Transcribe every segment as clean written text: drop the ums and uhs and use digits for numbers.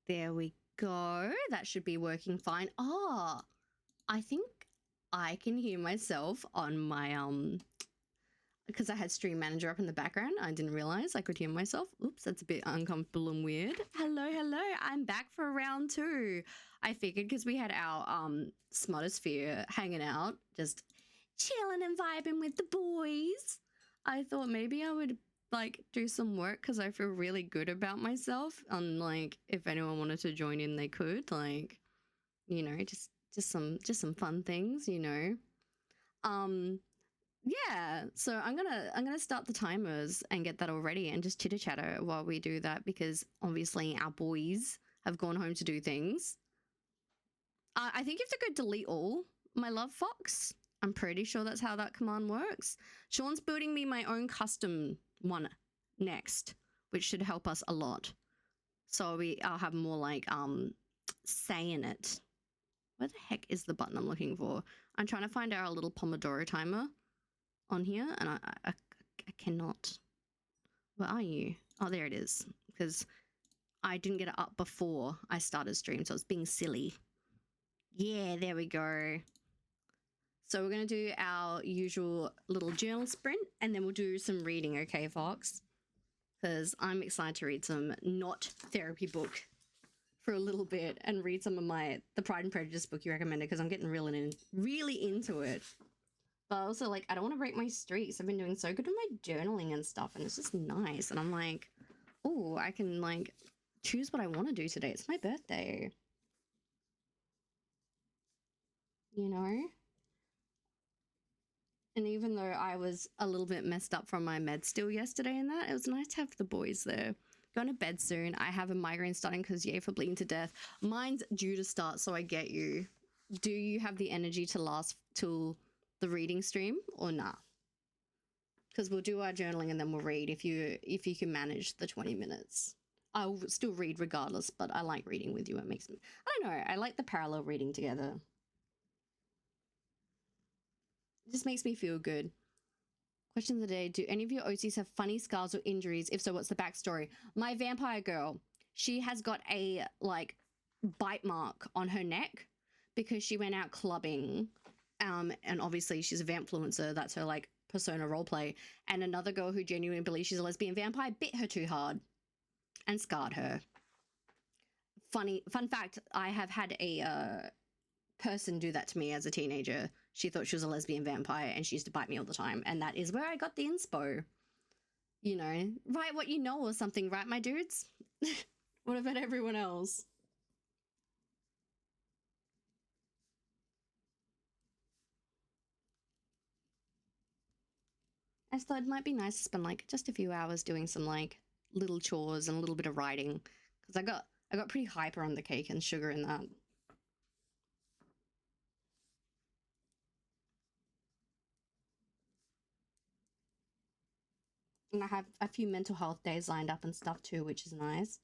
There we go. That should be working fine. Oh, I think I can hear myself on my because I had Stream Manager up in the background. I didn't realize I could hear myself. Oops, that's a bit uncomfortable and weird. Hello, hello. I'm back for round 2. I figured because we had our Smotosphere hanging out, just chilling and vibing with the boys. I thought maybe I would like do some work because I feel really good about myself. And like, if anyone wanted to join in, they could. Like, you know, just some fun things, you know. Yeah, so I'm gonna start the timers and get that all ready and just chitter chatter while we do that because obviously our boys have gone home to do things. I think you have to go delete all, my love Fox. I'm pretty sure that's how that command works. Sean's building me my own custom one next, which should help us a lot. So I'll have more like say in it. Where the heck is the button I'm looking for? I'm trying to find our little pomodoro timer on here and I cannot. Where are you? Oh, there it is, because I didn't get it up before I started stream, so it's being silly. Yeah, there we go. So we're going to do our usual little journal sprint and then we'll do some reading, okay, Fox? Because I'm excited to read some not therapy book for a little bit and read some of the Pride and Prejudice book you recommended because I'm getting really into it. But also, like, I don't want to break my streaks. I've been doing so good with my journaling and stuff, and it's just nice. And I'm like, oh, I can, like, choose what I want to do today. It's my birthday. You know? And even though I was a little bit messed up from my meds still yesterday and that, it was nice to have the boys there. Going to bed soon. I have a migraine starting because, yay, for bleeding to death. Mine's due to start, so I get you. Do you have the energy to last till the reading stream or nah? Because we'll do our journaling and then we'll read if you can manage the 20 minutes. I'll still read regardless, but I like reading with you. It makes me, I don't know, I like the parallel reading together. It just makes me feel good. Question of the day, do any of your OCs have funny scars or injuries? If so, what's the backstory? My vampire girl, she has got a like bite mark on her neck because she went out clubbing. And obviously she's a vampfluencer, that's her like persona roleplay. And another girl who genuinely believes she's a lesbian vampire bit her too hard and scarred her. Fun fact, I have had a person do that to me as a teenager. She thought she was a lesbian vampire and she used to bite me all the time. And that is where I got the inspo. You know, write what you know or something, right, my dudes? What about everyone else? I just thought it might be nice to spend like just a few hours doing some like little chores and a little bit of writing because I got pretty hyper on the cake and sugar in that. And I have a few mental health days lined up and stuff too, which is nice.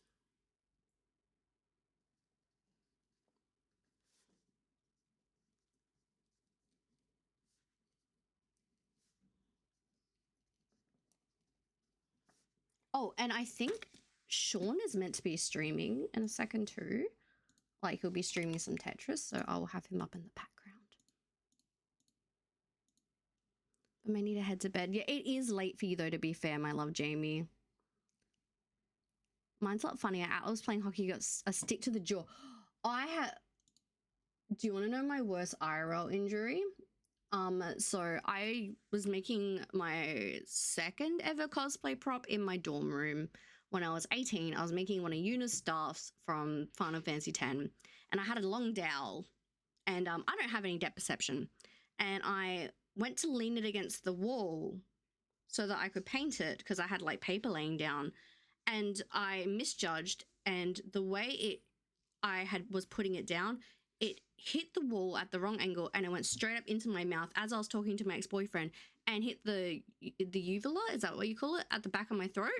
Oh, and I think Sean is meant to be streaming in a second too. Like he'll be streaming some Tetris, so I'll have him up in the background. I may need to head to bed. Yeah, it is late for you though, to be fair, my love Jamie. Mine's a lot funnier. I was playing hockey, got a stick to the jaw. Do you want to know my worst IRL injury? So I was making my second ever cosplay prop in my dorm room when I was 18. I was making one of Yuna's staffs from Final Fantasy X, and I had a long dowel, and I don't have any depth perception, and I went to lean it against the wall so that I could paint it because I had like paper laying down, and I misjudged, and the way was putting it down, it hit the wall at the wrong angle and it went straight up into my mouth as I was talking to my ex-boyfriend and hit the uvula, is that what you call it, at the back of my throat.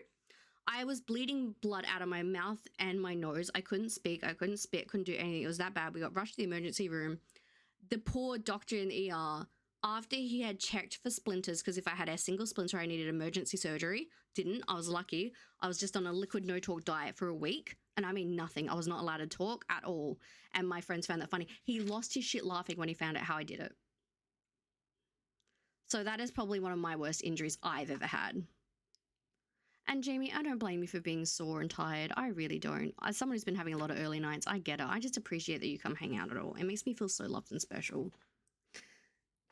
I was bleeding blood out of my mouth and my nose. I couldn't speak, I couldn't spit, couldn't do anything. It was that bad. We got rushed to the emergency room. The poor doctor in the ER, after he had checked for splinters, because if I had a single splinter, I needed emergency surgery. Didn't. I was lucky. I was just on a liquid no talk diet for a week. And I mean nothing. I was not allowed to talk at all. And my friends found that funny. He lost his shit laughing when he found out how I did it. So that is probably one of my worst injuries I've ever had. And Jamie, I don't blame you for being sore and tired. I really don't. As someone who's been having a lot of early nights, I get it. I just appreciate that you come hang out at all. It makes me feel so loved and special.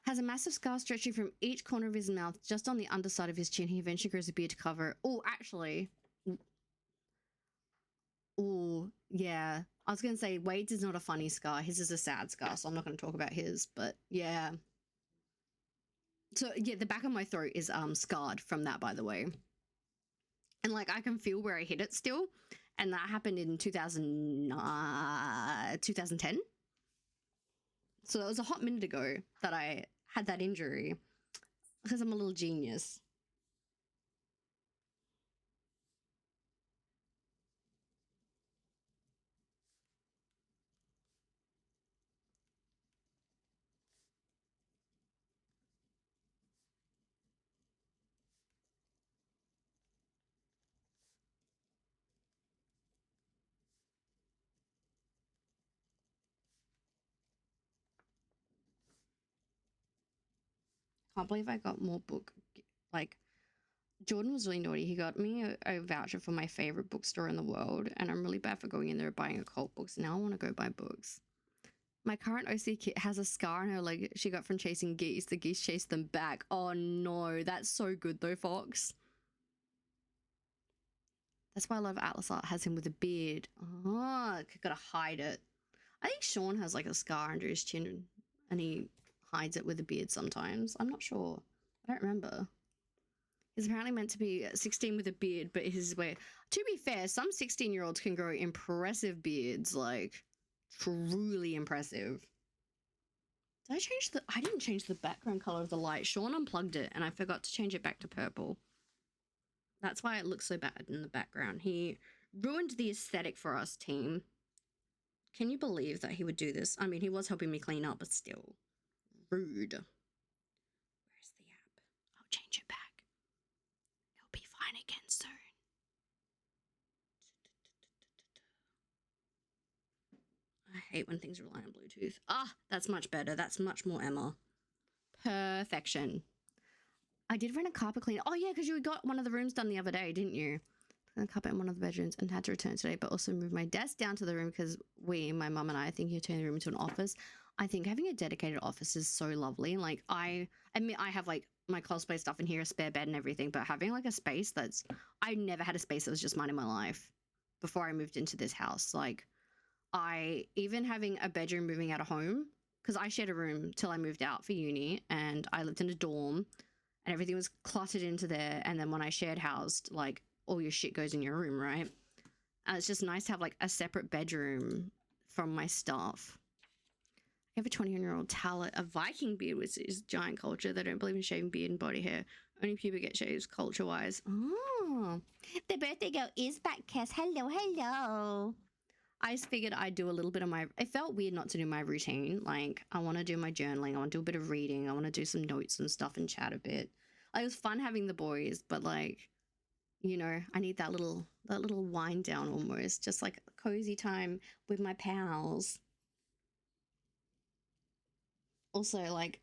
Has a massive scar stretching from each corner of his mouth just on the underside of his chin. He eventually grows a beard to cover it. Oh, actually. Oh, yeah. I was going to say Wade's is not a funny scar. His is a sad scar, so I'm not going to talk about his. But yeah. So yeah, the back of my throat is scarred from that, by the way. And like I can feel where I hit it still. And that happened in 2010. So it was a hot minute ago that I had that injury because I'm a little genius. Can't believe I got more book. Like, Jordan was really naughty. He got me a voucher for my favorite bookstore in the world, and I'm really bad for going in there and buying occult books. Now I want to go buy books. My current OC kit has a scar on her leg she got from chasing geese. The geese chased them back. Oh no, that's so good though, Fox. That's why I love Atlas Art has him with a beard. Oh, gotta hide it. I think Sean has like a scar under his chin and he hides it with a beard sometimes. I'm not sure. I don't remember. He's apparently meant to be 16 with a beard, but his way. To be fair, some 16-year-olds can grow impressive beards, like truly impressive. Did I change the? I didn't change the background color of the light. Sean unplugged it, and I forgot to change it back to purple. That's why it looks so bad in the background. He ruined the aesthetic for us, team. Can you believe that he would do this? I mean, he was helping me clean up, but still. Rude. Where's the app? I'll change it back. It'll be fine again soon. I hate when things rely on Bluetooth. Ah, that's much better. That's much more Emma. Perfection. I did rent a carpet cleaner. Oh, yeah, because you got one of the rooms done the other day, didn't you? A carpet in one of the bedrooms and had to return today, but also moved my desk down to the room because my mum and I think you turn the room into an office. I think having a dedicated office is so lovely. Like, I admit I have like my cosplay stuff in here, a spare bed and everything, but having like a space I never had a space that was just mine in my life before I moved into this house. Like, even having a bedroom moving out of home, because I shared a room till I moved out for uni and I lived in a dorm and everything was cluttered into there. And then when I shared housed, like, all your shit goes in your room, right? And it's just nice to have like a separate bedroom from my stuff. I have a 21-year-old talent, a Viking beard, which is giant culture. They don't believe in shaving beard and body hair. Only pubic get shaves culture-wise. Oh, the birthday girl is back, Cass. Hello, hello. I just figured I'd do a little bit of it felt weird not to do my routine. Like, I want to do my journaling. I want to do a bit of reading. I want to do some notes and stuff and chat a bit. Like, it was fun having the boys, but like, you know, I need that little wind down almost, just like cozy time with my pals. Also, like,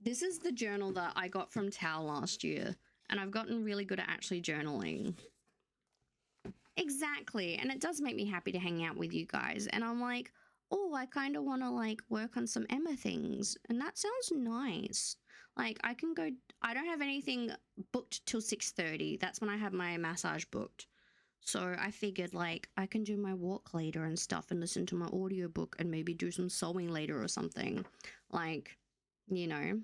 this is the journal that I got from Tao last year, and I've gotten really good at actually journaling. Exactly, and it does make me happy to hang out with you guys, and I'm like, oh, I kind of want to like work on some Emma things, and that sounds nice. Like, I don't have anything booked till 6:30. That's when I have my massage booked. So I figured like I can do my walk later and stuff and listen to my audiobook and maybe do some sewing later or something. Like, you know.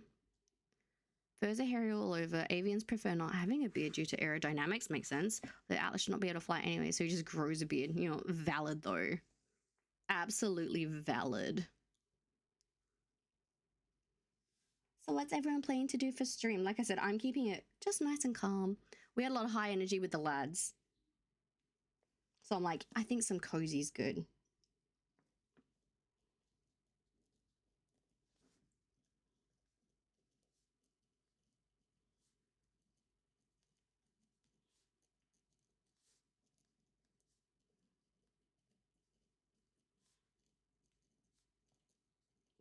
Furs are hairy all over. Avians prefer not having a beard due to aerodynamics. Makes sense. The Atlas should not be able to fly anyway, so he just grows a beard. You know, valid though. Absolutely valid. So what's everyone planning to do for stream? Like I said, I'm keeping it just nice and calm. We had a lot of high energy with the lads. So I'm like, I think some cozy's good.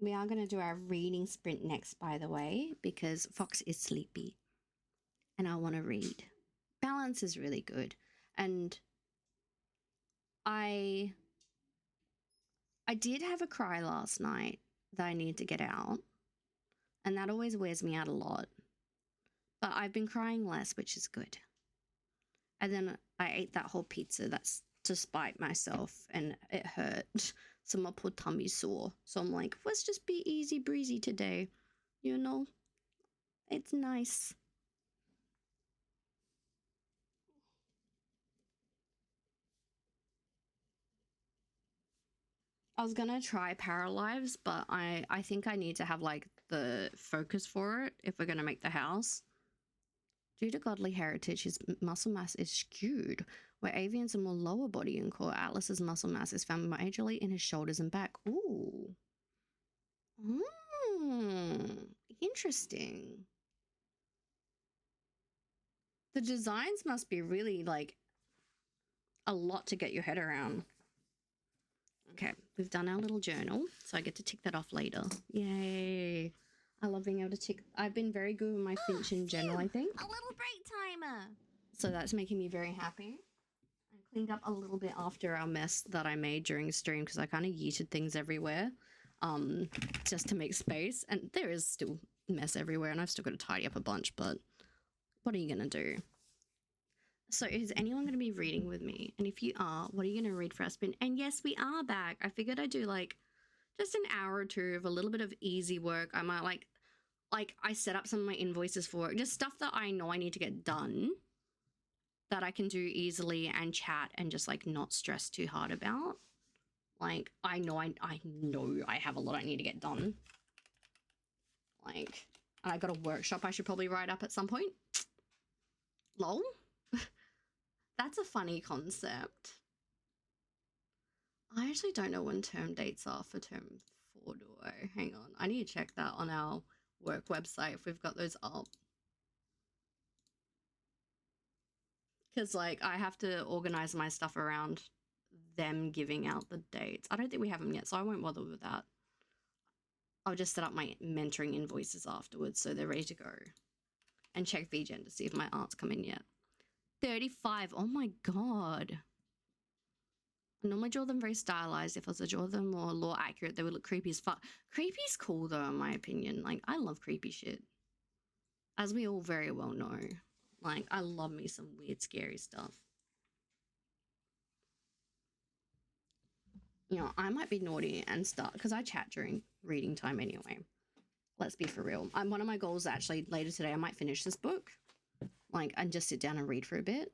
We are going to do our reading sprint next, by the way, because Fox is sleepy and I want to read. Balance is really good. And I did have a cry last night that I need to get out, and that always wears me out a lot. But I've been crying less, which is good. And then I ate that whole pizza that's to spite myself, and it hurt. So my poor tummy's sore. So I'm like, let's just be easy breezy today. You know, it's nice. I was gonna try Paralives, but I think I need to have like the focus for it if we're gonna make the house. Due to godly heritage, his muscle mass is skewed, where Avian's a more lower body and core. Atlas's muscle mass is found majorly in his shoulders and back. Ooh. Interesting. The designs must be really like a lot to get your head around. Okay, we've done our little journal, so I get to tick that off later. Yay. I love being able to tick. I've been very good with my Finch in general, I think. A little break timer. So that's making me very happy. I cleaned up a little bit after our mess that I made during stream because I kind of yeeted things everywhere just to make space. And there is still mess everywhere and I've still got to tidy up a bunch, but what are you going to do? So is anyone going to be reading with me? And if you are, what are you going to read for us? And yes, we are back. I figured I'd do like just an hour or two of a little bit of easy work. I might like I set up some of my invoices for work, just stuff that I know I need to get done that I can do easily and chat and just like not stress too hard about. Like I know I have a lot I need to get done. Like, and I got a workshop I should probably write up at some point. Lol. That's a funny concept. I actually don't know when term dates are for term 4, do I? Hang on. I need to check that on our work website if we've got those up. Because, like, I have to organize my stuff around them giving out the dates. I don't think we have them yet, so I won't bother with that. I'll just set up my mentoring invoices afterwards so they're ready to go. And check VGen to see if my art's come in yet. 35. Oh my god. I normally draw them very stylized. If I was to draw them more law accurate, they would look creepy as fuck. Creepy's cool though, in my opinion. Like, I love creepy shit. As we all very well know. Like, I love me some weird, scary stuff. You know, I might be naughty and start, because I chat during reading time anyway. Let's be for real. One of my goals actually later today, I might finish this book. Like, and just sit down and read for a bit.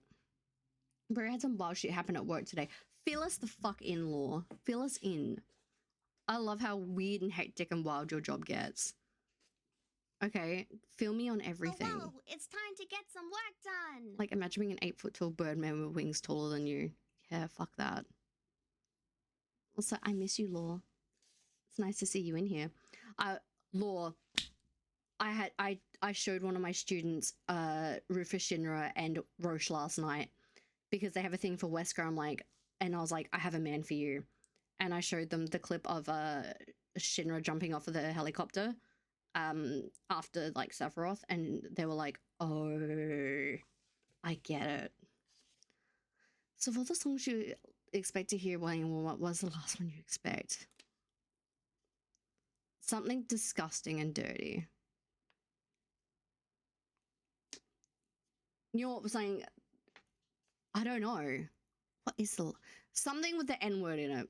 But I had some wild shit happen at work today. Fill us the fuck in, Law. Fill us in. I love how weird and hectic and wild your job gets. Okay, fill me on everything. Oh, whoa, it's time to get some work done. Like, imagine being an 8 foot tall birdman with wings taller than you. Yeah, fuck that. Also, I miss you, Law. It's nice to see you in here. Law, I showed one of my students Rufus Shinra and Roche last night because they have a thing for Wesker. And I was like, I have a man for you. And I showed them the clip of Shinra jumping off of the helicopter after like Sephiroth, and they were like, oh, I get it. So for the songs you expect to hear, what was the last one you expect? Something disgusting and dirty. You know what I'm saying? I don't know. What is the something with the N word in it?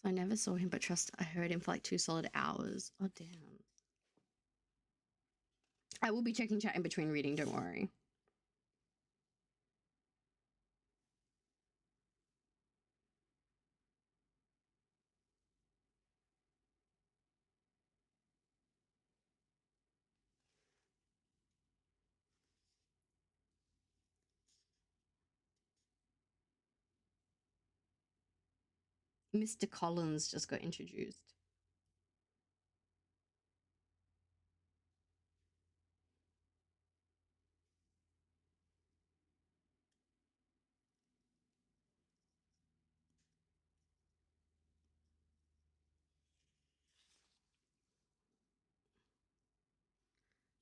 So I never saw him, but trust I heard him for like 2 solid hours. Oh damn. I will be checking chat in between reading, don't worry. Mr. Collins just got introduced.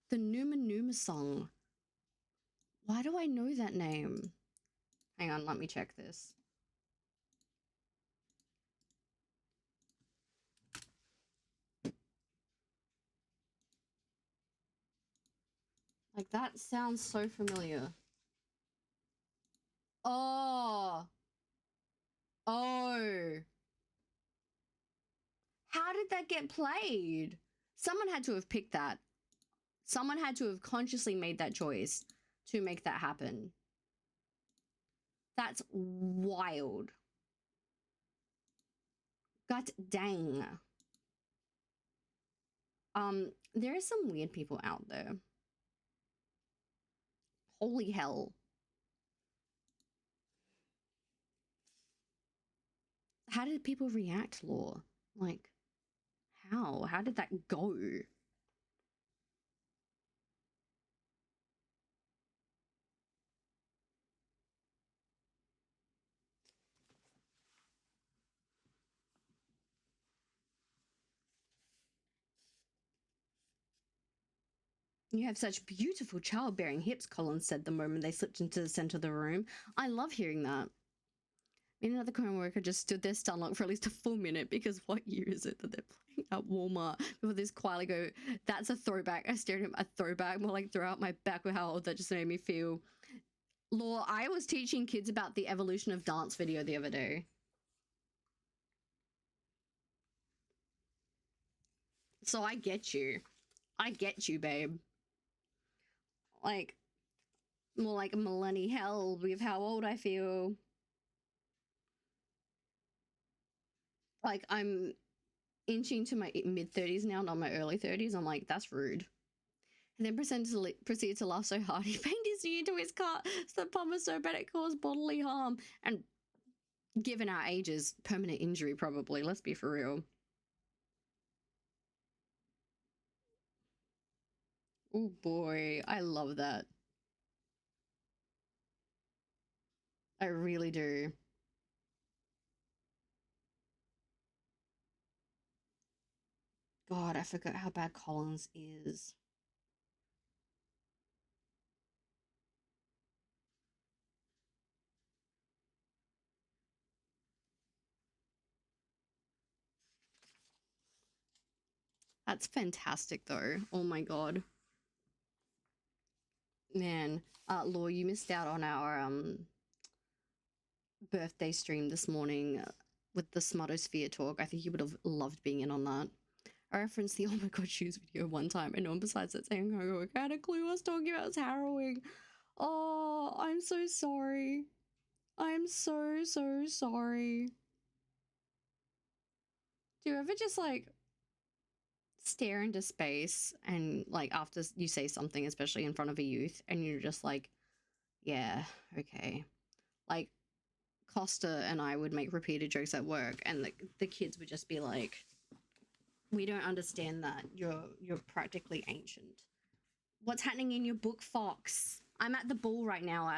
The Numa Numa song. Why do I know that name? Hang on, let me check this. Like, that sounds so familiar. Oh. Oh. How did that get played? Someone had to have picked that. Someone had to have consciously made that choice to make that happen. That's wild. God dang. There are some weird people out there. Holy hell. How did people react, Law? Like, how? How did that go? You have such beautiful childbearing hips, Collins said the moment they slipped into the center of the room. I love hearing that. Me and another co-worker just stood there stunlocked for at least a full minute because what year is it that they're playing at Walmart before this quietly go, that's a throwback. I stared at him, a throwback, more like throw out my back with how old that just made me feel. Law, I was teaching kids about the evolution of dance video the other day. So I get you. I get you, babe. Like, more like millennial hell with how old I feel. Like, I'm inching to my mid-30s now, not my early 30s. I'm like, that's rude. And then proceeded to laugh so hard he banged his knee into his car, so the pump was so bad it caused bodily harm. And given our ages, permanent injury probably. Let's be for real. Oh boy, I love that. I really do. God, I forgot how bad Collins is. That's fantastic though. Oh my god. Man, Law, you missed out on our birthday stream this morning with the Smartosphere talk. I think you would have loved being in on that. I referenced the oh my god shoes video one time, and no one besides that saying I had a clue I was talking about. It's harrowing. Oh, I'm so sorry. I'm so sorry. Do you ever just like stare into space and like after you say something, especially in front of a youth, and you're just like, yeah, okay. Like Costa and I would make repeated jokes at work, and the kids would just be like, we don't understand that. You're practically ancient. What's happening in your book, Fox? I'm at the ball right now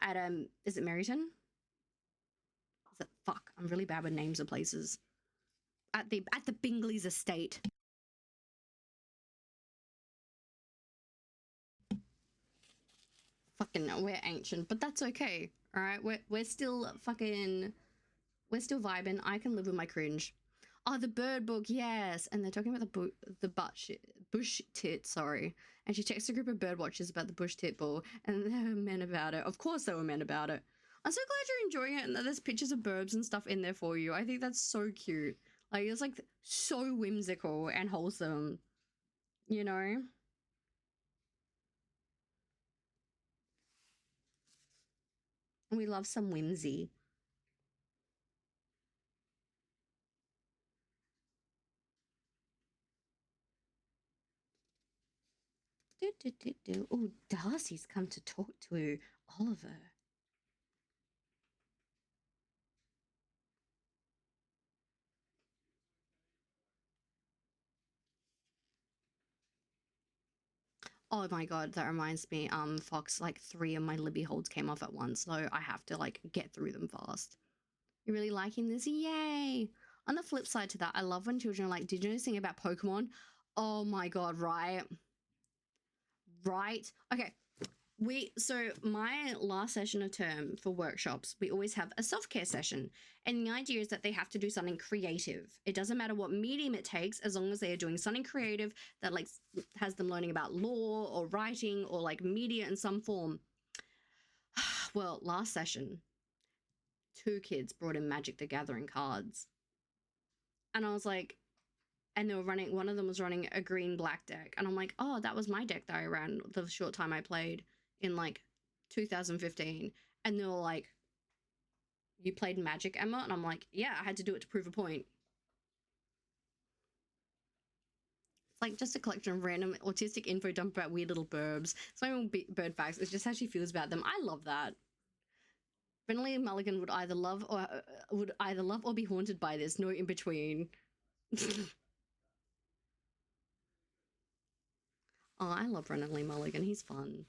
at is it Meryton? Is it fuck? I'm really bad with names of places. At the Bingley's estate. Fucking we're ancient, but that's okay. All right, we're still fucking we're still vibing. I can live with my cringe. Oh, the bird book, yes. And they're talking about the bush tit, sorry. And she texts a group of bird watchers about the bush tit ball, and they were men about it. Of course they were men about it. I'm so glad you're enjoying it and that there's pictures of burbs and stuff in there for you. I think that's so cute. Like, it's like so whimsical and wholesome, you know? We love some whimsy. Oh, Darcy's come to talk to Oliver. Oh my god, that reminds me, Fox, like 3 of my Libby holds came off at once, so I have to like get through them fast. You're really liking this? Yay! On the flip side to that, I love when children are like, did you know this thing about Pokemon? Oh my god, right? Right? Okay. So my last session of term for workshops, we always have a self-care session. And the idea is that they have to do something creative. It doesn't matter what medium it takes, as long as they are doing something creative that like has them learning about law or writing or like media in some form. Well, last session, 2 kids brought in Magic the Gathering cards. And I was like, and they were running, one of them was running a green black deck. And I'm like, oh, that was my deck that I ran the short time I played in like 2015. And they were like, you played Magic, Emma? And I'm like, yeah, I had to do it to prove a point. It's like just a collection of random autistic info dumped about weird little burbs. It's not even bird facts. It's just how she feels about them. I love that. Brennan Mulligan would either love or be haunted by this. No in between. Oh, I love Brennan Lee Mulligan. He's fun.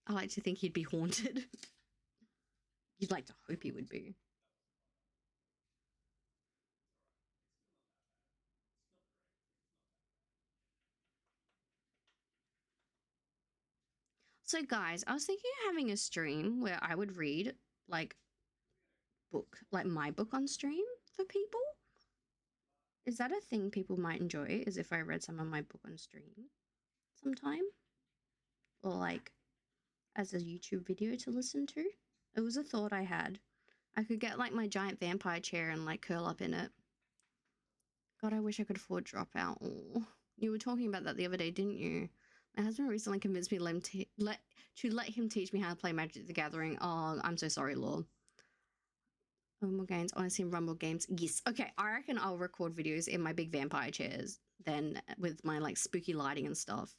I like to think he'd be haunted. You'd like to hope he would be. So guys, I was thinking of having a stream where I would read like my book on stream for people. Is that a thing people might enjoy? Is if I read some of my book on stream sometime? Or like as a YouTube video to listen to? It was a thought I had. I could get like my giant vampire chair and like curl up in it. God, I wish I could afford Dropout. Oh, you were talking about that the other day, didn't you? My husband recently convinced me to let him teach me how to play Magic the Gathering. Oh, I'm so sorry, Law. Rumble games, honestly, Rumble games. Yes. Okay, I reckon I'll record videos in my big vampire chairs then with my like spooky lighting and stuff.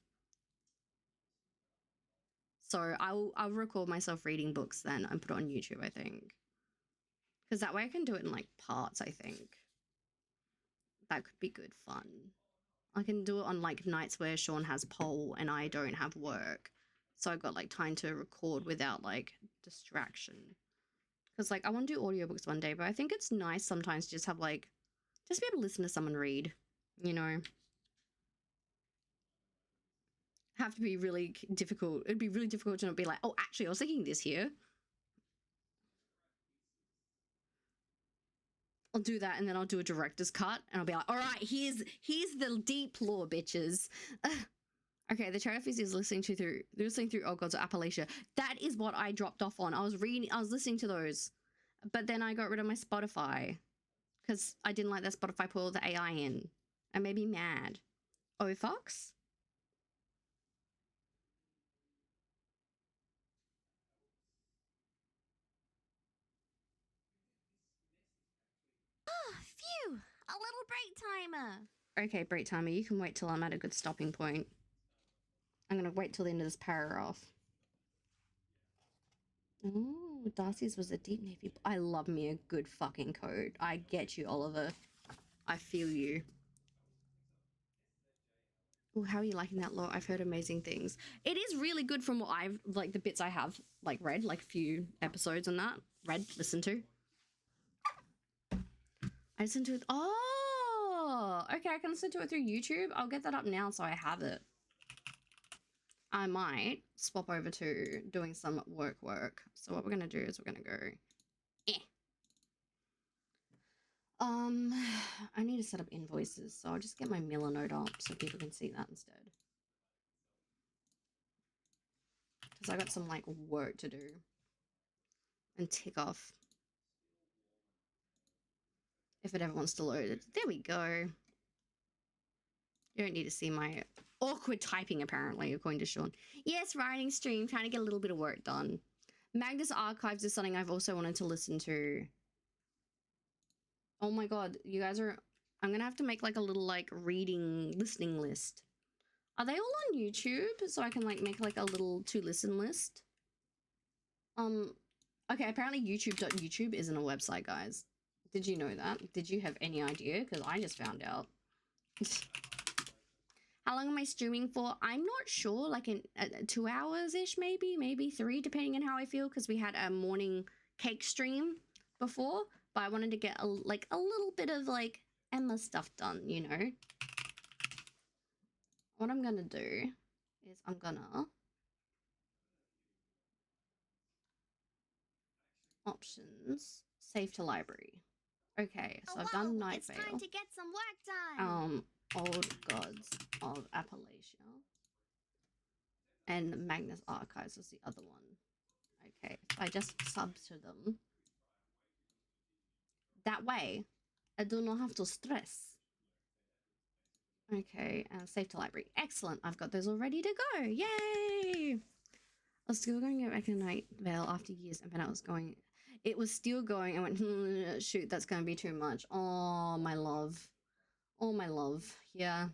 So I'll record myself reading books then and put it on YouTube, I think. Because that way I can do it in like parts, I think. That could be good fun. I can do it on like nights where Sean has pole and I don't have work. So I've got like time to record without like distraction. Because like I want to do audiobooks one day, but I think it's nice sometimes to just have like, just be able to listen to someone read, you know. Have to be really difficult. It'd be really difficult to not be like, oh, actually, I was thinking this here. I'll do that, and then I'll do a director's cut, and I'll be like, all right, here's the deep lore, bitches. Okay, the Cherifis is listening through Oh Gods of Appalachia. That is what I dropped off on. I was listening to those, but then I got rid of my Spotify because I didn't like that Spotify put all the AI in. I made me mad. Oh, Fox? Oh, phew! A little break timer. Okay, break timer. You can wait till I'm at a good stopping point. I'm gonna wait till the end of this paragraph. Oh, Darcy's was a deep navy. I love me a good fucking coat. I get you, Oliver. I feel you. Oh, how are you liking that lot? I've heard amazing things. It is really good from what I've, like, the bits I have, like, read, like, a few episodes and that. Listened to. I listened to it. Oh, okay, I can listen to it through YouTube. I'll get that up now so I have it. I might swap over to doing some work. So what we're going to do is we're going to go, I need to set up invoices, so I'll just get my Miller note up so people can see that instead. Because I got some, like, work to do and tick off. If it ever wants to load it. There we go. You don't need to see my awkward typing, apparently, according to Sean. Yes, writing stream, trying to get a little bit of work done. Magnus Archives is something I've also wanted to listen to. Oh my god, you guys are... I'm gonna have to make, like, a little, like, listening list. Are they all on YouTube? So I can, like, make, like, a little to-listen list? Okay, apparently YouTube isn't a website, guys. Did you know that? Did you have any idea? Because I just found out. How long am I streaming for? I'm not sure, like in 2 hours-ish, maybe 3, depending on how I feel, because we had a morning cake stream before, but I wanted to get a little bit of like Emma stuff done, you know. What I'm gonna do is I'm gonna options, save to library. Okay, so I've done Night It's Vale. time to get some work done. Old Gods of Appalachia. And Magnus Archives was the other one. Okay, if I just sub to them. That way, I do not have to stress. Okay, save to library. Excellent, I've got those all ready to go. Yay! I was still going to go back in Night Vale after years, and then I was going... It was still going. I went, shoot, that's going to be too much. Oh, my love. Oh, my love. Yeah.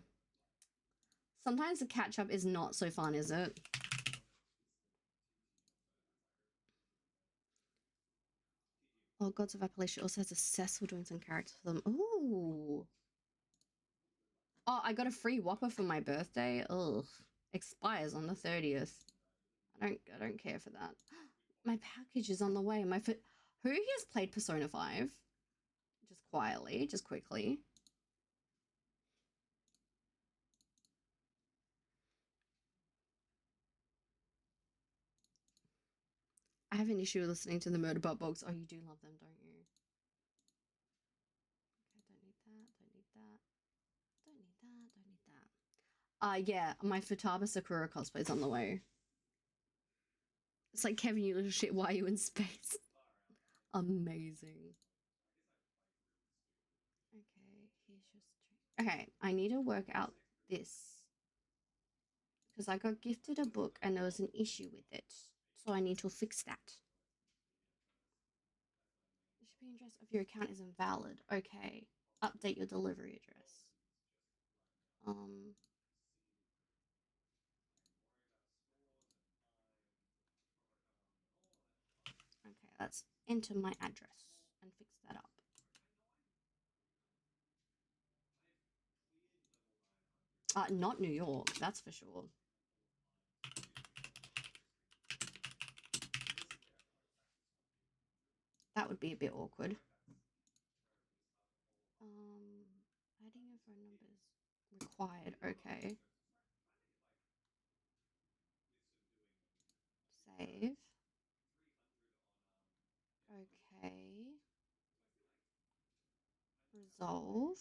Sometimes the catch-up is not so fun, is it? Oh, Gods of Appalachia also has a Cecil doing some characters for them. Ooh. Oh, I got a free Whopper for my birthday. Ugh. Expires on the 30th. I don't care for that. My package is on the way. Who has played Persona 5? Just quietly, just quickly. I have an issue listening to the Murderbot Box. Oh, you do love them, don't you? Okay, don't need that, don't need that. Don't need that, don't need that. Yeah, my Futaba Sakura cosplay's on the way. It's like, Kevin, you little shit, why are you in space? Amazing. Okay, here's your stream. Okay, I need to work out this. Because I got gifted a book and there was an issue with it. So I need to fix that. The shipping address of your account is invalid. Okay. Update your delivery address. Okay, let's enter my address and fix that up. Not New York, that's for sure. That would be a bit awkward. Adding your phone numbers required. Okay. Save. Okay. Resolve.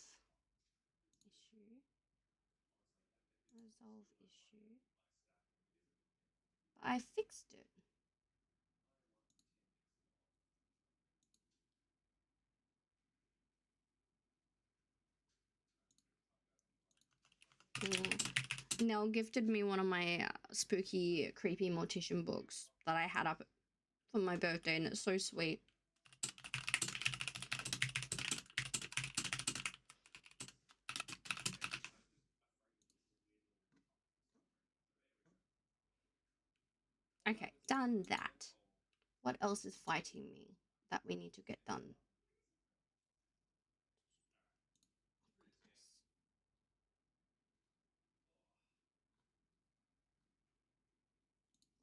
Issue. Resolve issue. I fixed it. Nell gifted me one of my spooky, creepy mortician books that I had up for my birthday, and it's so sweet. Okay, done that. What else is fighting me that we need to get done?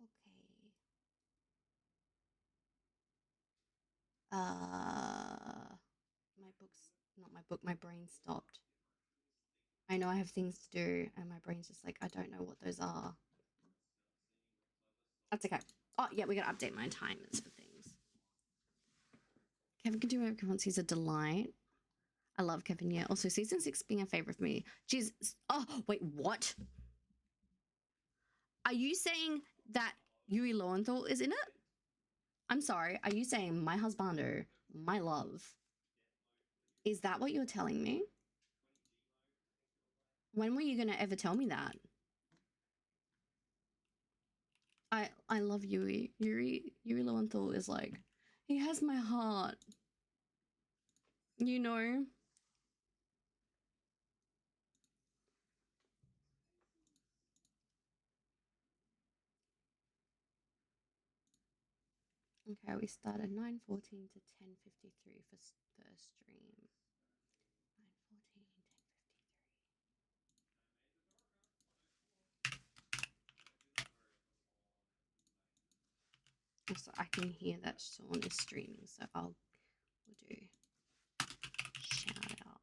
Okay. My book's not my book. My brain stopped. I know I have things to do, and my brain's just like, I don't know what those are. That's okay. Oh, yeah, we gotta update my timers for things. Kevin can do whatever he wants. He's a delight. I love Kevin, yeah. Also, season 6 being a favorite for me. Jeez. Oh, wait, what? Are you saying that Yuri Lowenthal is in it? I'm sorry. Are you saying my husbando, my love? Is that what you're telling me? When were you gonna ever tell me that? I love Yuri. Yuri Lowenthal is like, he has my heart. You know? Okay, we started 9:14 to 10:53 for first stream. 9:14, 10:53. Also, I can hear that Sean is streaming, so we'll do shout out.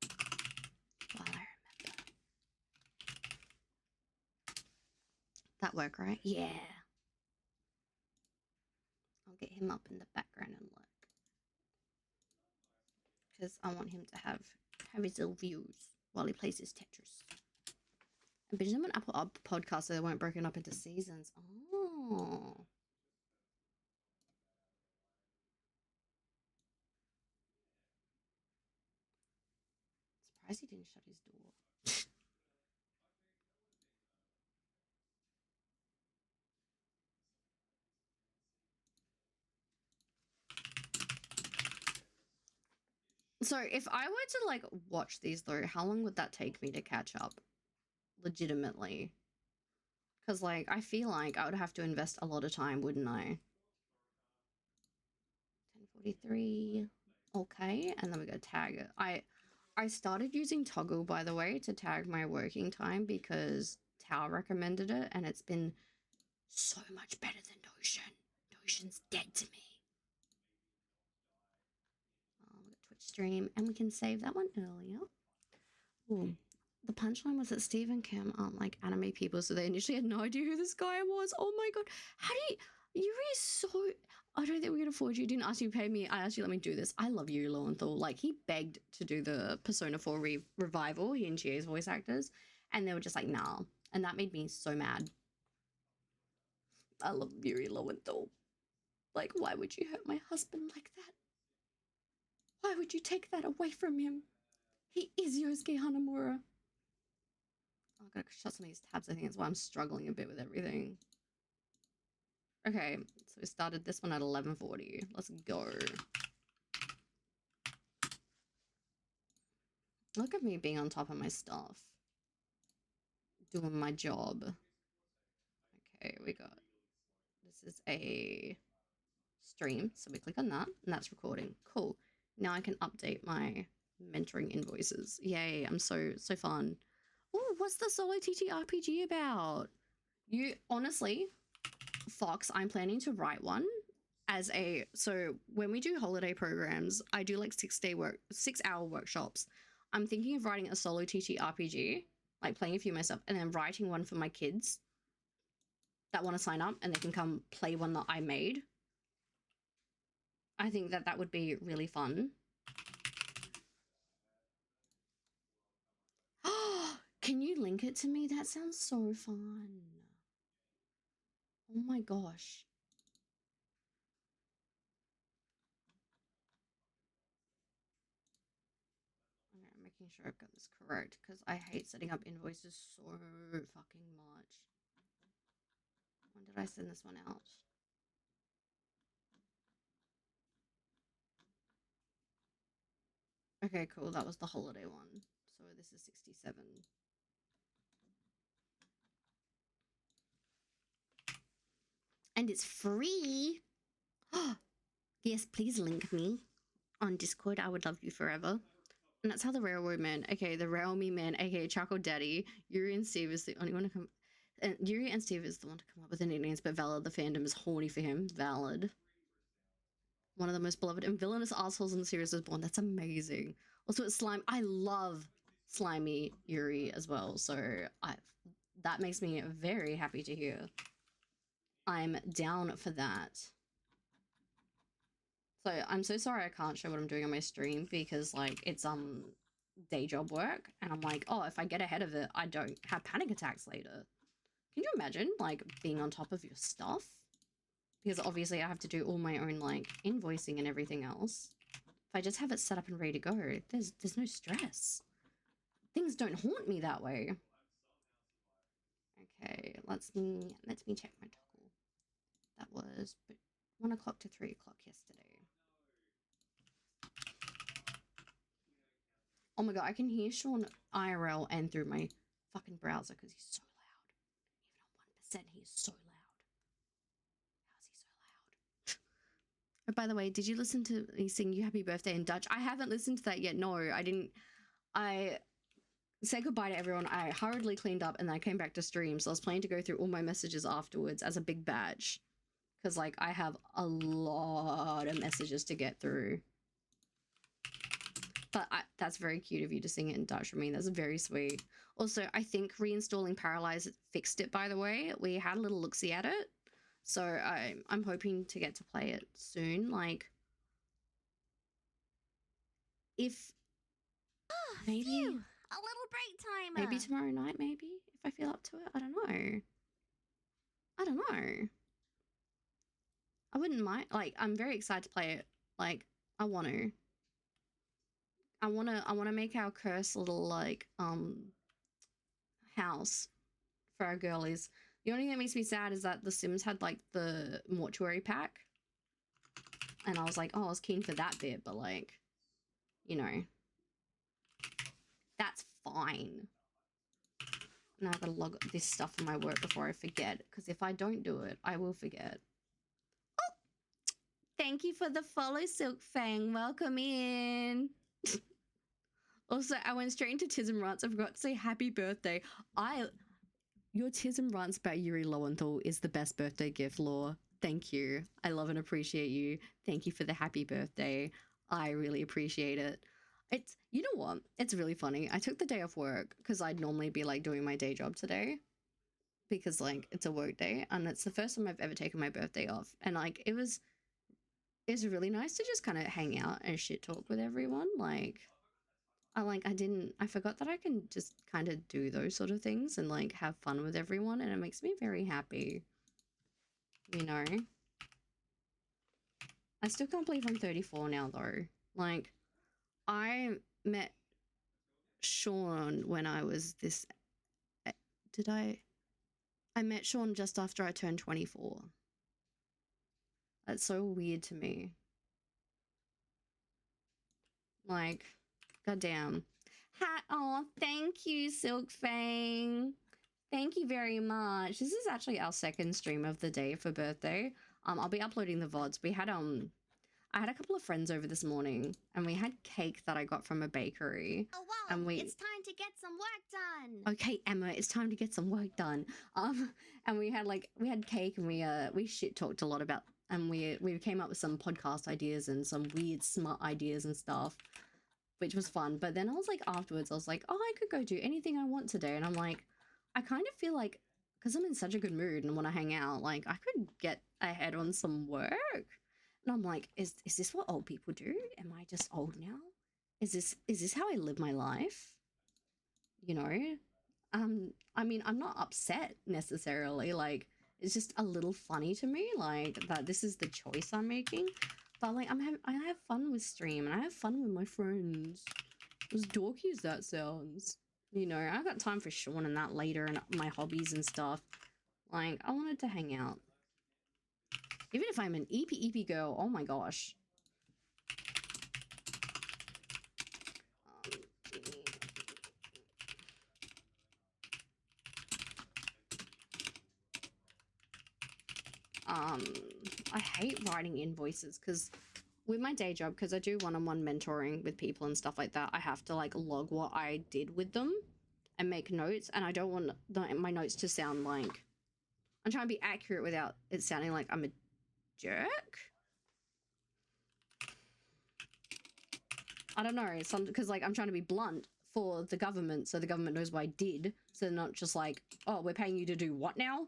That work, right? Yeah. I'll get him up in the background and look. Because I want him to have his little views while he plays his Tetris. And binge them on Apple Podcasts so they weren't broken up into seasons. Oh. Surprised he didn't shut his door. So if I were to like watch these though, how long would that take me to catch up? Legitimately. Because like I feel like I would have to invest a lot of time, wouldn't I? 10:43. Okay, and then we go tag it. I started using Toggle, by the way, to tag my working time because Tao recommended it, and it's been so much better than Notion. Notion's dead to me. We got Twitch stream, and we can save that one earlier. Ooh. The punchline was that Steve and Kim aren't like anime people, so they initially had no idea who this guy was. Oh my god. How do you... Yuri's so... I don't think we can afford you. Didn't ask you to pay me. I asked you to let me do this. I love Yuri Lowenthal. Like, he begged to do the Persona 4 revival, he and Chie's voice actors, and they were just like, nah. And that made me so mad. I love Yuri Lowenthal. Like, why would you hurt my husband like that? Why would you take that away from him? He is Yosuke Hanamura. Oh, I gotta shut some of these tabs. I think that's why I'm struggling a bit with everything. Okay, so we started this one at 11:40. Let's go. Look at me being on top of my stuff. Doing my job. Okay, we got... This is a stream, so we click on that, and that's recording. Cool. Now I can update my mentoring invoices. Yay, I'm so fun. Oh, what's the solo TTRPG about? You, honestly, Fox, I'm planning to write one as a... So when we do holiday programs, I do like 6-hour workshops. I'm thinking of writing a solo TTRPG, like playing a few myself, and then writing one for my kids that want to sign up, and they can come play one that I made. I think that would be really fun. Can you link it to me? That sounds so fun. Oh my gosh. Okay, I'm making sure I've got this correct because I hate setting up invoices so fucking much. When did I send this one out? Okay, cool. That was the holiday one. So this is 67. And it's free. Yes, please link me on Discord. I would love you forever. And that's how the Railroad Man, okay, the Rail Me Man, aka Charcoal Daddy, Yuri and Steve is the only one to come. And Yuri and Steve is the one to come up with the nicknames, but Valid, the fandom is horny for him. Valid. One of the most beloved and villainous assholes in the series was born. That's amazing. Also, it's Slime. I love slimy Yuri as well. So that makes me very happy to hear. I'm down for that. So I'm so sorry I can't show what I'm doing on my stream because like it's day job work, and I'm like, oh, if I get ahead of it, I don't have panic attacks later. Can you imagine like being on top of your stuff? Because obviously I have to do all my own like invoicing and everything else. If I just have it set up and ready to go, there's no stress. Things don't haunt me that way. Okay, let me check my toggle. That was 1 o'clock to 3 o'clock yesterday. Oh my god, I can hear Sean IRL and through my fucking browser because he's so loud. Even on 1%, he's so loud. How is he so loud? Oh, by the way, did you listen to me sing You Happy Birthday in Dutch? I haven't listened to that yet. No, I didn't. I said goodbye to everyone. I hurriedly cleaned up and then I came back to stream. So I was planning to go through all my messages afterwards as a big batch. Because, like, I have a lot of messages to get through. But That's very cute of you to sing it in Dutch for me. That's very sweet. Also, I think reinstalling Paralyze fixed it, by the way. We had a little look-see at it. So I'm hoping to get to play it soon. Like, if maybe... Phew, a little break timer. Maybe tomorrow night, maybe, if I feel up to it. I don't know. I wouldn't mind. Like, I'm very excited to play it. Like, I want to. I want to make our cursed little, like, house for our girlies. The only thing that makes me sad is that The Sims had, like, the mortuary pack. And I was like, oh, I was keen for that bit, but, like, you know, that's fine. Now I've got to log this stuff in my work before I forget, because if I don't do it, I will forget. Oh, thank you for the follow, Silk Fang. Welcome in. Also, I went straight into Tism Rants. I forgot to say happy birthday. Your Tism Rants by Yuri Lowenthal is the best birthday gift, Law. Thank you. I love and appreciate you. Thank you for the happy birthday. I really appreciate it. It's, you know what? It's really funny. I took the day off work because I'd normally be like doing my day job today because like it's a work day, and it's the first time I've ever taken my birthday off. And like it's really nice to just kind of hang out and shit talk with everyone. Like I forgot that I can just kind of do those sort of things and like have fun with everyone, and it makes me very happy. You know? I still can't believe I'm 34 now though. Like, I met Sean when I was this... I met Sean just after I turned 24. That's so weird to me. Like, goddamn. Oh, thank you, Silk Fang. Thank you very much. This is actually our second stream of the day for birthday. I'll be uploading the VODs. I had a couple of friends over this morning, and we had cake that I got from a bakery. Oh, wow, and it's time to get some work done. Okay, Emma, it's time to get some work done. And we had cake, and we shit talked a lot about, and we came up with some podcast ideas and some weird smart ideas and stuff, which was fun. But then I was like, afterwards, I was like, oh, I could go do anything I want today. And I'm like, I kind of feel like, because I'm in such a good mood and want to hang out, like I could get ahead on some work. And I'm like, is this what old people do? Am I just old now? Is this how I live my life? You know? I mean, I'm not upset necessarily. Like, it's just a little funny to me, like that this is the choice I'm making. But like, I have fun with stream and I have fun with my friends. As dorky as that sounds, you know, I got time for Sean and that later and my hobbies and stuff. Like, I wanted to hang out. Even if I'm an EP girl, oh my gosh. I hate writing invoices because with my day job, because I do one-on-one mentoring with people and stuff like that, I have to like log what I did with them and make notes, and I don't want my notes to sound like... I'm trying to be accurate without it sounding like I'm a jerk. I don't know, because like I'm trying to be blunt for the government so the government knows what I did, so they're not just like, oh, we're paying you to do what now?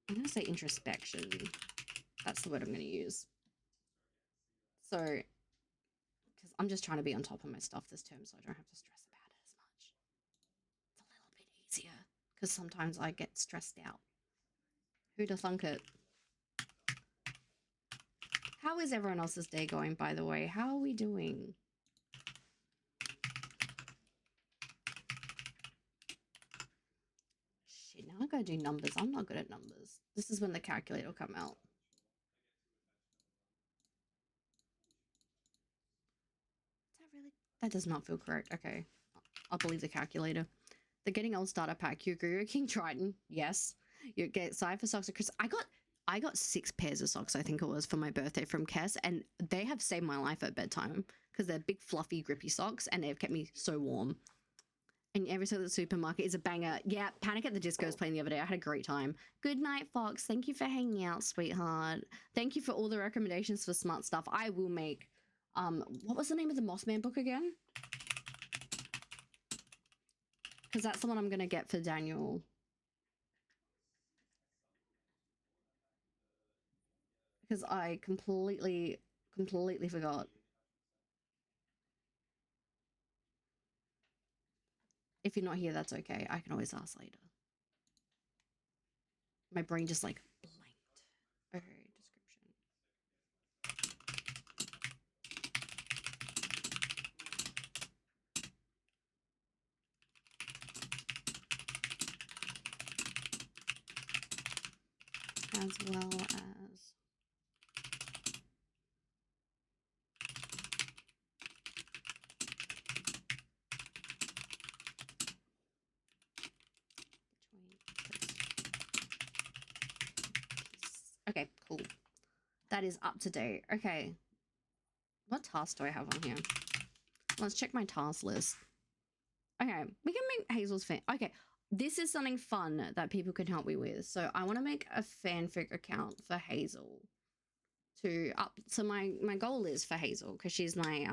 I'm gonna say introspection. That's the word I'm gonna use. So, because I'm just trying to be on top of my stuff this term so I don't have to stress about it as much. It's a little bit easier because sometimes I get stressed out. Who'da thunk it? How is everyone else's day going, by the way? How are we doing? Shit, now I gotta do numbers. I'm not good at numbers. This is when the calculator will come out. Is that really? That does not feel correct. Okay, I'll believe the calculator. The Getting Old starter pack. You agree with King Triton? Yes. You get Cypher socks because I got 6 pairs of socks, I think it was, for my birthday from Kess, and they have saved my life at bedtime because they're big, fluffy, grippy socks, and they've kept me so warm. And every single supermarket is a banger. Yeah, Panic at the Disco was playing the other day. I had a great time. Good night, Fox. Thank you for hanging out, sweetheart. Thank you for all the recommendations for smart stuff. I will make, what was the name of the Mossman book again? Because that's the one I'm going to get for Daniel. Because I completely forgot. If you're not here, that's okay. I can always ask later. My brain just like blanked. Okay, description. As well as okay, cool. That is up to date. Okay. What task do I have on here? Let's check my task list. Okay, we can make Hazel's fan. Okay, this is something fun that people can help me with. So I want to make a fanfic account for Hazel. So my goal is for Hazel because she's my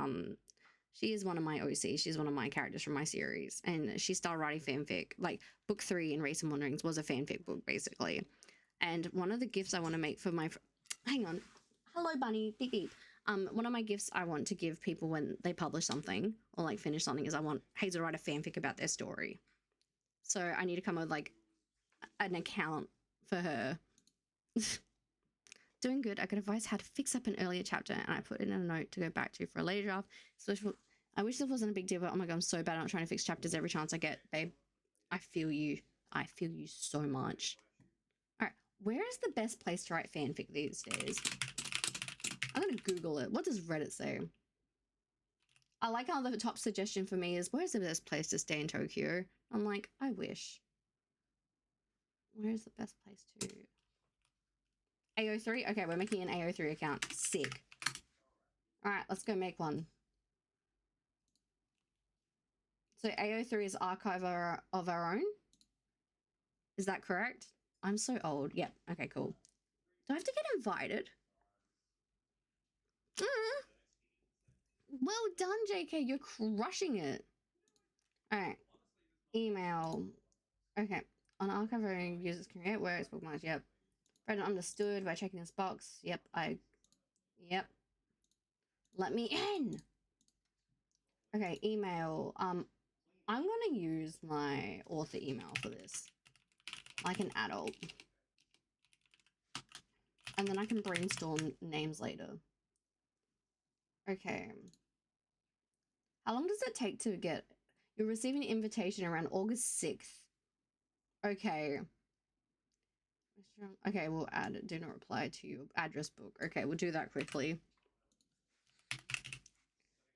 she is one of my OCs. She's one of my characters from my series, and she started writing fanfic. Like book 3 in Race and Wanderings was a fanfic book basically. And one of the gifts I want to make for my hang on, hello bunny, beep beep. One of my gifts I want to give people when they publish something or like finish something is I want Hazel to write a fanfic about their story. So I need to come up with like an account for her. Doing good. I got advice how to fix up an earlier chapter, and I put it in a note to go back to for a later draft. So I wish this wasn't a big deal, but oh my god, I'm so bad at trying to fix chapters every chance I get, babe. I feel you. I feel you so much. All right, where is the best place to write fanfic these days? I'm gonna Google it. What does Reddit say? I like how the top suggestion for me is where's the best place to stay in Tokyo? I'm like, I wish. Where's the best place to? AO3? Okay, we're making an AO3 account. Sick. All right, let's go make one. So AO3 is archive of our own? Is that correct? I'm so old. Yep. Okay, cool. Do I have to get invited? Well done, JK. You're crushing it. All right. Email. Okay. On archive, users can create works, bookmarks. Yep. Brendan understood by checking this box. Yep. Yep. Let me in. Okay. Email. I'm gonna use my author email for this, like an adult, and then I can brainstorm names later. Okay. How long does it take to get? You'll receive an invitation around August 6th. Okay. Okay, we'll add do not reply to your address book. Okay, we'll do that quickly.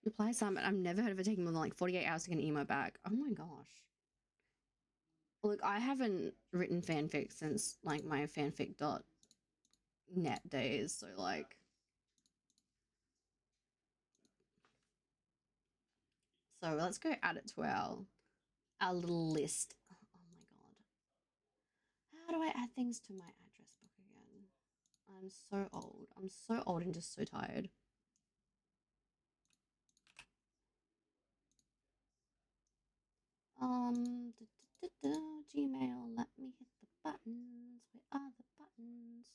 Reply summit. I've never heard of it taking more than like 48 hours to get an email back. Oh my gosh. Look, I haven't written fanfic since like my fanfic.net days, so like. So let's go add it to our little list. Oh my god. How do I add things to my address book again? I'm so old. I'm so old and just so tired. Gmail, let me hit the buttons. Where are the buttons?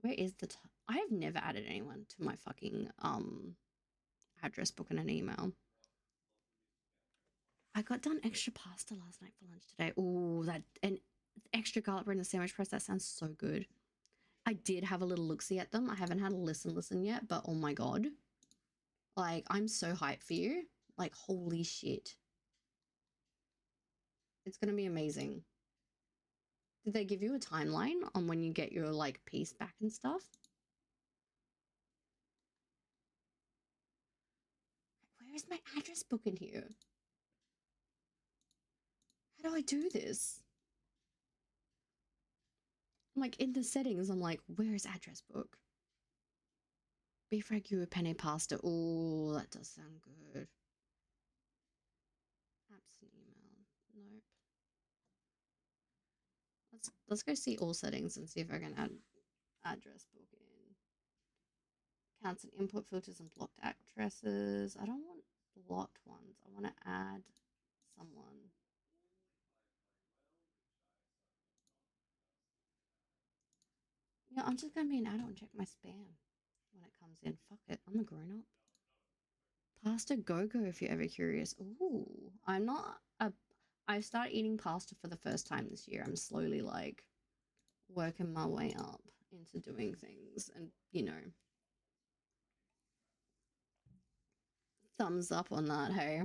Where is the I have never added anyone to my fucking address book in an email. I got done extra pasta last night for lunch today. Oh, that and extra garlic bread in the sandwich press. That sounds so good. I did have a little look-see at them. I haven't had a listen yet, but oh my god. Like, I'm so hyped for you. Like, holy shit. It's gonna be amazing. Did they give you a timeline on when you get your, like, piece back and stuff? Where is my address book in here? How do I do this? I'm like, in the settings, I'm like, where is address book? Beef ragu penne pasta. Oh, that does sound good. Let's go see all settings and see if I can add address book in. Counts and input filters and blocked addresses. I don't want blocked ones. I want to add someone. Yeah, I'm just gonna be an adult and check my spam when it comes in. Fuck it. I'm a grown up. Pasta go-go if you're ever curious. Ooh, I'm not a I started eating pasta for the first time this year. I'm slowly like working my way up into doing things and thumbs up on that, hey.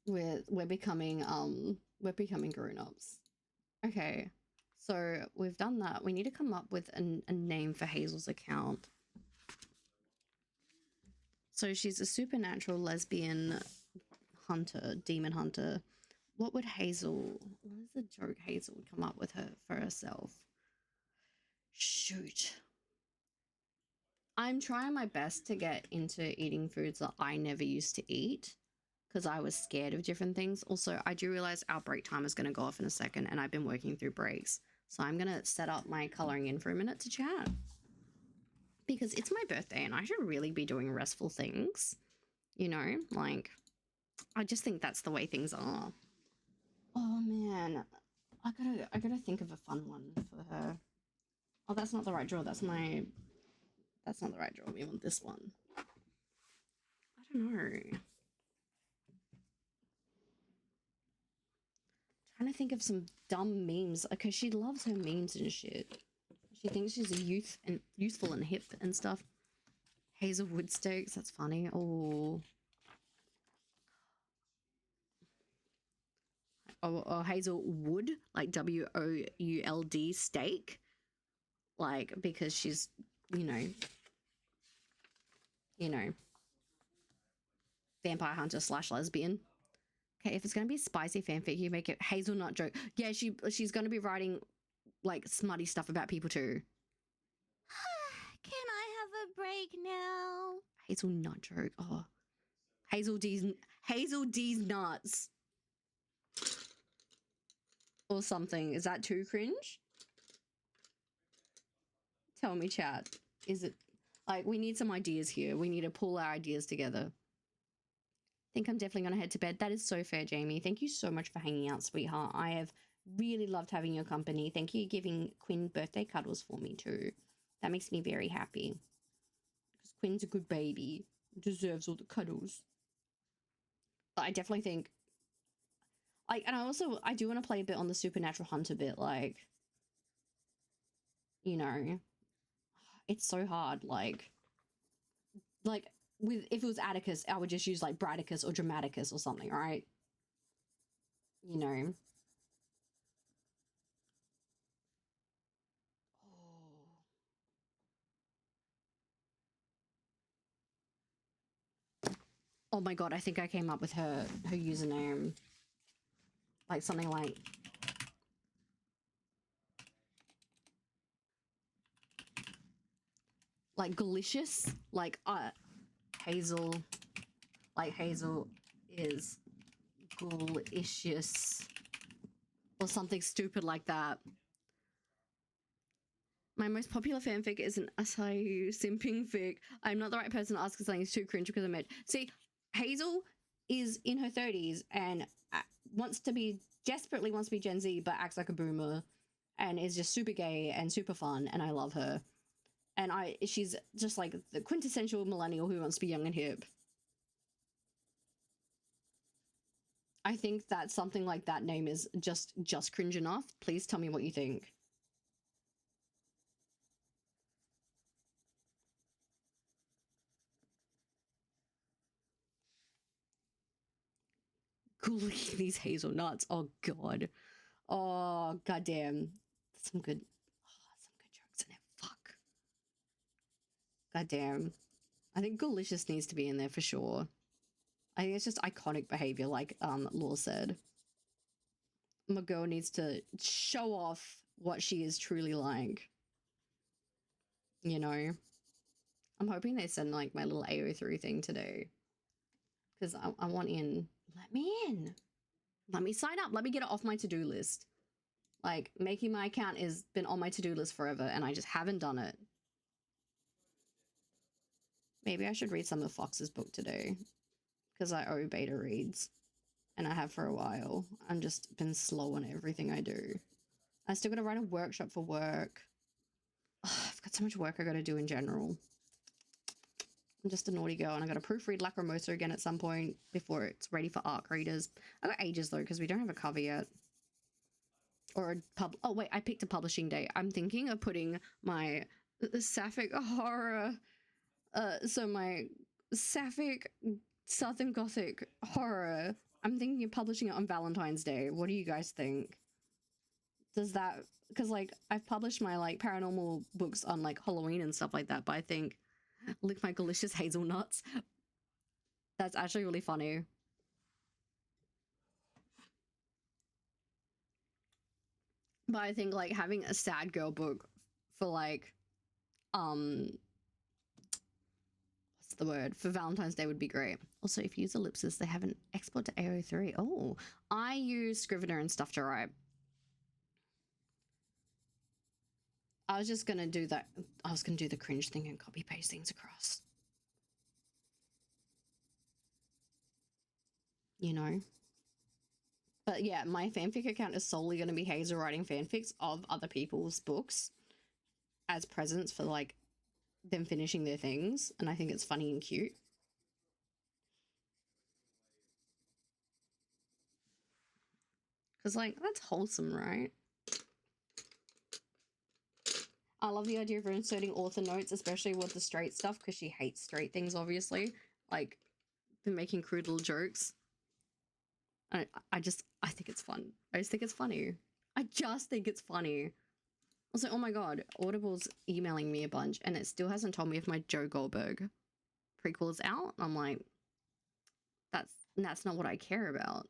We're becoming grown-ups. Okay. So we've done that. We need to come up with a name for Hazel's account. So she's a supernatural lesbian hunter, demon hunter. What is the joke Hazel would come up with her for herself? Shoot. I'm trying my best to get into eating foods that I never used to eat because I was scared of different things. Also, I do realize our break time is going to go off in a second and I've been working through breaks. So I'm going to set up my coloring in for a minute to chat because it's my birthday and I should really be doing restful things. Like I just think that's the way things are. Oh man, I gotta think of a fun one for her. Oh, that's not the right drawer. That's not the right drawer. We want this one. I don't know. Trying to think of some dumb memes because she loves her memes and shit. She thinks she's useful and hip and stuff. Hazelwood steaks. That's funny. Oh. Or Hazelwood, like WOULD steak. Like, because she's, you know, vampire hunter / lesbian. Okay, if it's gonna be spicy fanfic, you make it hazelnut joke. Yeah, she's gonna be writing like smutty stuff about people too. Can I have a break now? Hazelnut joke. Oh, Hazel D's nuts. Or something. Is that too cringe? Tell me, chat. Is it like we need some ideas here? We need to pull our ideas together. Think I'm definitely gonna head to bed. That is so fair, Jamie. Thank you so much for hanging out, sweetheart. I have really loved having your company. Thank you for giving Quinn birthday cuddles for me too. That makes me very happy. Because Quinn's a good baby. Deserves all the cuddles. But I definitely think and I do want to play a bit on the supernatural hunter bit, like it's so hard, like with if it was Atticus, I would just use like Bradicus or Dramaticus or something, right? Oh. Oh my god, I think I came up with her username. Like something like delicious, like Hazel, like Hazel is delicious or something stupid like that. My most popular fanfic is an Asayu simping fic. I'm not the right person to ask if something's too cringe because I'm mad. See, Hazel is in her 30s and desperately wants to be Gen Z, but acts like a boomer and is just super gay and super fun, and I love her. And she's just like the quintessential millennial who wants to be young and hip. I think that something like that name is just cringe enough. Please tell me what you think. Cooling these hazelnuts. Oh god. Oh goddamn. Some good jokes in it. Fuck. Goddamn. I think delicious needs to be in there for sure. I think it's just iconic behavior, like Law said. My girl needs to show off what she is truly like. I'm hoping they send like my little AO3 thing today. Because I want in. Let me in. Let me sign up. Let me get it off my to-do list. Like, making my account has been on my to-do list forever, and I just haven't done it. Maybe I should read some of Fox's book today, because I owe beta reads, and I have for a while. I'm just been slow on everything I do. I still got to write a workshop for work. Oh, I've got so much work I got to do in general. I'm just a naughty girl, and I got to proofread Lacrimosa again at some point before it's ready for ARC readers. I got ages though, because we don't have a cover yet. Or a oh wait, I picked a publishing date. I'm thinking of putting my sapphic horror, so my sapphic Southern Gothic horror, I'm thinking of publishing it on Valentine's Day. What do you guys think? Does that, because like I've published my like paranormal books on like Halloween and stuff like that, but I think Lick My Delicious Hazelnuts, that's actually really funny. But I think like having a sad girl book for like what's the word, for Valentine's Day would be great. Also, if you use ellipsis, they have an export to AO3. Oh, I use Scrivener and stuff to write. I was just gonna do that. I was gonna do the cringe thing and copy paste things across, you know. But yeah, my fanfic account is solely gonna be Hazel writing fanfics of other people's books as presents for like them finishing their things, and I think it's funny and cute. Because like that's wholesome, right? I love the idea of inserting author notes, especially with the straight stuff, because she hates straight things, obviously. Like, been making crude little jokes. I think it's fun. I just think it's funny. I just think it's funny. Also, oh my god, Audible's emailing me a bunch, and it still hasn't told me if my Joe Goldberg prequel is out. I'm like, that's not what I care about.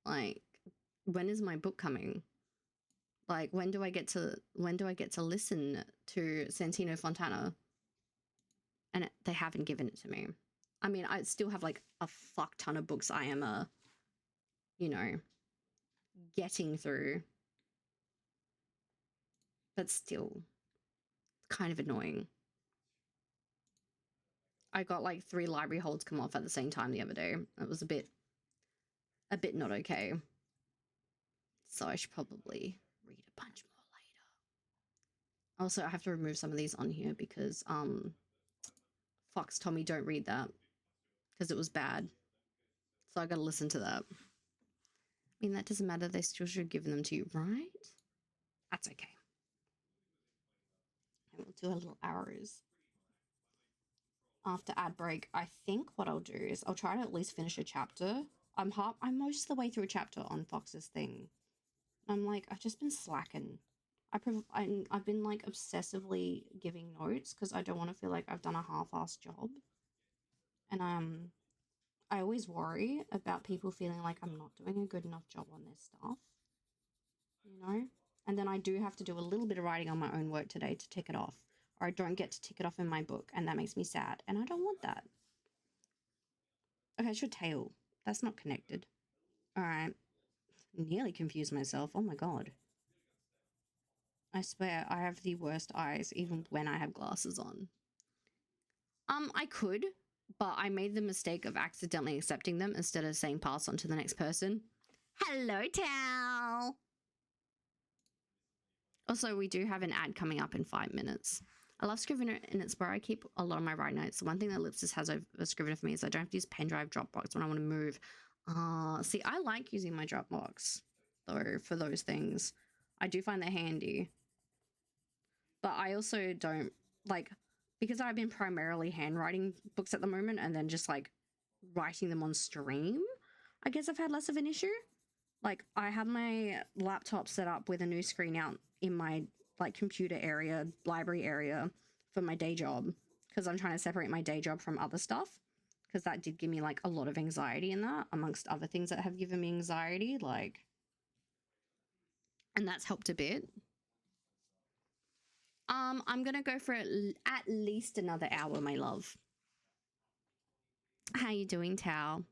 Like, when is my book coming? Like, when do I get to listen to Santino Fontana? And they haven't given it to me. I mean, I still have like a fuck ton of books I am you know, getting through, but still kind of annoying. I got like 3 library holds come off at the same time the other day. It was a bit not okay. So I should probably read a bunch more later. Also, I have to remove some of these on here because Fox told me don't read that because it was bad. So I got to listen to that. I mean, that doesn't matter. They still should have given them to you, right? That's okay. I will do a little arrows. After ad break, I think what I'll do is I'll try to at least finish a chapter. I'm most of the way through a chapter on Fox's thing. I'm like, I've just been slacking. I've been like obsessively giving notes because I don't want to feel like I've done a half-assed job. And I always worry about people feeling like I'm not doing a good enough job on their stuff, you know? And then I do have to do a little bit of writing on my own work today to tick it off, or I don't get to tick it off in my book, and that makes me sad, and I don't want that. Okay, I should tail. That's not connected. All right. Nearly confused myself. Oh my god. I swear I have the worst eyes even when I have glasses on. I could, but I made the mistake of accidentally accepting them instead of saying pass on to the next person. Hello, Tal. Also, we do have an ad coming up in 5 minutes. I love Scrivener, and it's where I keep a lot of my write notes. The one thing that Ellipsis has over Scrivener for me is I don't have to use pen drive Dropbox when I want to move. See, I like using my Dropbox, though, for those things. I do find that handy. But I also don't, like, because I've been primarily handwriting books at the moment and then just, like, writing them on stream, I guess I've had less of an issue. Like, I have my laptop set up with a new screen out in my, like, computer area, library area for my day job, because I'm trying to separate my day job from other stuff, because that did give me, like, a lot of anxiety in that, amongst other things that have given me anxiety, like, and that's helped a bit. I'm gonna go for at least another hour, my love. How you doing, Tao?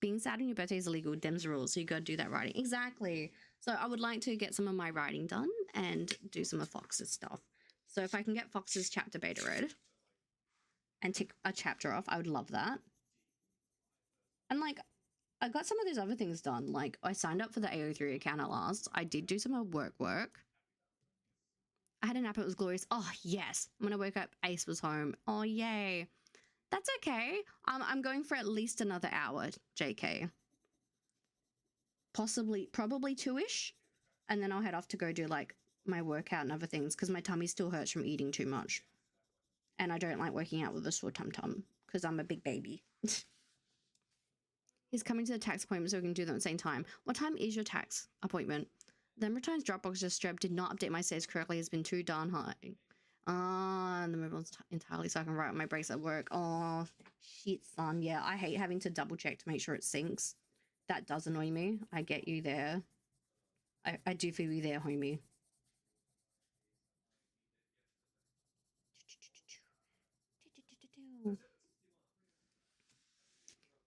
being sad on your birthday is illegal. Dem's rules. So you got to do that writing. Exactly. So I would like to get some of my writing done and do some of Fox's stuff. So if I can get Fox's chapter beta read and tick a chapter off, I would love that. And like, I got some of these other things done. Like, I signed up for the AO3 account at last. I did do some of work. I had a nap. It was glorious. Oh, yes. When I woke up, Ace was home. Oh, yay. That's okay. I'm going for at least another hour, JK. Probably 2-ish. And then I'll head off to go do, like, my workout and other things because my tummy still hurts from eating too much. And I don't like working out with a sore tum-tum because I'm a big baby. He's coming to the tax appointment so we can do them at the same time. What time is your tax appointment? The Returns Dropbox just strep did not update my saves correctly. It's been too darn high. And the mobile's entirely so I can write on my breaks at work. Oh, shit, son. Yeah, I hate having to double check to make sure it syncs. That does annoy me. I get you there. I do feel you there, homie.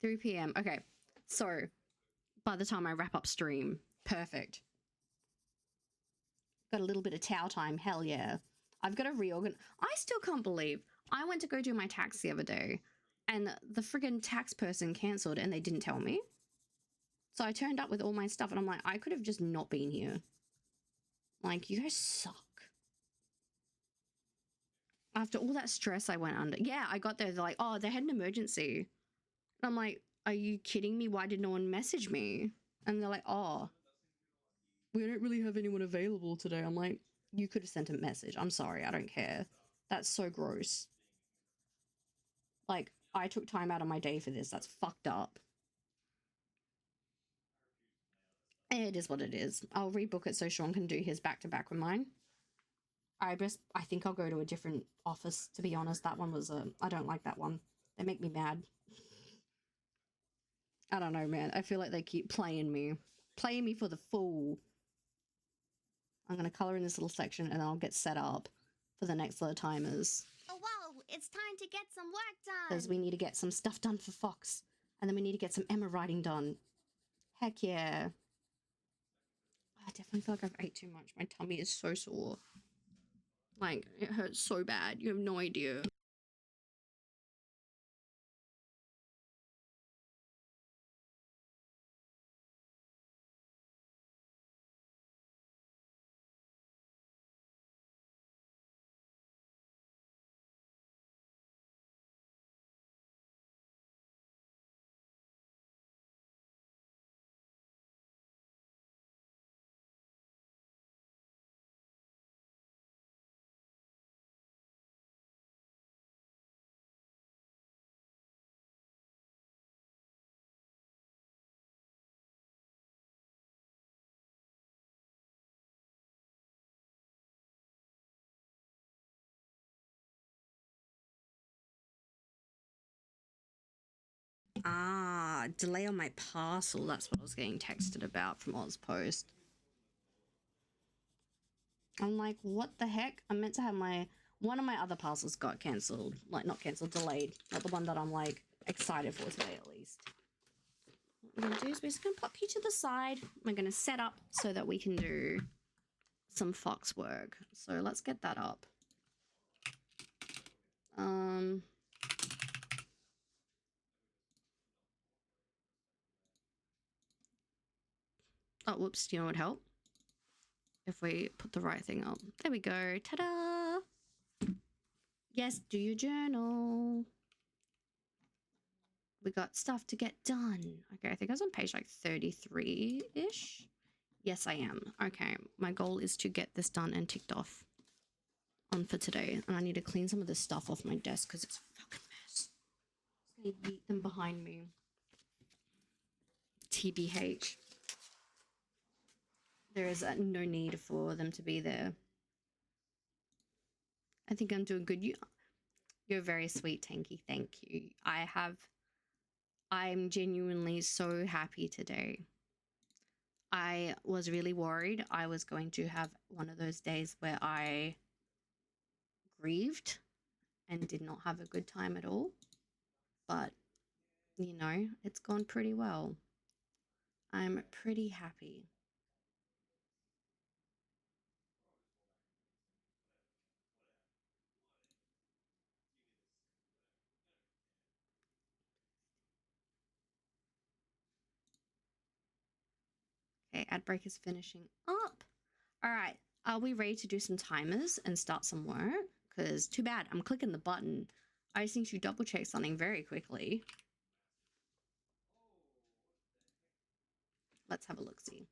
3 p.m. Okay, so by the time I wrap up stream, perfect. Got a little bit of towel time. Hell yeah. I've got to reorganize. I still can't believe I went to go do my tax the other day and the friggin' tax person cancelled and they didn't tell me. So I turned up with all my stuff and I'm like, I could have just not been here. Like, you guys suck. After all that stress I went under. Yeah, I got there. They're like, oh, they had an emergency. And I'm like, are you kidding me? Why did no one message me? And they're like, oh, we don't really have anyone available today. I'm like, you could have sent a message. I'm sorry. I don't care. That's so gross. Like, I took time out of my day for this. That's fucked up. It is what it is. I'll rebook it so Sean can do his back-to-back with mine. I think I'll go to a different office, to be honest. That one was I don't like that one. They make me mad. I don't know, man. I feel like they keep playing me for the fool. I'm going to color in this little section and I'll get set up for the next lot of timers. Oh, wow, it's time to get some work done. Because we need to get some stuff done for Fox. And then we need to get some Emma writing done. Heck yeah. I definitely feel like I've ate too much. My tummy is so sore. Like, it hurts so bad. You have no idea. Ah, delay on my parcel. That's what I was getting texted about from Ozpost. I'm like, what the heck? I'm meant to have one of my other parcels got cancelled. Like, not cancelled, delayed. Not the one that I'm, like, excited for today, at least. What we're going to do is we're just going to pop you to the side. We're going to set up so that we can do some Fox work. So let's get that up. Oh, whoops. Do you know what would help? If we put the right thing up. There we go. Ta-da! Yes, do your journal. We got stuff to get done. Okay, I think I was on page like 33-ish. Yes, I am. Okay, my goal is to get this done and ticked off on for today. And I need to clean some of this stuff off my desk because it's a fucking mess. I'm just gonna yeet them behind me. TBH. There is no need for them to be there. I think I'm doing good. You're very sweet, Tanky. Thank you. I'm genuinely so happy today. I was really worried I was going to have one of those days where I grieved and did not have a good time at all. But You know, it's gone pretty well. I'm pretty happy. Okay, ad break is finishing up. All right, are we ready to do some timers and start some work? Because too bad, I'm clicking the button. I just need to double check something very quickly. Let's have a look see.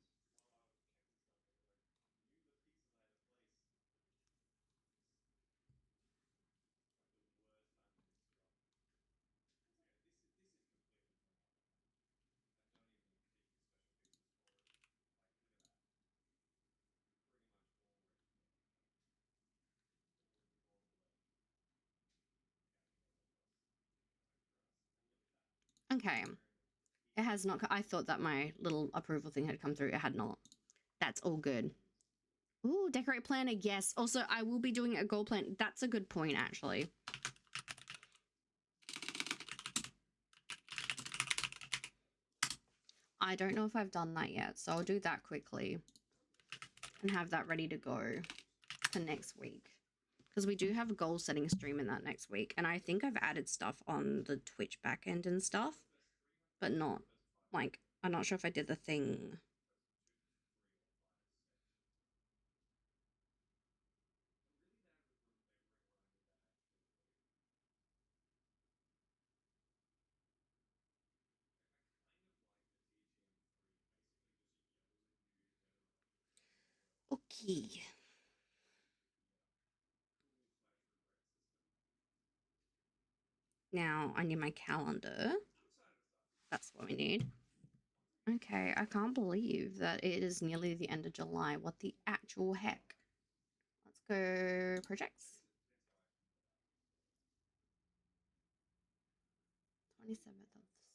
Okay, it has not. I thought that my little approval thing had come through. It had not. That's all good. Ooh, decorate planner. Yes. Also, I will be doing a goal plan. That's a good point, actually. I don't know if I've done that yet, so I'll do that quickly and have that ready to go for next week. Because we do have a goal setting stream in that next week. And I think I've added stuff on the Twitch backend and stuff, but not like, I'm not sure if I did the thing. Okay. Now I need my calendar. That's what we need. Okay, I can't believe that it is nearly the end of July. What the actual heck? Let's go projects. 27th of the 7th.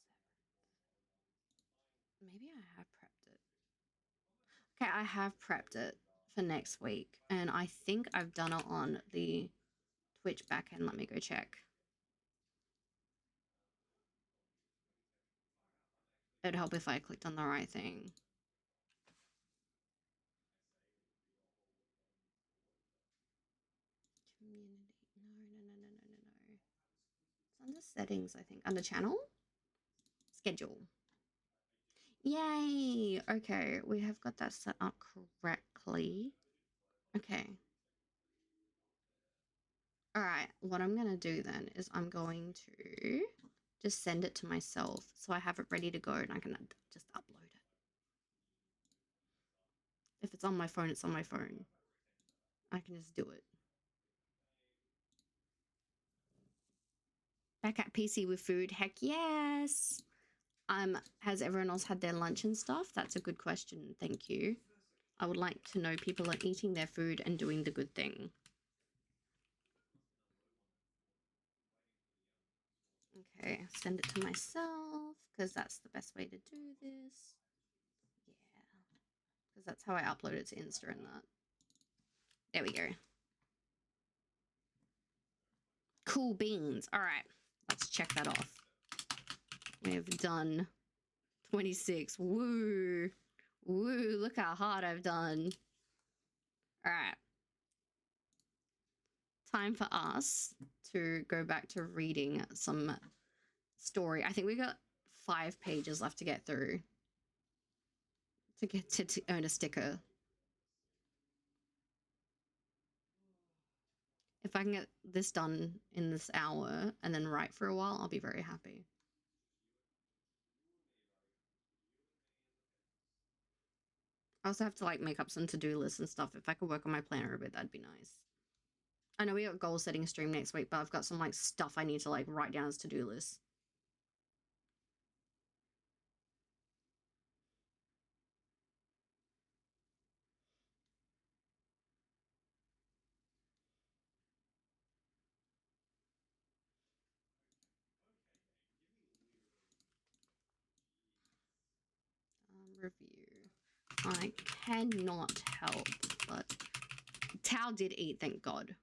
Maybe I have prepped it. Okay, I have prepped it for next week. And I think I've done it on the Twitch backend. Let me go check. It'd help if I clicked on the right thing. Community. No. It's under settings, I think. Under channel? Schedule. Yay! Okay, we have got that set up correctly. Okay. All right, what I'm going to do then is I'm going to just send it to myself so I have it ready to go and I can just upload it. If it's on my phone, it's on my phone. I can just do it. Back at PC with food? Heck yes! Has everyone else had their lunch and stuff? That's a good question. Thank you. I would like to know people are eating their food and doing the good thing. Okay, send it to myself because that's the best way to do this. Yeah, because that's how I upload it to Insta and that. There we go. Cool beans. All right, let's check that off. We've done 26. Woo. Woo, look how hard I've done. All right. Time for us to go back to reading some story. I think we got 5 pages left to get through to get to earn a sticker. If I can get this done in this hour and then write for a while, I'll be very happy. I also have to like make up some to-do lists and stuff. If I could work on my planner a bit, that'd be nice. I know we got goal setting stream next week, but I've got some like stuff I need to like write down as to-do lists. Review. I cannot help, but Tao did eat, thank God.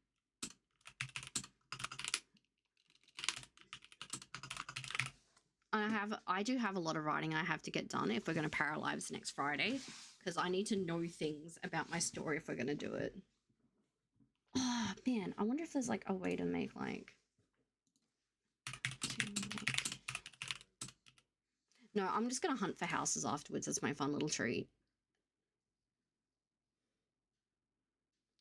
I do have a lot of writing I have to get done if we're going to Paralives next Friday, because I need to know things about my story if we're going to do it. Oh man, I wonder if there's like a way to make like no, I'm just gonna hunt for houses afterwards as my fun little treat.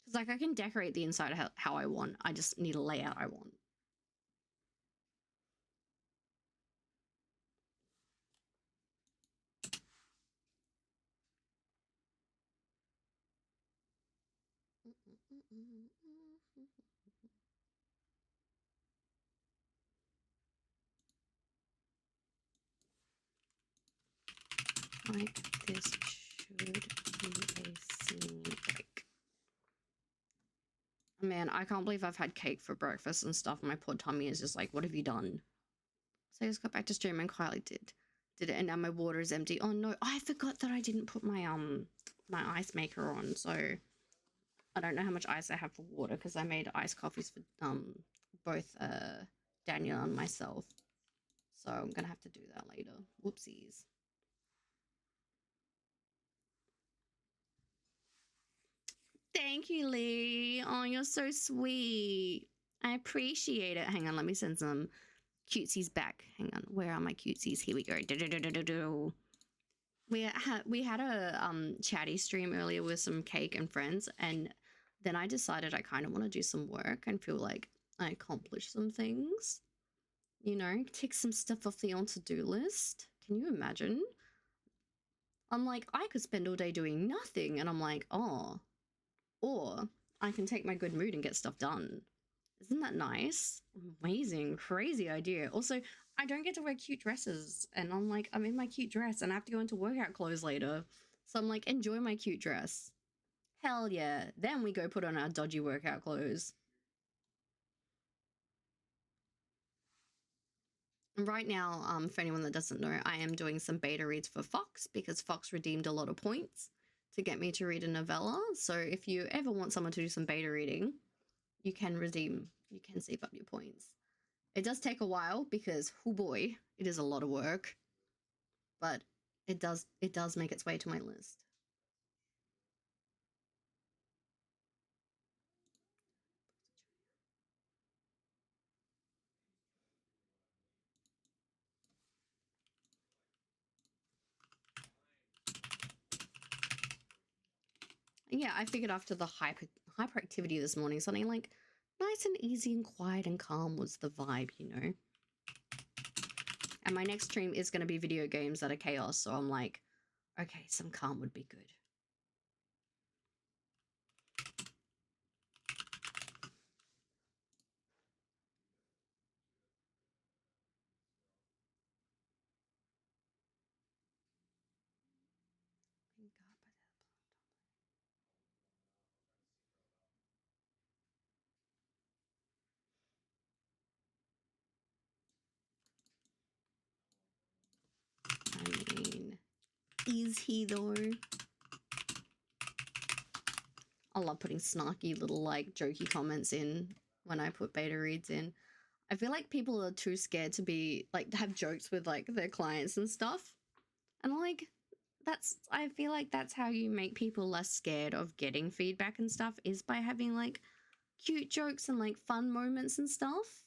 Because like I can decorate the inside how I want. I just need a layout I want. Like this should be a scene break. Man, I can't believe I've had cake for breakfast and stuff. My poor tummy is just like, what have you done? So I just got back to stream and quietly did it, and now my water is empty. Oh no, I forgot that I didn't put my my ice maker on, so I don't know how much ice I have for water because I made iced coffees for both Daniel and myself. So I'm gonna have to do that later. Whoopsies. Thank you, Lee. Oh, you're so sweet. I appreciate it. Hang on, let me send some cutesies back. Hang on, where are my cutesies? Here we go. We had a chatty stream earlier with some cake and friends, and then I decided I kind of want to do some work and feel like I accomplished some things. You know, tick some stuff off the on-to-do list. Can you imagine? I'm like, I could spend all day doing nothing, and I'm like, oh, or I can take my good mood and get stuff done. Isn't that nice? Amazing, crazy idea. Also, I don't get to wear cute dresses, and I'm like, I'm in my cute dress, and I have to go into workout clothes later. So I'm like, enjoy my cute dress. Hell yeah. Then we go put on our dodgy workout clothes. And right now, for anyone that doesn't know, I am doing some beta reads for Fox because Fox redeemed a lot of points to get me to read a novella. So if you ever want someone to do some beta reading, you can save up your points. It does take a while because, oh boy, it is a lot of work, but it does make its way to my list. Yeah, I figured after the hyperactivity this morning, something like nice and easy and quiet and calm was the vibe, you know? And my next stream is going to be video games that are chaos, so I'm like, okay, some calm would be good. I mean, is he though? I love putting snarky little like jokey comments in when I put beta reads in. I feel like people are too scared to be like have jokes with like their clients and stuff. And like I feel like that's how you make people less scared of getting feedback and stuff is by having like cute jokes and like fun moments and stuff.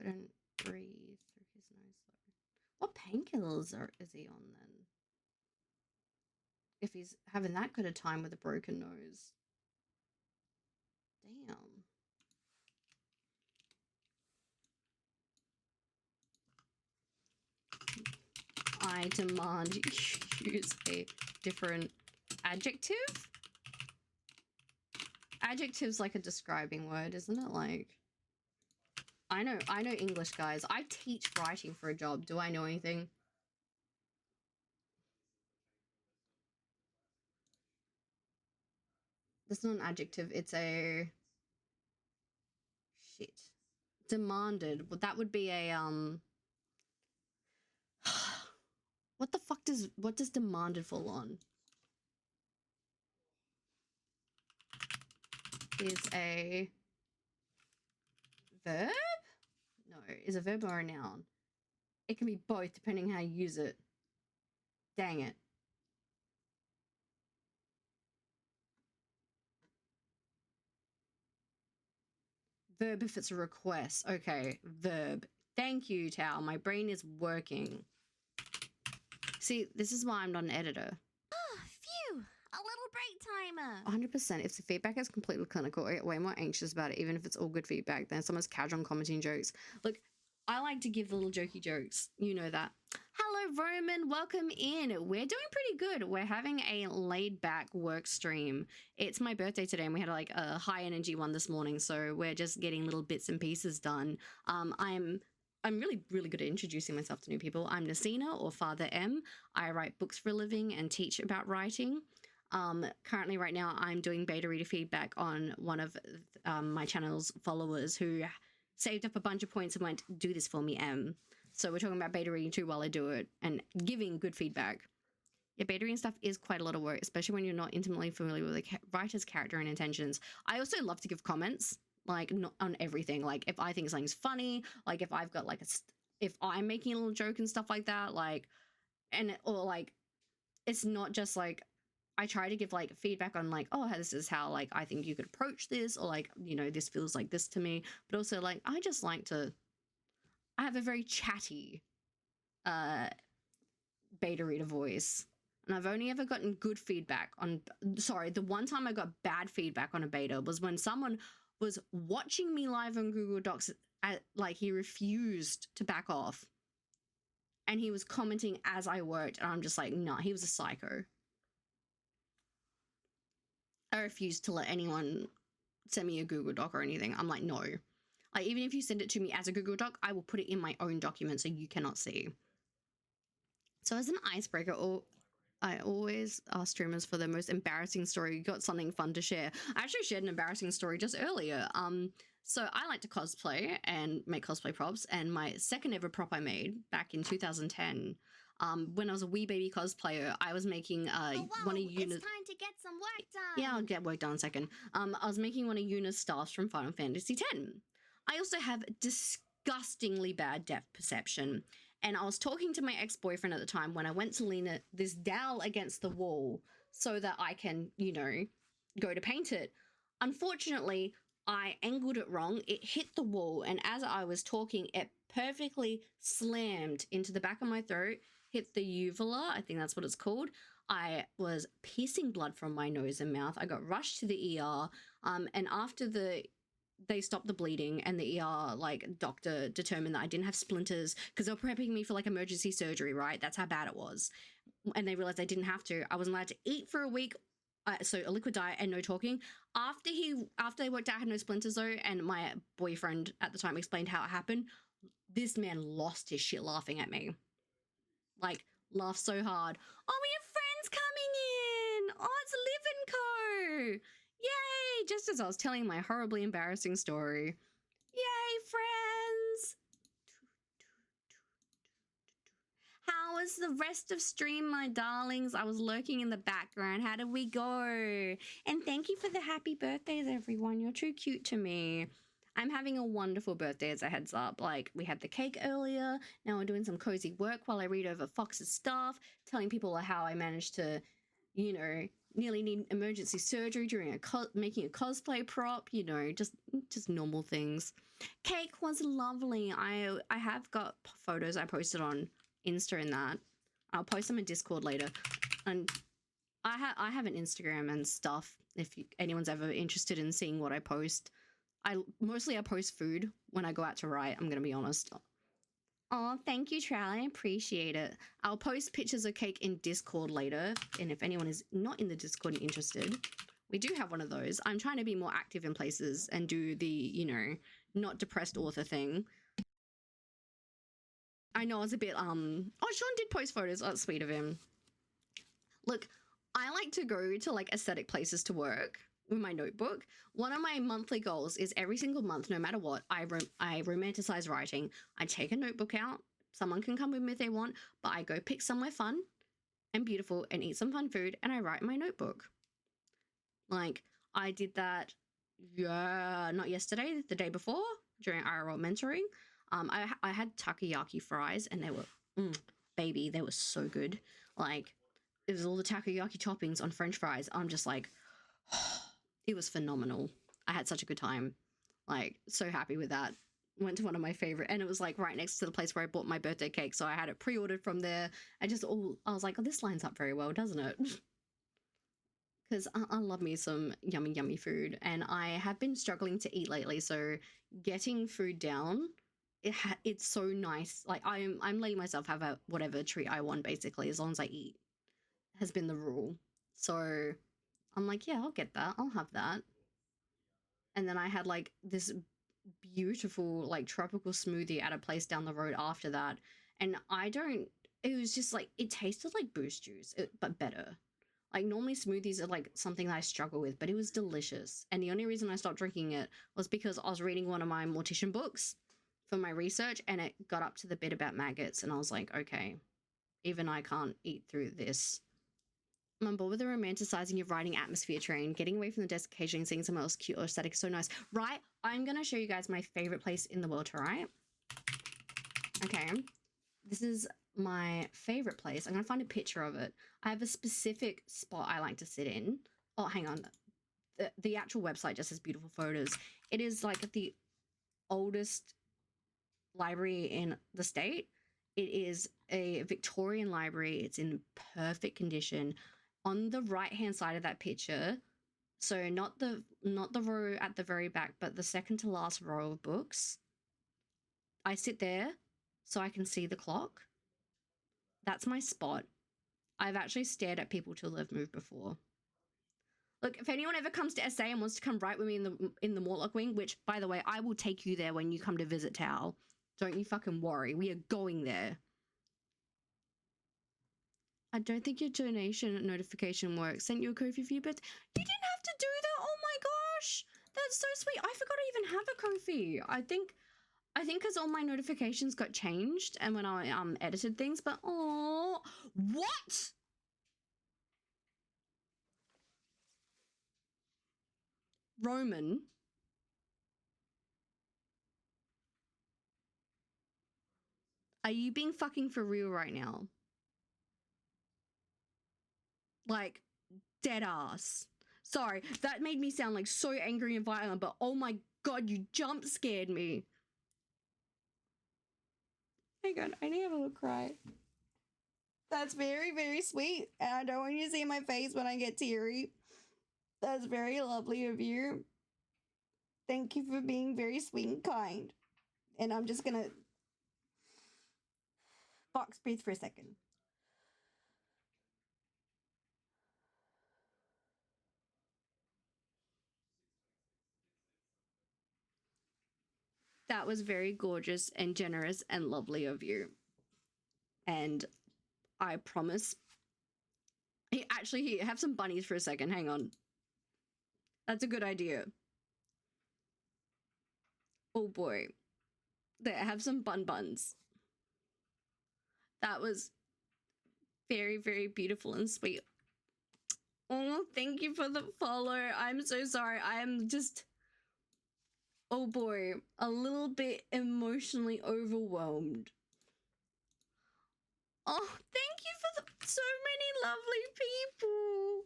Couldn't breathe through his nose though. What painkillers is he on then? If he's having that good a time with a broken nose. Damn. I demand you use a different adjective? Adjective's like a describing word, isn't it? Like, I know English, guys. I teach writing for a job. Do I know anything? That's not an adjective. It's a shit. Demanded. Well, that would be a what does demanded fall on? is a verb? No, is a verb or a noun? It can be both depending how you use it. Dang it. Verb if it's a request. Okay, verb. Thank you, Tao. My brain is working. See, this is why I'm not an editor. Oh, phew. A little break timer. 100%. If the feedback is completely clinical, I get way more anxious about it, even if it's all good feedback, than someone's casual commenting jokes. Look, I like to give little jokey jokes. You know that. Hello, Roman. Welcome in. We're doing pretty good. We're having a laid-back work stream. It's my birthday today, and we had like a high-energy one this morning, so we're just getting little bits and pieces done. I'm really, really good at introducing myself to new people. I'm Nasina, or Father M. I write books for a living and teach about writing. Currently right now I'm doing beta reader feedback on one of my channel's followers who saved up a bunch of points and went, do this for me, M. So we're talking about beta reading too while I do it and giving good feedback. Yeah, beta reading stuff is quite a lot of work, especially when you're not intimately familiar with the writer's character and intentions. I also love to give comments, like not on everything. Like if I think something's funny, like if I've got like if I'm making a little joke and stuff like that, like, or like, it's not just like, I try to give like feedback on like, oh, this is how like I think you could approach this, or like, you know, this feels like this to me. But also like I just like to, I have a very chatty beta reader voice, and I've only ever gotten good feedback on, sorry, the one time I got bad feedback on a beta was when someone was watching me live on Google Docs like he refused to back off, and he was commenting as I worked, and I'm just like, nah, he was a psycho. I refuse to let anyone send me a Google Doc or anything. I'm like, no. Like, even if you send it to me as a Google Doc, I will put it in my own document so you cannot see. So as an icebreaker, I always ask streamers for their most embarrassing story. You got something fun to share. I actually shared an embarrassing story just earlier. So I like to cosplay and make cosplay props, and my second ever prop I made back in 2010, when I was a wee baby cosplayer, I was making one of Yuna's. It's time to get some work done. Yeah, I'll get work done in a second. I was making one of Yuna's staffs from Final Fantasy X. I also have disgustingly bad depth perception, and I was talking to my ex-boyfriend at the time when I went to lean this dowel against the wall so that I can, you know, go to paint it. Unfortunately, I angled it wrong. It hit the wall, and as I was talking, it perfectly slammed into the back of my throat, hit the uvula, I think that's what it's called. I was pissing blood from my nose and mouth. I got rushed to the ER, and after they stopped the bleeding, and the ER like doctor determined that I didn't have splinters because they were prepping me for like emergency surgery, right? That's how bad it was. And they realized I didn't have to. I wasn't allowed to eat for a week. So a liquid diet and no talking. After they worked out I had no splinters though, and my boyfriend at the time explained how it happened, this man lost his shit laughing at me. Like, laughed so hard. Oh, we have friends coming in. Oh, it's Live & Co. Yay! Just as I was telling my horribly embarrassing story. Yay, friends! How was the rest of stream, my darlings? I was lurking in the background. How did we go? And thank you for the happy birthdays, everyone. You're too cute to me. I'm having a wonderful birthday as a heads up. Like, we had the cake earlier. Now we're doing some cozy work while I read over Fox's stuff, telling people how I managed to, you know, nearly need emergency surgery during making a cosplay prop, you know, just normal things. Cake was lovely. I have got photos I posted on Insta and that. I'll post them in Discord later. And I have an Instagram and stuff if anyone's ever interested in seeing what I post. I post food when I go out to write, I'm gonna be honest. Oh, thank you, Trally. I appreciate it. I'll post pictures of cake in Discord later, and if anyone is not in the Discord and interested, we do have one of those. I'm trying to be more active in places and do the, you know, not depressed author thing. I know it's a bit, oh, Sean did post photos. Oh, that's sweet of him. Look, I like to go to like aesthetic places to work with my notebook. One of my monthly goals is every single month, no matter what, I romanticize writing. I take a notebook out. Someone can come with me if they want, but I go pick somewhere fun and beautiful and eat some fun food, and I write in my notebook. Like, I did that, Yeah, not yesterday, the day before during IRL mentoring. I had takoyaki fries and they were, baby, they were so good. Like, it was all the takoyaki toppings on French fries. I'm just like, it was phenomenal. I had such a good time. Like, so happy with that. Went to one of my favorite, and it was like right next to the place where I bought my birthday cake. So I had it pre-ordered from there. I was like, oh, this lines up very well, doesn't it? Because I love me some yummy, yummy food, and I have been struggling to eat lately. So getting food down, it's so nice. Like I'm letting myself have a whatever treat I want, basically, as long as I eat, has been the rule. So I'm like, yeah, I'll get that. I'll have that. And then I had like this beautiful like tropical smoothie at a place down the road after that, and it was just like it tasted like boost juice, but better. Like normally smoothies are like something that I struggle with, but it was delicious. And the only reason I stopped drinking it was because I was reading one of my mortician books for my research, and it got up to the bit about maggots, and I was like, okay, even I can't eat through this. I'm on board with the romanticizing of riding atmosphere train, getting away from the desk occasionally, seeing someone else cute or aesthetic, so nice. Right, I'm gonna show you guys my favorite place in the world, right? Okay, this is my favorite place. I'm gonna find a picture of it. I have a specific spot I like to sit in. Oh, hang on. The actual website just has beautiful photos. It is like the oldest library in the state. It is a Victorian library. It's in perfect condition. On the right hand side of that picture, so not the row at the very back, but the second to last row of books, I sit there so I can see the clock. That's my spot. I've actually stared at people till they've moved before. Look, if anyone ever comes to SA and wants to come right with me in the Mortlock wing, which by the way, I will take you there when you come to visit Tao. Don't you fucking worry. We are going there. I don't think your donation notification works. Sent you a Ko-fi for your birthday. You didn't have to do that. Oh my gosh. That's so sweet. I forgot I even have a Ko-fi. I think because all my notifications got changed and when I edited things, but oh, what? Roman. Are you being fucking for real right now? Like, dead ass. Sorry, that made me sound like so angry and violent, but oh my god, you jump scared me. Hang on, I need to have a little cry. That's very, very sweet. And I don't want you to see my face when I get teary. That's very lovely of you. Thank you for being very sweet and kind. And I'm just gonna box breathe for a second. That was very gorgeous and generous and lovely of you. And I promise. Actually, here, have some bunnies for a second. Hang on. That's a good idea. Oh boy. There, have some buns. That was very, very beautiful and sweet. Oh, thank you for the follow. I'm so sorry. I'm just, oh boy, a little bit emotionally overwhelmed. Oh, thank you for so many lovely people.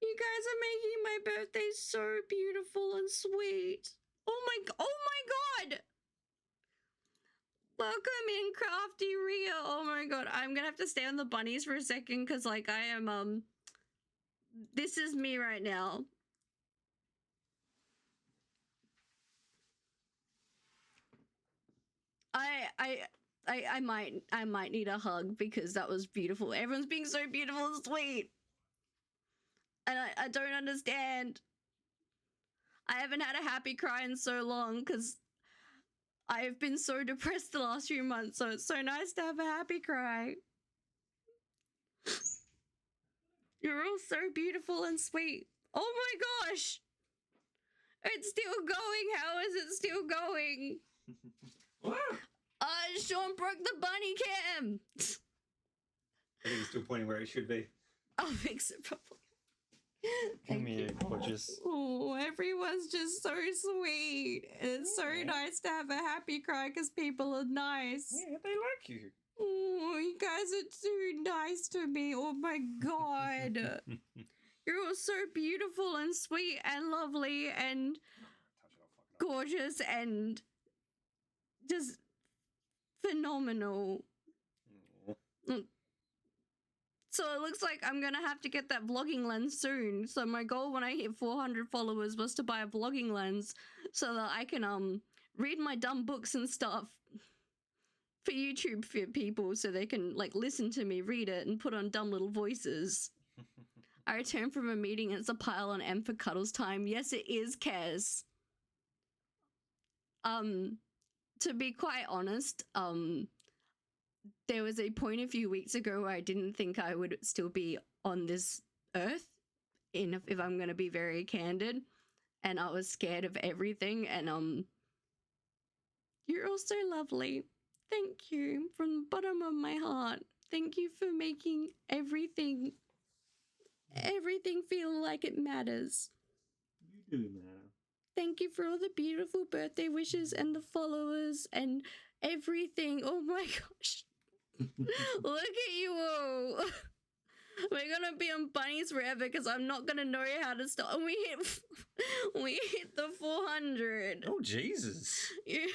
You guys are making my birthday so beautiful and sweet. Oh my god. Welcome in, Crafty Ria. Oh my god, I'm gonna have to stay on the bunnies for a second because like I am this is me right now. I might need a hug because that was beautiful. Everyone's being so beautiful and sweet. And I don't understand. I haven't had a happy cry in so long because I've been so depressed the last few months, so it's so nice to have a happy cry. You're all so beautiful and sweet. Oh my gosh! It's still going. How is it still going? Sean broke the bunny cam. I think it's still pointing where it should be. I'll fix it properly. Come here, gorgeous. Oh. Oh, everyone's just so sweet. It's so nice to have a happy cry because people are nice. Yeah, they like you. Oh, you guys are too nice to me. Oh my god. You're all so beautiful and sweet and lovely and gorgeous and just phenomenal. Aw. So it looks like I'm gonna have to get that vlogging lens soon. So my goal when I hit 400 followers was to buy a vlogging lens so that I can read my dumb books and stuff for YouTube for people so they can like listen to me read it and put on dumb little voices. I returned from a meeting and it's a pile on M for cuddles time. Yes, it is, Kez. To be quite honest, there was a point a few weeks ago where I didn't think I would still be on this earth, if I'm gonna be very candid, and I was scared of everything. And you're all so lovely. Thank you from the bottom of my heart. Thank you for making everything feel like it matters. You do matter. Thank you for all the beautiful birthday wishes and the followers and everything. Oh my gosh. Look at you all. We're gonna be on bunnies forever because I'm not gonna know how to stop. And we hit the 400. Oh, Jesus. Yeah.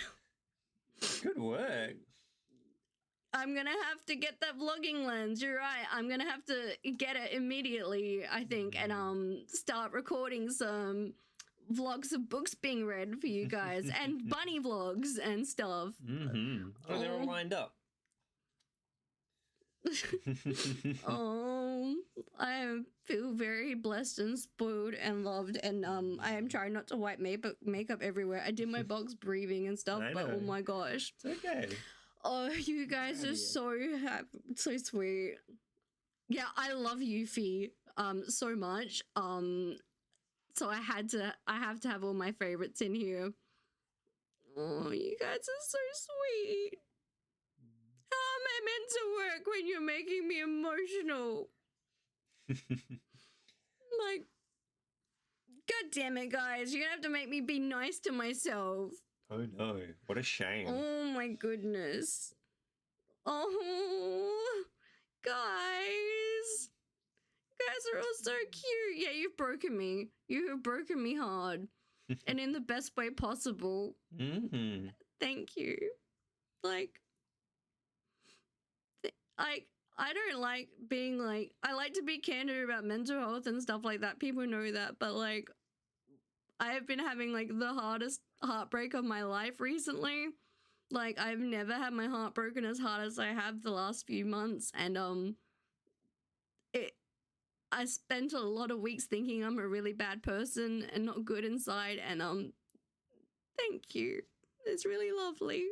Good work. I'm gonna have to get that vlogging lens. You're right. I'm gonna have to get it immediately, I think, and start recording some vlogs of books being read for you guys and bunny vlogs and stuff. Mm-hmm. Oh, they're all lined up. Oh, I feel very blessed and spoiled and loved, and I am trying not to wipe makeup everywhere. I did my box breathing and stuff, I but know. oh my gosh. It's okay. Oh, you guys are so so sweet. Yeah, I love Yuffie so much. So I have to have all my favorites in here. Oh, you guys are so sweet. How am I meant to work when you're making me emotional? Like, god damn it, guys. You're gonna have to make me be nice to myself. Oh no, what a shame. Oh my goodness. Oh, guys. You guys are all so cute. Yeah, you've broken me. You have broken me hard. And in the best way possible. Mm-hmm. Thank you. Like, I don't like being like, I like to be candid about mental health and stuff like that. People know that, but like, I have been having like the hardest heartbreak of my life recently. Like, I've never had my heart broken as hard as I have the last few months, and I spent a lot of weeks thinking I'm a really bad person and not good inside, and thank you. It's really lovely.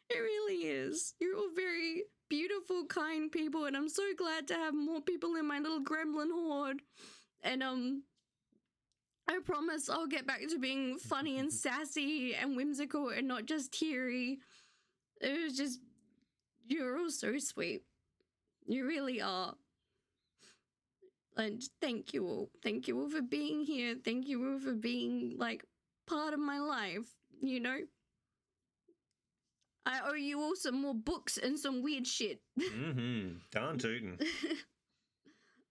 It really is. You're all very beautiful, kind people, and I'm so glad to have more people in my little gremlin horde. And I promise I'll get back to being funny and sassy and whimsical and not just teary. It was just, you're all so sweet. You really are. And thank you all. Thank you all for being here. Thank you all for being, like, part of my life, you know? I owe you all some more books and some weird shit. Mm-hmm. Darn tootin'.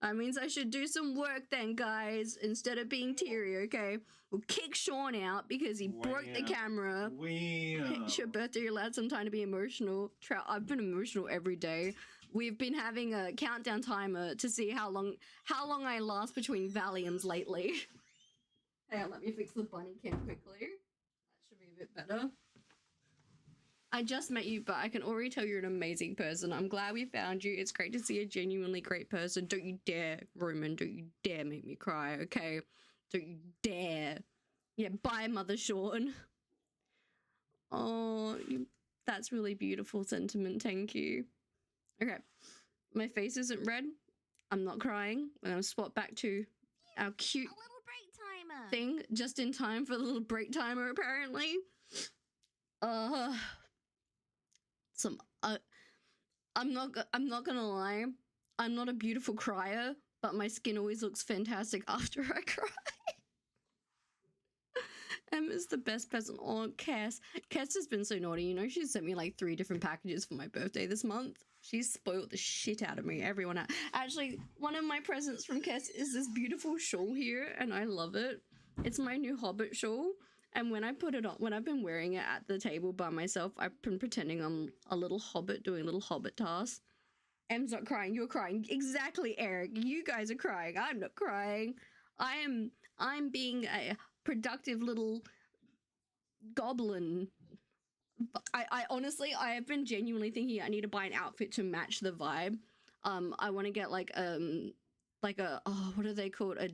That means I should do some work then, guys, instead of being teary, okay? We'll kick Sean out because he broke the camera. It's your birthday, you're allowed some time to be emotional. I've been emotional every day. We've been having a countdown timer to see how long I last between Valiums lately. Hang on, let me fix the bunny cam quickly. That should be a bit better. I just met you, but I can already tell you're an amazing person. I'm glad we found you. It's great to see a genuinely great person. Don't you dare, Roman, don't you dare make me cry, okay? Don't you dare. Yeah, bye, Mother Sean. Oh, that's really beautiful sentiment, thank you. Okay, my face isn't red. I'm not crying. I'm gonna swap back to our cute A little break timer. thing just in time for the little break timer, apparently. I'm not gonna lie. I'm not a beautiful crier, but my skin always looks fantastic after I cry. Emma's the best present. Oh, Cass. Cass has been so naughty. You know, she sent me like 3 different packages for my birthday this month. She's spoiled the shit out of me. Everyone out. Actually, one of my presents from Cass is this beautiful shawl here, and I love it. It's my new Hobbit shawl. And when I put it on, when I've been wearing it at the table by myself, I've been pretending I'm a little hobbit doing little hobbit tasks. Em's not crying. You're crying. Exactly, Eric. You guys are crying. I'm not crying. I'm being a productive little goblin. I honestly, I have been genuinely thinking I need to buy an outfit to match the vibe. I want to get like a oh, what are they called? A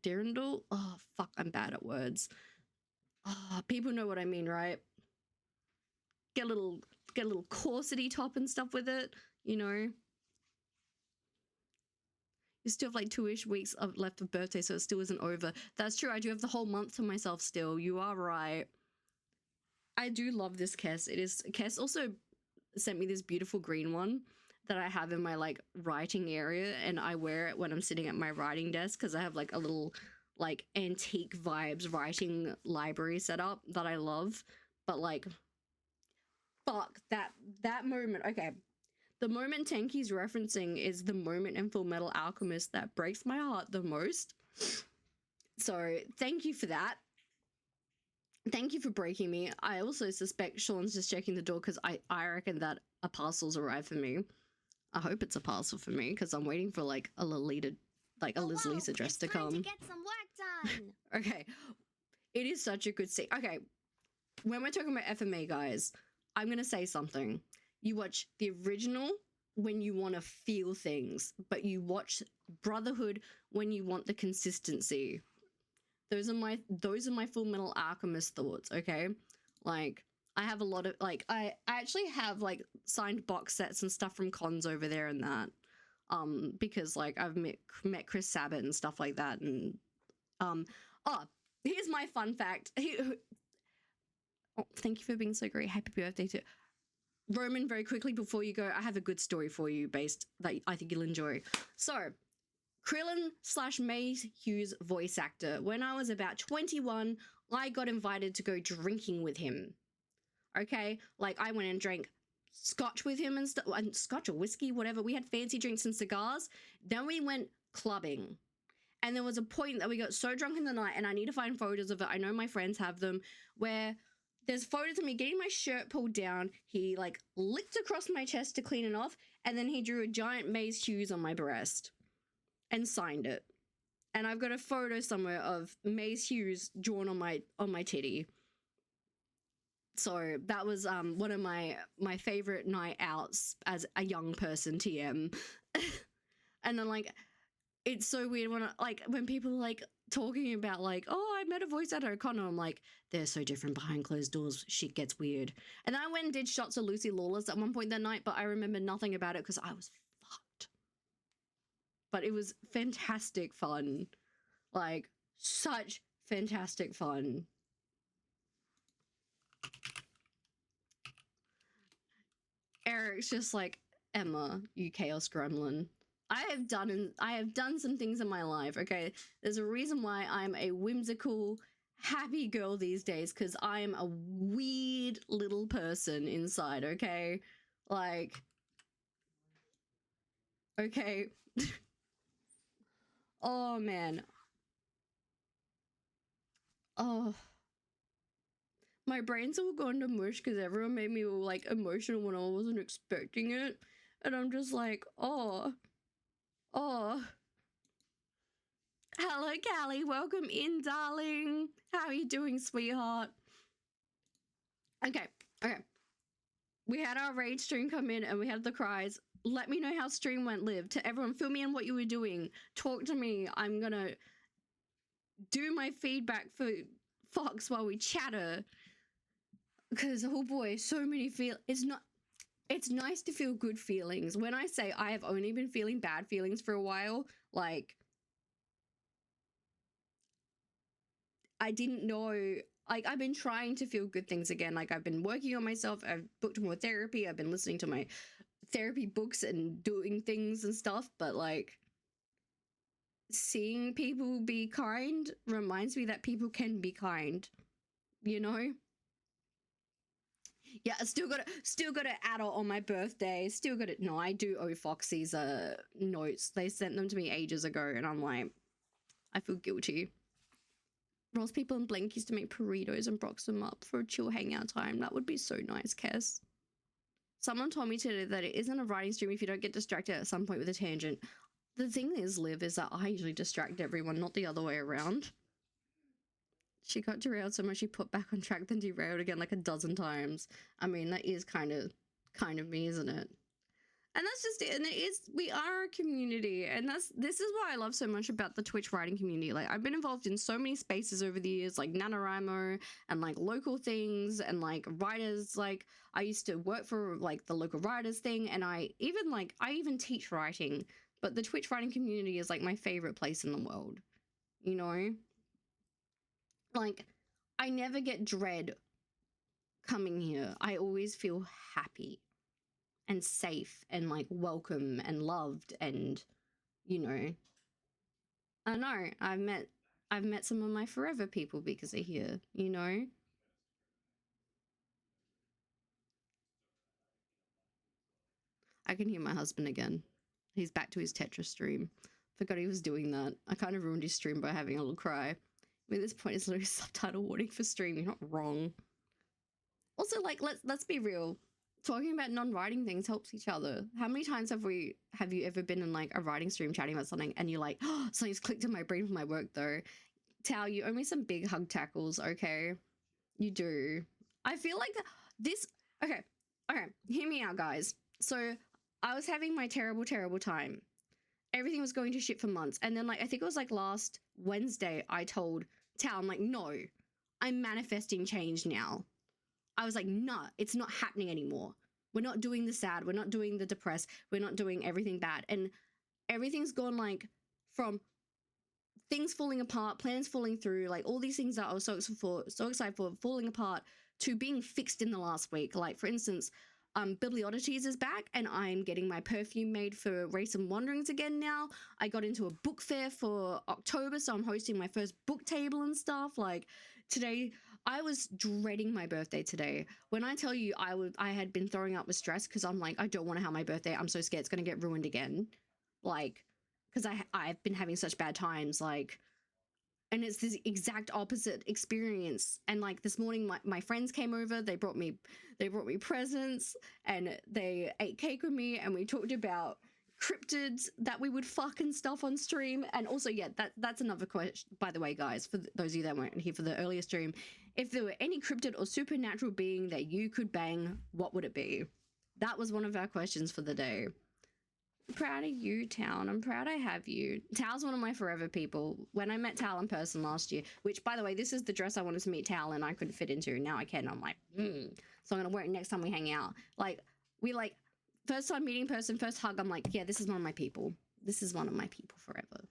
dirndl? Oh fuck, I'm bad at words. Oh, people know what I mean, right? Get a little corsety top and stuff with it, you know. You still have like 2-ish weeks left of birthday, so it still isn't over. That's true. I do have the whole month to myself still. You are right. I do love this Kess. It is Kess also sent me this beautiful green one that I have in my like writing area, and I wear it when I'm sitting at my writing desk because I have like a little like antique vibes writing library set up that I love. But like, fuck that moment. Okay. The moment Tanky's referencing is the moment in Full Metal Alchemist that breaks my heart the most. So thank you for that. Thank you for breaking me. I also suspect Sean's just checking the door because I reckon that a parcel's arrived for me. I hope it's a parcel for me because I'm waiting for like a Lolita, like a Liz Lisa dress to come. To get some work done. Okay. It is such a good scene. Okay. When we're talking about FMA, guys, I'm going to say something. You watch the original when you want to feel things, but you watch Brotherhood when you want the consistency. Those are my Full Metal Alchemist thoughts, okay? Like, I have a lot of, like, I actually have, like, signed box sets and stuff from cons over there and that. Because, like, I've met Chris Sabat and stuff like that, and, oh, here's my fun fact. Oh, thank you for being so great. Happy birthday to Roman. Very quickly before you go, I have a good story for you based that I think you'll enjoy. So, Krillin / Mace Hughes voice actor. When I was about 21, I got invited to go drinking with him. Okay? Like, I went and drank scotch with him and stuff, scotch or whiskey, whatever. We had fancy drinks and cigars. Then we went clubbing. And there was a point that we got so drunk in the night, and I need to find photos of it. I know my friends have them, where there's photos of me getting my shirt pulled down. He, like, licked across my chest to clean it off, and then he drew a giant Mace Hughes on my breast and signed it. And I've got a photo somewhere of Mace Hughes drawn on my titty. So that was one of my favorite night outs as a young person, TM. And then, like, it's so weird when people are, like, talking about, like, oh, I met a voice actor at Connor. I'm like, they're so different behind closed doors. Shit gets weird. And then I went and did shots of Lucy Lawless at one point that night, but I remember nothing about it because I was fucked. But it was fantastic fun. Like, such fantastic fun. Eric's just like, Emma, you chaos gremlin. I have done some things in my life, okay? There's a reason why I'm a whimsical, happy girl these days, because I'm a weird little person inside, okay? Like, okay. Oh, man. Oh. My brain's all gone to mush because everyone made me all, like, emotional when I wasn't expecting it. And I'm just like, oh. Oh. Hello, Callie. Welcome in, darling. How are you doing, sweetheart? Okay. We had our raid stream come in and we had the cries. Let me know how stream went, Liv. To everyone, fill me in what you were doing. Talk to me. I'm gonna do my feedback for Fox while we chatter. Because, oh boy, so many it's nice to feel good feelings. When I say I have only been feeling bad feelings for a while, like, I didn't know, like, I've been trying to feel good things again. Like, I've been working on myself. I've booked more therapy. I've been listening to my therapy books and doing things and stuff. But, like, seeing people be kind reminds me that people can be kind, you know? Yeah, I still got an adult on my birthday. Still got it. No, I do owe Foxy's notes. They sent them to me ages ago, and I'm like, I feel guilty. Ross people in Blink used to make burritos and box them up for a chill hangout time. That would be so nice, Kes. Someone told me today that it isn't a writing stream if you don't get distracted at some point with a tangent. The thing is, Liv, is that I usually distract everyone, not the other way around. She got derailed so much she put back on track, then derailed again like a dozen times. I mean, that is kind of me, isn't it? And that's just it. And it is, we are a community, and this is what I love so much about the Twitch writing community. Like, I've been involved in so many spaces over the years, like NaNoWriMo and like local things and like writers. Like, I used to work for like the local writers thing, and I even teach writing, but the Twitch writing community is like my favorite place in the world, you know? Like, I never get dread coming here. I always feel happy and safe and like welcome and loved, and you know, I know I've met some of my forever people because they're here, you know. I can hear my husband again. He's back to his Tetris stream. Forgot he was doing that. I kind of ruined his stream by having a little cry. I mean, this point is literally subtitle warning for stream. You're not wrong. Also, like, let's be real. Talking about non-writing things helps each other. How many times have you ever been in like a writing stream chatting about something and you're like, oh, something's clicked in my brain for my work though. Tao, you owe me some big hug tackles, okay? You do. I feel like this. Okay, hear me out, guys. So I was having my terrible time. Everything was going to shit for months, and then like I think it was like last Wednesday I told Tao, I'm like, no, I'm manifesting change now. I was like, nah, it's not happening anymore. We're not doing the sad. We're not doing the depressed. We're not doing everything bad. And everything's gone like from things falling apart, plans falling through, like all these things that I was so excited for falling apart to being fixed in the last week. Like for instance, Biblioddities is back and I'm getting my perfume made for Race and Wanderings again now. I got into a book fair for October, so I'm hosting my first book table and stuff. Like today, I was dreading my birthday today. When I tell you I had been throwing up with stress because I'm like, I don't want to have my birthday. I'm so scared it's going to get ruined again. Like, because I've been having such bad times, like, and it's this exact opposite experience. And like this morning, my friends came over, they brought me presents and they ate cake with me and we talked about cryptids that we would fuck and stuff on stream. And also, yeah, that's another question, by the way, guys, for those of you that weren't here for the earlier stream. If there were any cryptid or supernatural being that you could bang, what would it be? That was one of our questions for the day. I'm proud of you, Tal. I'm proud I have you. Tal's one of my forever people. When I met Tal in person last year, which, by the way, this is the dress I wanted to meet Tal and I couldn't fit into. Now I can. I'm like, so I'm going to wear it next time we hang out. Like, first time meeting person, first hug, I'm like, yeah, this is one of my people. This is one of my people forever.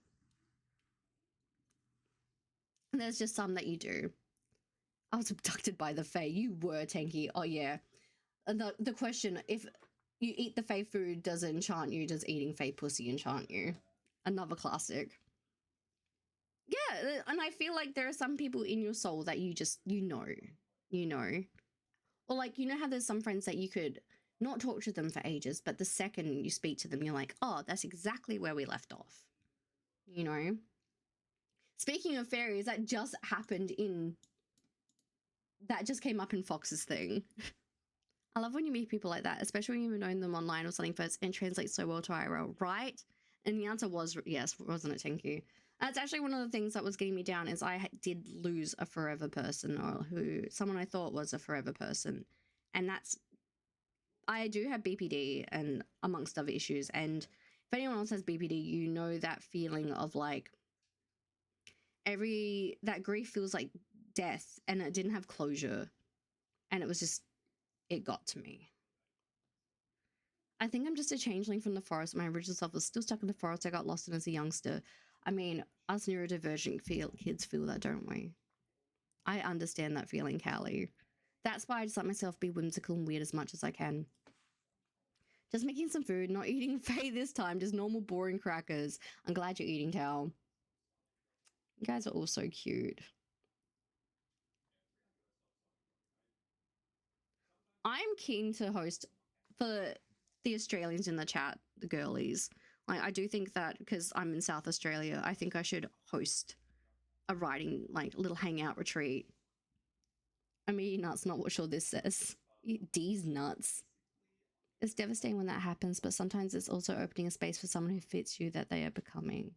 And there's just some that you do. I was abducted by the Fae. You were, Tanky. Oh, yeah. The question, if you eat the Fae food, does it enchant you? Does eating Fae pussy enchant you? Another classic. Yeah, and I feel like there are some people in your soul that you just, you know. Or like, you know how there's some friends that you could not talk to them for ages, but the second you speak to them, you're like, oh, that's exactly where we left off. You know? Speaking of fairies, that just came up in Fox's thing. I love when you meet people like that, especially when you've known them online or something first and translates so well to IRL, right? And the answer was yes, wasn't it? Thank you. That's actually one of the things that was getting me down is I did lose a forever person, or someone I thought was a forever person. And I do have BPD and amongst other issues. And if anyone else has BPD, you know that feeling of like that grief feels like death and it didn't have closure. And it was just, it got to me. I think I'm just a changeling from the forest. My original self was still stuck in the forest I got lost in as a youngster. I mean, us neurodivergent kids feel that, don't we? I understand that feeling, Callie. That's why I just let myself be whimsical and weird as much as I can. Just making some food, not eating Fae this time, just normal boring crackers. I'm glad you're eating, Tal. You guys are all so cute. I'm keen to host for the Australians in the chat, the girlies. Like, I do think that because I'm in South Australia, I think I should host a writing, like, little hangout retreat. I mean, nuts, not what sure this says. D's nuts. It's devastating when that happens, but sometimes it's also opening a space for someone who fits you that they are becoming.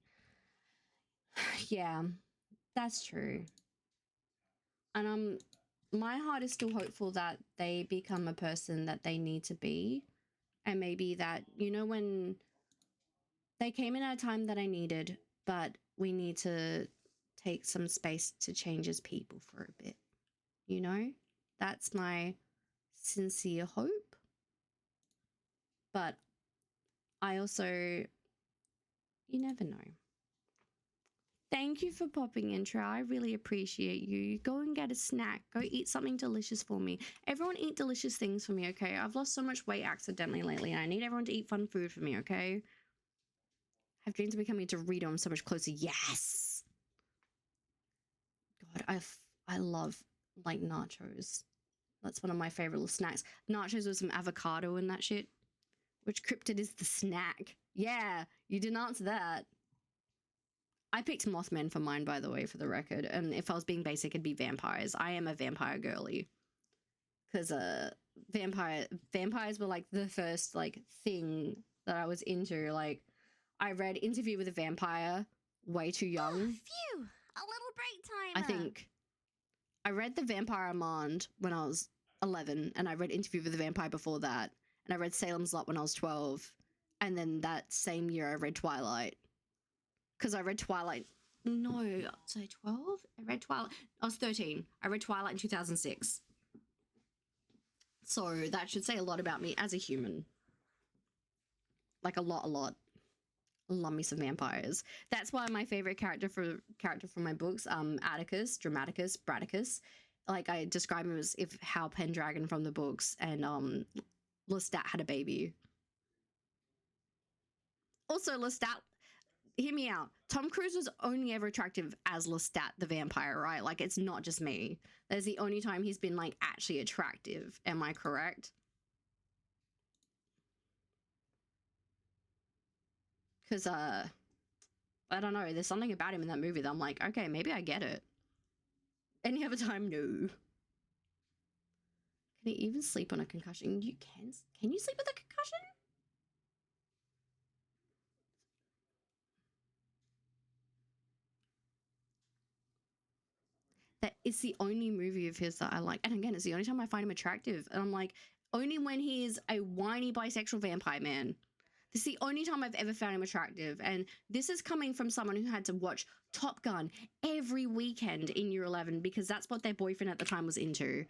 Yeah, that's true. And my heart is still hopeful that they become a person that they need to be. And maybe that, you know, when they came in at a time that I needed, but we need to take some space to change as people for a bit. You know, that's my sincere hope. But I also, you never know. Thank you for popping in, Troy. I really appreciate you. Go and get a snack. Go eat something delicious for me. Everyone eat delicious things for me, okay? I've lost so much weight accidentally lately, and I need everyone to eat fun food for me, okay? I have dreams of becoming a Dorito. I'm so much closer. Yes! God, I love, like, nachos. That's one of my favorite little snacks. Nachos with some avocado and that shit. Which cryptid is the snack? Yeah, you didn't answer that. I picked Mothman for mine, by the way, for the record. And if I was being basic, it'd be vampires. I am a vampire girly. Because vampires were, like, the first, like, thing that I was into. Like, I read Interview with a Vampire way too young. Oh, phew! A little break time. I think I read The Vampire Armand when I was 11, and I read Interview with a Vampire before that. And I read Salem's Lot when I was 12. And then that same year, I read Twilight. Because I read Twilight. No, was I 12? I read Twilight. I was 13. I read Twilight in 2006. So that should say a lot about me as a human. Like a lot. I love me some vampires. That's why my favorite character from my books, Atticus, Dramaticus, Bradicus. Like, I describe him as if Hal Pendragon from the books, and Lestat had a baby. Also, Lestat, hear me out. Tom Cruise was only ever attractive as Lestat the vampire, right? Like, it's not just me. That's the only time he's been, like, actually attractive. Am I correct? Because, I don't know. There's something about him in that movie that I'm like, okay, maybe I get it. Any other time, no. Can he even sleep on a concussion? You can. Can you sleep with a concussion? That it's the only movie of his that I like. And again, it's the only time I find him attractive. And I'm like, only when he is a whiny bisexual vampire man. This is the only time I've ever found him attractive. And this is coming from someone who had to watch Top Gun every weekend in year 11 because that's what their boyfriend at the time was into.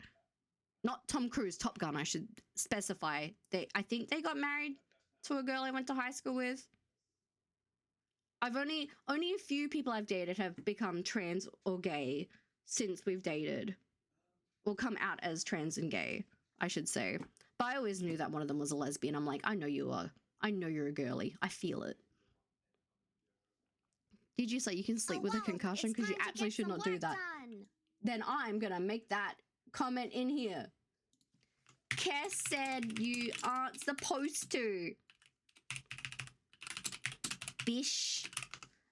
Not Tom Cruise, Top Gun, I should specify. I think they got married to a girl I went to high school with. I've only a few people I've dated have become trans or gay since we've dated. Or come out as trans and gay, I should say. But I always knew that one of them was a lesbian. I'm like, I know you are. I know you're a girly. I feel it. Did you say you can sleep with a concussion? Because you actually should not do that. Then I'm going to make that comment in here. Kes said you aren't supposed to. Bish.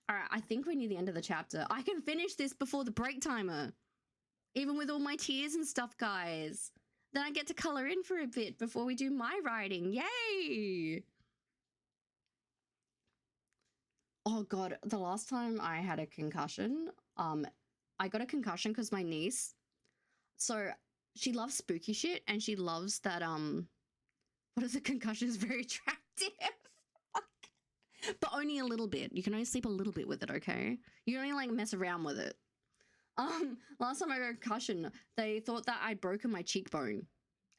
All right, I think we're near the end of the chapter. I can finish this before the break timer. Even with all my tears and stuff, guys. Then I get to color in for a bit before we do my writing. Yay! Oh God, the last time I had a concussion, I got a concussion because my niece, so she loves spooky shit and she loves that, what if the concussion is very attractive? But only a little bit. You can only sleep a little bit with it, okay? You don't only like mess around with it. Last time I got a concussion, they thought that I'd broken my cheekbone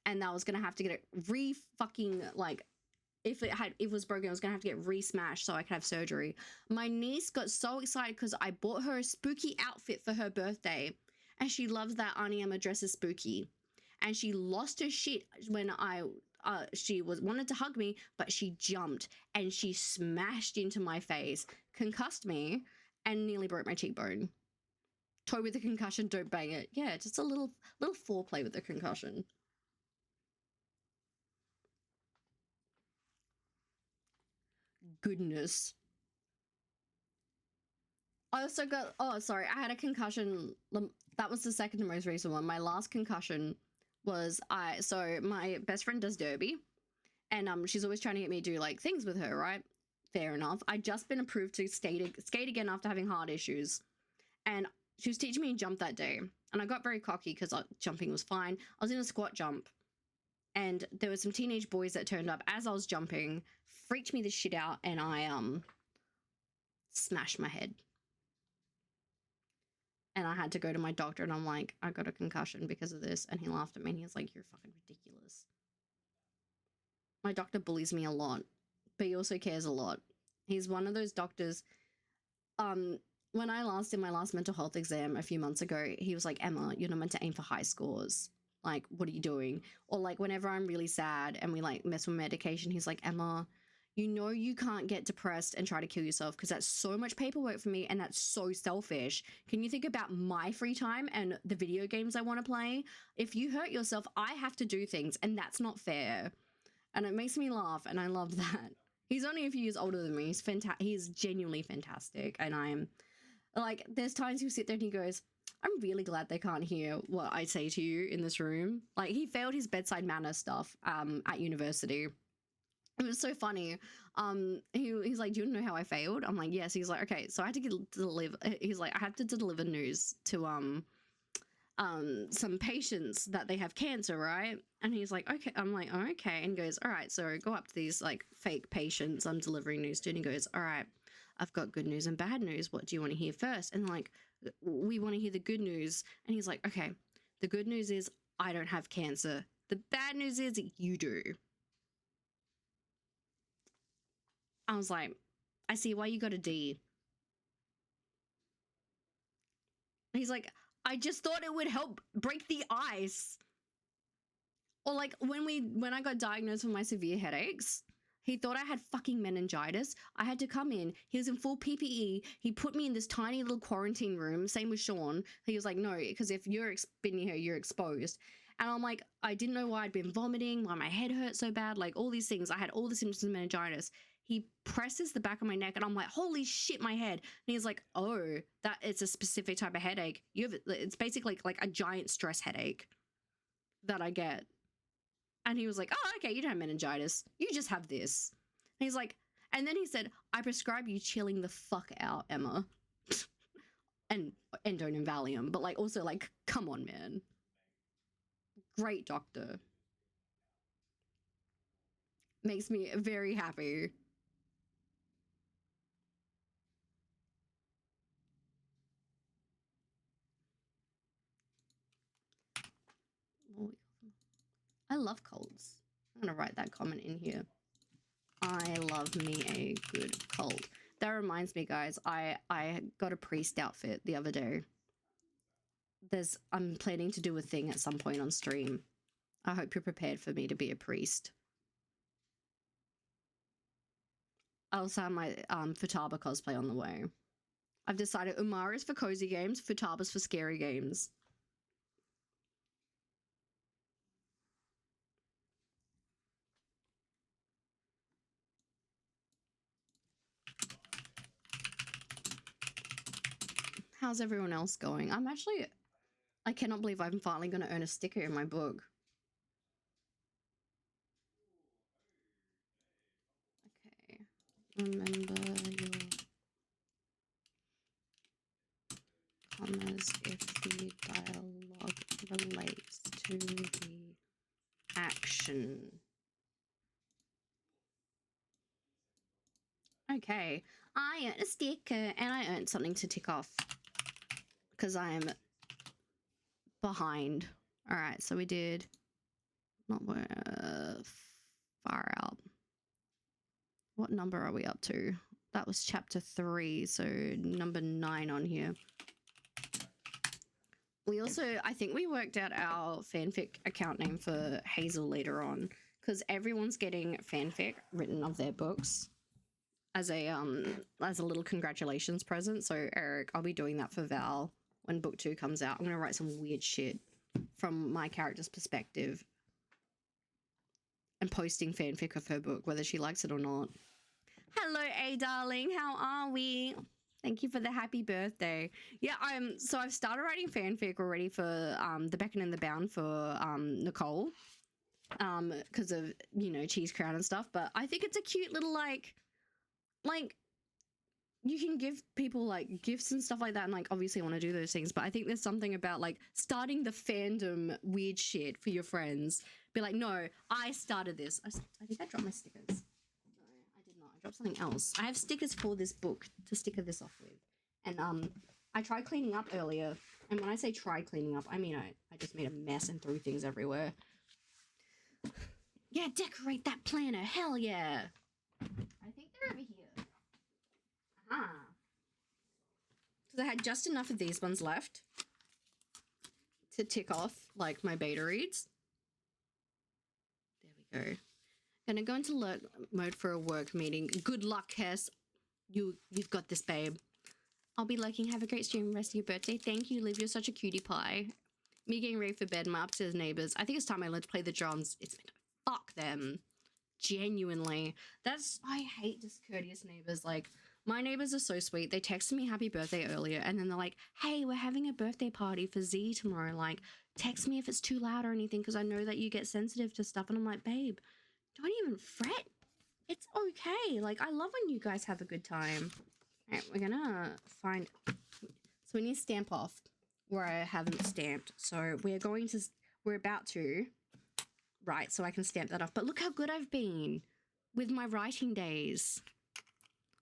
and that I was gonna have to get it re-fucking, like, if it was broken, I was gonna have to get re-smashed so I could have surgery. My niece got so excited because I bought her a spooky outfit for her birthday, and she loves that Auntie Emma dresses spooky. And she lost her shit when she wanted to hug me, but she jumped and she smashed into my face, concussed me, and nearly broke my cheekbone. Toy with a concussion, don't bang it. Yeah, just a little foreplay with the concussion. Goodness. I also got, oh, sorry, I had a concussion. That was the second to most recent one. My last concussion was so my best friend does derby, and she's always trying to get me to do like things with her, right? Fair enough. I'd just been approved to skate again after having heart issues, and she was teaching me to jump that day, and I got very cocky because jumping was fine. I was in a squat jump, and there were some teenage boys that turned up as I was jumping, freaked me the shit out, and I smashed my head. And I had to go to my doctor, and I'm like, I got a concussion because of this. And he laughed at me, and he was like, you're fucking ridiculous. My doctor bullies me a lot, but he also cares a lot. He's one of those doctors. When I did my last mental health exam a few months ago, he was like, Emma, you're not meant to aim for high scores. Like, what are you doing? Or like whenever I'm really sad and we like mess with medication, he's like, Emma, you know you can't get depressed and try to kill yourself because that's so much paperwork for me and that's so selfish. Can you think about my free time and the video games I want to play? If you hurt yourself, I have to do things, and that's not fair. And it makes me laugh, and I love that. He's only a few years older than me. He's genuinely fantastic, and I'm like, there's times he'll sit there and he goes, I'm really glad they can't hear what I say to you in this room. Like, he failed his bedside manner stuff at university. It was so funny. He's like, do you know how I failed? I'm like, yes. He's like, okay, so I had to deliver. He's like, I had to deliver news to some patients that they have cancer, right? And he's like, okay. I'm like, oh, okay. And he goes, all right, so go up to these like fake patients I'm delivering news to, and he goes, all right, I've got good news and bad news. What do you want to hear first? And like, we want to hear the good news. And he's like, okay, the good news is I don't have cancer. The bad news is you do. I was like, I see why you got a D. He's like, I just thought it would help break the ice. Or like when I got diagnosed with my severe headaches, he thought I had fucking meningitis. I had to come in. He was in full PPE. He put me in this tiny little quarantine room. Same with Sean. He was like, no, because if you're been here, you're exposed. And I'm like, I didn't know why I'd been vomiting, why my head hurt so bad, like all these things. I had all the symptoms of meningitis. He presses the back of my neck, and I'm like, holy shit, my head. And he's like, oh, that it's a specific type of headache. It's basically like a giant stress headache that I get. And he was like, oh, okay, you don't have meningitis. You just have this. And he's like, and then he said, I prescribe you chilling the fuck out, Emma. And Endone and Valium. But like, also like, come on, man. Great doctor. Makes me very happy. I love colds. I'm gonna write that comment in here. I love me a good cold. That reminds me, guys, I got a priest outfit the other day. I'm planning to do a thing at some point on stream. I hope you're prepared for me to be a priest. I also have my Futaba cosplay on the way. I've decided Umara is for cozy games, Futaba's for scary games. How's everyone else going? I cannot believe I'm finally going to earn a sticker in my book. Okay. Remember your commas if the dialogue relates to the action. Okay. I earned a sticker, and I earned something to tick off because I'm behind. All right, so we did not far out. What number are we up to? That was chapter 3, so number 9 on here. We also, I think we worked out our fanfic account name for Hazel later on, because everyone's getting fanfic written of their books as a little congratulations present. So Eric, I'll be doing that for Val when book 2 comes out. I'm gonna write some weird shit from my character's perspective and posting fanfic of her book, whether she likes it or not. Hello, A darling, how are we? Thank you for the happy birthday. Yeah, so I've started writing fanfic already for the Beckon and the Bound for Nicole. Because of, you know, Cheese Crown and stuff, but I think it's a cute little like you can give people like gifts and stuff like that, and like obviously I want to do those things, but I think there's something about like starting the fandom weird shit for your friends. Be like, no, I started this. I think I dropped my stickers. No, I did not. I dropped something else. I have stickers for this book to sticker this off with, and I tried cleaning up earlier, and when I say try cleaning up, I mean I just made a mess and threw things everywhere. Yeah, decorate that planner. Hell yeah. I think they're over here. Because I had just enough of these ones left to tick off like my beta reads. There we go. Gonna go into alert mode for a work meeting. Good luck, Cass. You've got this, babe. I'll be lurking. Have a great stream. Rest of your birthday. Thank you, Liv. You're such a cutie pie. Me getting ready for bed. My upstairs neighbors. I think it's time I learned to play the drums. It's been fuck them. Genuinely. I hate discourteous neighbors. Like, my neighbors are so sweet. They texted me happy birthday earlier, and then they're like, hey, we're having a birthday party for Z tomorrow. Like, text me if it's too loud or anything, because I know that you get sensitive to stuff. And I'm like, babe, don't even fret. It's okay. Like, I love when you guys have a good time. All right, we're gonna find... So we need to stamp off where I haven't stamped. So we're about to write so I can stamp that off. But look how good I've been with my writing days.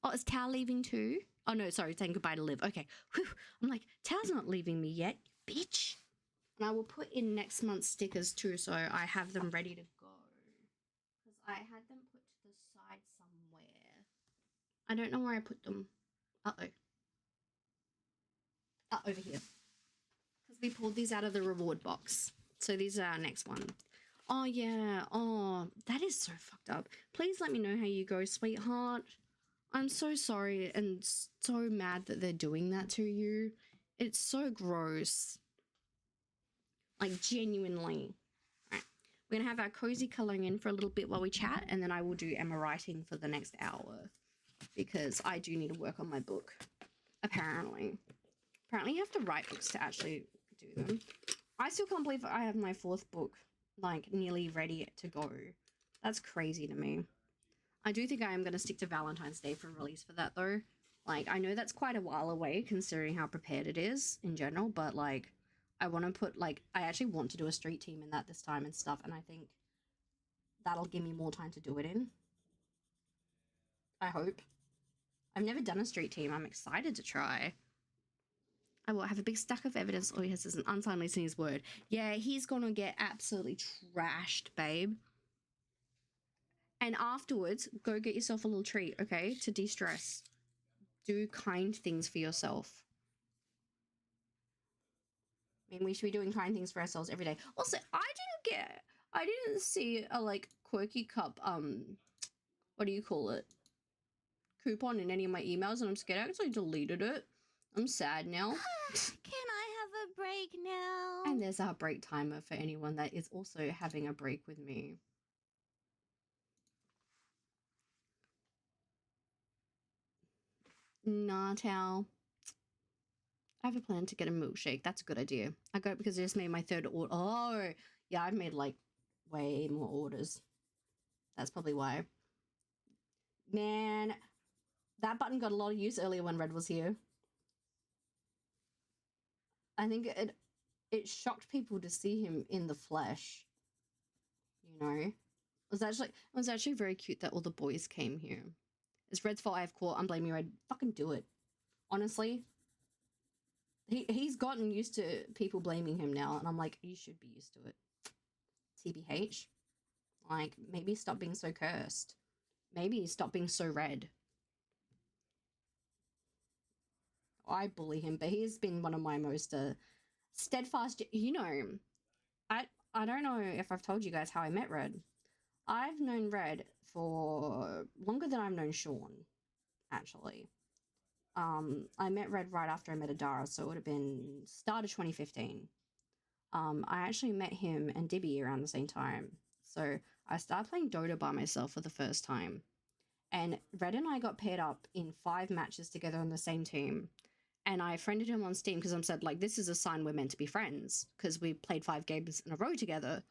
Oh, is Tao leaving too? Oh, no, sorry, saying goodbye to Liv. Okay. Whew. I'm like, Tao's not leaving me yet, bitch. And I will put in next month's stickers too, so I have them ready to go. Because I had them put to the side somewhere. I don't know where I put them. Uh-oh. Over here. Because we pulled these out of the reward box. So these are our next one. Oh, yeah. Oh, that is so fucked up. Please let me know how you go, sweetheart. I'm so sorry and so mad that they're doing that to you. It's so gross. Like, genuinely. Alright. We're going to have our cozy colouring in for a little bit while we chat, and then I will do Emma writing for the next hour. Because I do need to work on my book. Apparently. Apparently you have to write books to actually do them. I still can't believe I have my 4th book, like, nearly ready to go. That's crazy to me. I do think I am going to stick to Valentine's Day for release for that, though. Like, I know that's quite a while away, considering how prepared it is in general, but, like, I want to put, like, I actually want to do a street team in that this time and stuff, and I think that'll give me more time to do it in. I hope. I've never done a street team. I'm excited to try. I will have a big stack of evidence. All he has is an unsigned lease in his word. Yeah, he's going to get absolutely trashed, babe. And afterwards, go get yourself a little treat, okay? To de-stress. Do kind things for yourself. I mean, we should be doing kind things for ourselves every day. Also, I didn't see a, like, quirky cup, what do you call it? Coupon in any of my emails, and I'm scared I actually deleted it. I'm sad now. Can I have a break now? And there's our break timer for anyone that is also having a break with me. Nah, Tao. I have a plan to get a milkshake. That's a good idea. I got it because I just made my 3rd order. Oh, yeah, I've made, like, way more orders. That's probably why. Man, that button got a lot of use earlier when Red was here. I think it shocked people to see him in the flesh. You know? It was actually very cute that all the boys came here. It's Red's fault I have caught. I'm blaming Red. Fucking do it. Honestly. He's gotten used to people blaming him now, and I'm like, you should be used to it. TBH. Like, maybe stop being so cursed. Maybe stop being so red. I bully him, but he's been one of my most steadfast... You know, I don't know if I've told you guys how I met Red. I've known Red for longer than I've known Sean, actually. I met Red right after I met Adara, so it would have been start of 2015. I actually met him and Dibby around the same time. So I started playing Dota by myself for the first time. And Red and I got paired up in 5 matches together on the same team. And I friended him on Steam because I'm said, like, this is a sign we're meant to be friends because we played 5 games in a row together.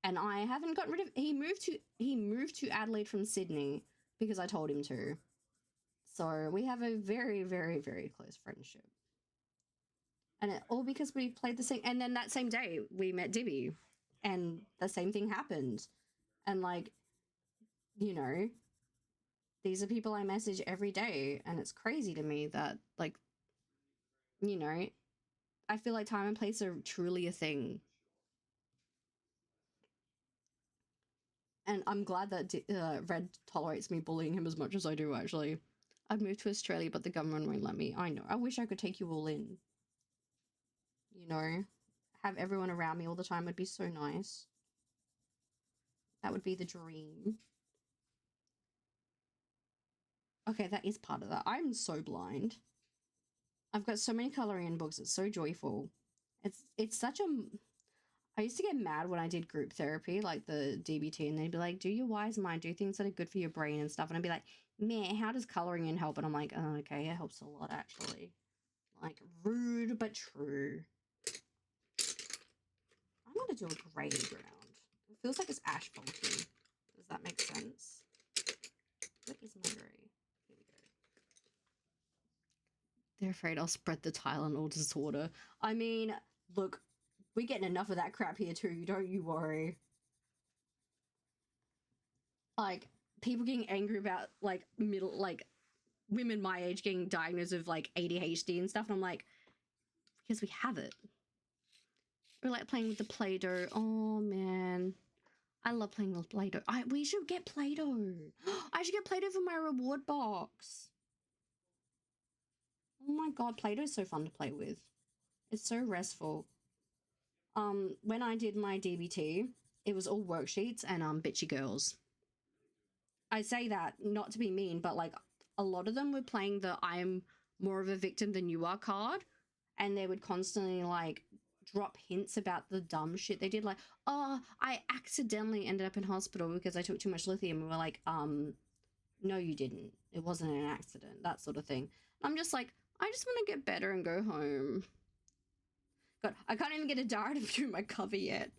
And I haven't gotten rid of he moved to Adelaide from Sydney because I told him to. So we have a very, very, very close friendship. And it, all because we played the same, and then that same day we met Dibby and the same thing happened. And like, you know, these are people I message every day, and it's crazy to me that, like, you know, I feel like time and place are truly a thing. And I'm glad that Red tolerates me bullying him as much as I do, actually. I've moved to Australia, but the government won't let me. I know. I wish I could take you all in. You know, have everyone around me all the time would be so nice. That would be the dream. Okay, that is part of that. I'm so blind. I've got so many coloring in books. It's so joyful. It's such a... I used to get mad when I did group therapy, like the DBT, and they'd be like, do your wise mind, do things that are good for your brain and stuff. And I'd be like, man, how does coloring in help? And I'm like, oh, okay, it helps a lot, actually. Like, rude but true. I'm going to do a grey ground. It feels like it's asphalty. Does that make sense? What is my grey? Here we go. They're afraid I'll spread the tile and all disorder. I mean, look, we're getting enough of that crap here too, don't you worry. Like, people getting angry about, like, women my age getting diagnosed with, like, ADHD and stuff, and I'm like, because we have it. We're, like, playing with the Play-Doh. Oh, man. I love playing with Play-Doh. We should get Play-Doh. I should get Play-Doh for my reward box. Oh my god, Play-Doh's so fun to play with. It's so restful. When I did my DBT, it was all worksheets and bitchy girls. I say that not to be mean, but like a lot of them were playing the I'm more of a victim than you are card, and they would constantly like drop hints about the dumb shit they did, like, oh, I accidentally ended up in hospital because I took too much lithium. And we're like, no, you didn't. It wasn't an accident, that sort of thing. I'm just like, I just want to get better and go home. God, I can't even get a dart to do my cover yet.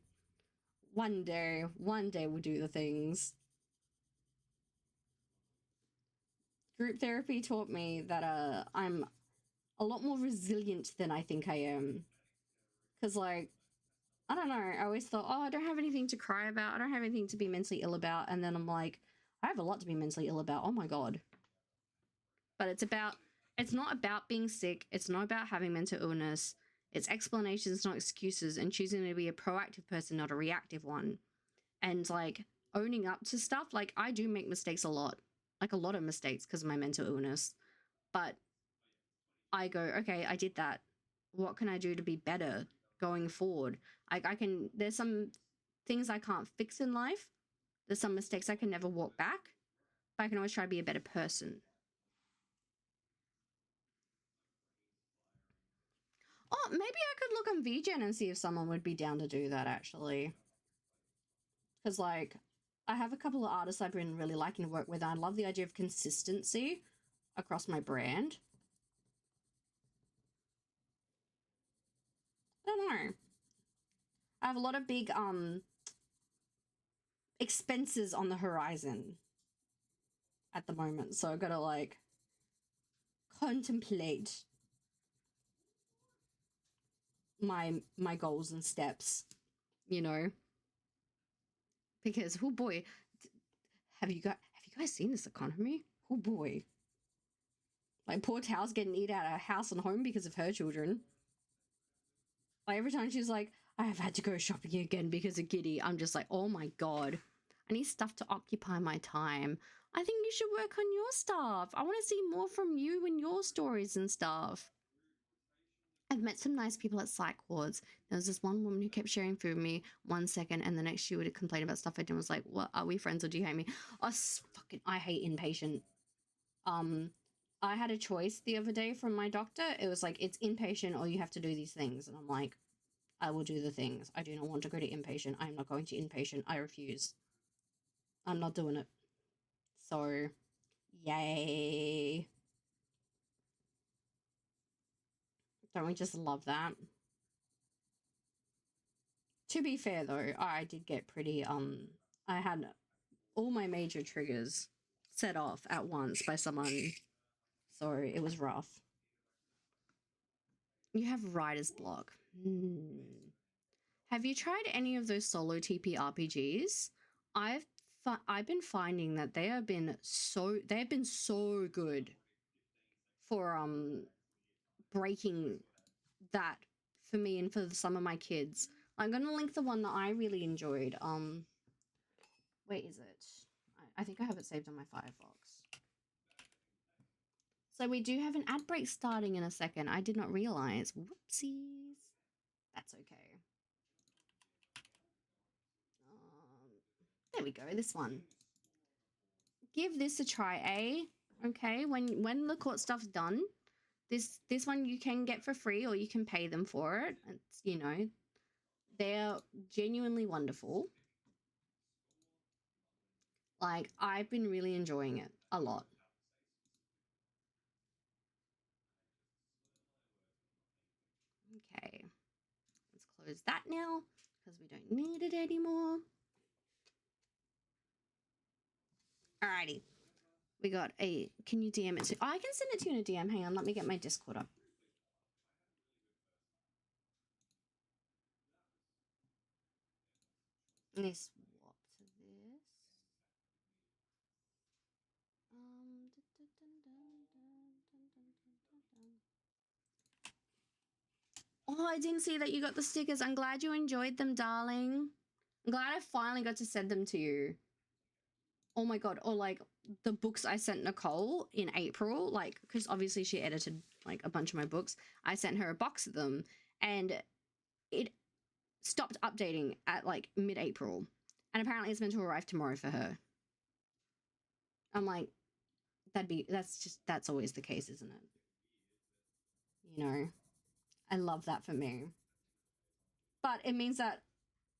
One day we'll do the things. Group therapy taught me that I'm a lot more resilient than I think I am. Because, like, I don't know, I always thought, oh, I don't have anything to cry about, I don't have anything to be mentally ill about, and then I'm like, I have a lot to be mentally ill about, oh my god. But it's not about being sick, it's not about having mental illness, it's explanations, not excuses, and choosing to be a proactive person, not a reactive one. And, like, owning up to stuff. Like, I do make mistakes a lot. Like, a lot of mistakes because of my mental illness. But I go, okay, I did that. What can I do to be better going forward? Like, there's some things I can't fix in life. There's some mistakes I can never walk back. But I can always try to be a better person. Oh, maybe I could look on VGen and see if someone would be down to do that, actually. Because, like, I have a couple of artists I've been really liking to work with. And I love the idea of consistency across my brand. I don't know. I have a lot of big expenses on the horizon at the moment, so I've got to like contemplate my goals and steps, you know. Because oh boy, have you guys seen this economy? Oh boy. Like, poor Tao's getting eaten out of house and home because of her children. Like, every time she's like, I have had to go shopping again because of Giddy, I'm just like, oh my god. I need stuff to occupy my time. I think you should work on your stuff. I want to see more from you and your stories and stuff. I've met some nice people at psych wards. There was this one woman who kept sharing food with me 1 second, and the next she would complain about stuff I did and was like, what, are we friends or do you hate me? Oh, fucking, I hate inpatient. I had a choice the other day from my doctor. It was like, it's inpatient or you have to do these things. And I'm like, I will do the things. I do not want to go to inpatient. I'm not going to inpatient. I refuse. I'm not doing it. So, yay. Don't we just love that? To be fair though, I did get pretty, I had all my major triggers set off at once by someone. So it was rough. You have writer's block. Have you tried any of those solo TP RPGs? I've been finding that they have been so good for breaking that for me and for some of my kids. I'm gonna link the one that I really enjoyed. Where is it? I think I have it saved on my Firefox. So we do have an ad break starting in a second. I did not realize. Whoopsies. That's okay. There we go. This one. Give this a try, eh? Okay. When the court stuff's done, this one you can get for free or you can pay them for it. It's, you know, they're genuinely wonderful. Like, I've been really enjoying it a lot. Okay. Let's close that now because we don't need it anymore. Alrighty. We got a, can you DM it to, I can send it to you in a DM. Hang on, let me get my Discord up. Let me swap to this. Oh, I didn't see that you got the stickers. I'm glad you enjoyed them, darling. I'm glad I finally got to send them to you. Oh my god. Or like the books I sent Nicole in April, like, because obviously she edited like a bunch of my books. I sent her a box of them and it stopped updating at like mid-April. And apparently it's meant to arrive tomorrow for her. I'm like, that's always the case, isn't it? You know, I love that for me. But it means that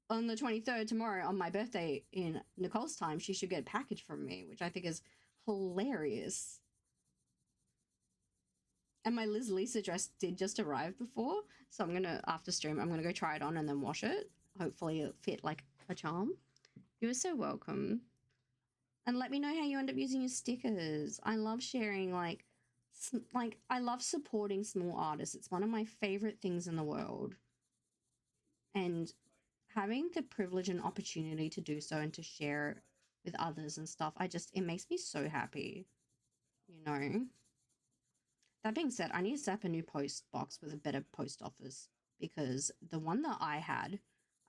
on the 23rd, tomorrow, on my birthday in Nicole's time, she should get a package from me, which I think is hilarious. And my Liz Lisa dress did just arrive before, so I'm gonna, after stream, I'm gonna go try it on and then wash it. Hopefully it'll fit like a charm. You are so welcome. And let me know how you end up using your stickers. I love sharing, like I love supporting small artists. It's one of my favorite things in the world. And having the privilege and opportunity to do so and to share it with others and stuff, it makes me so happy, you know? That being said, I need to set up a new post box with a better post office because the one that I had,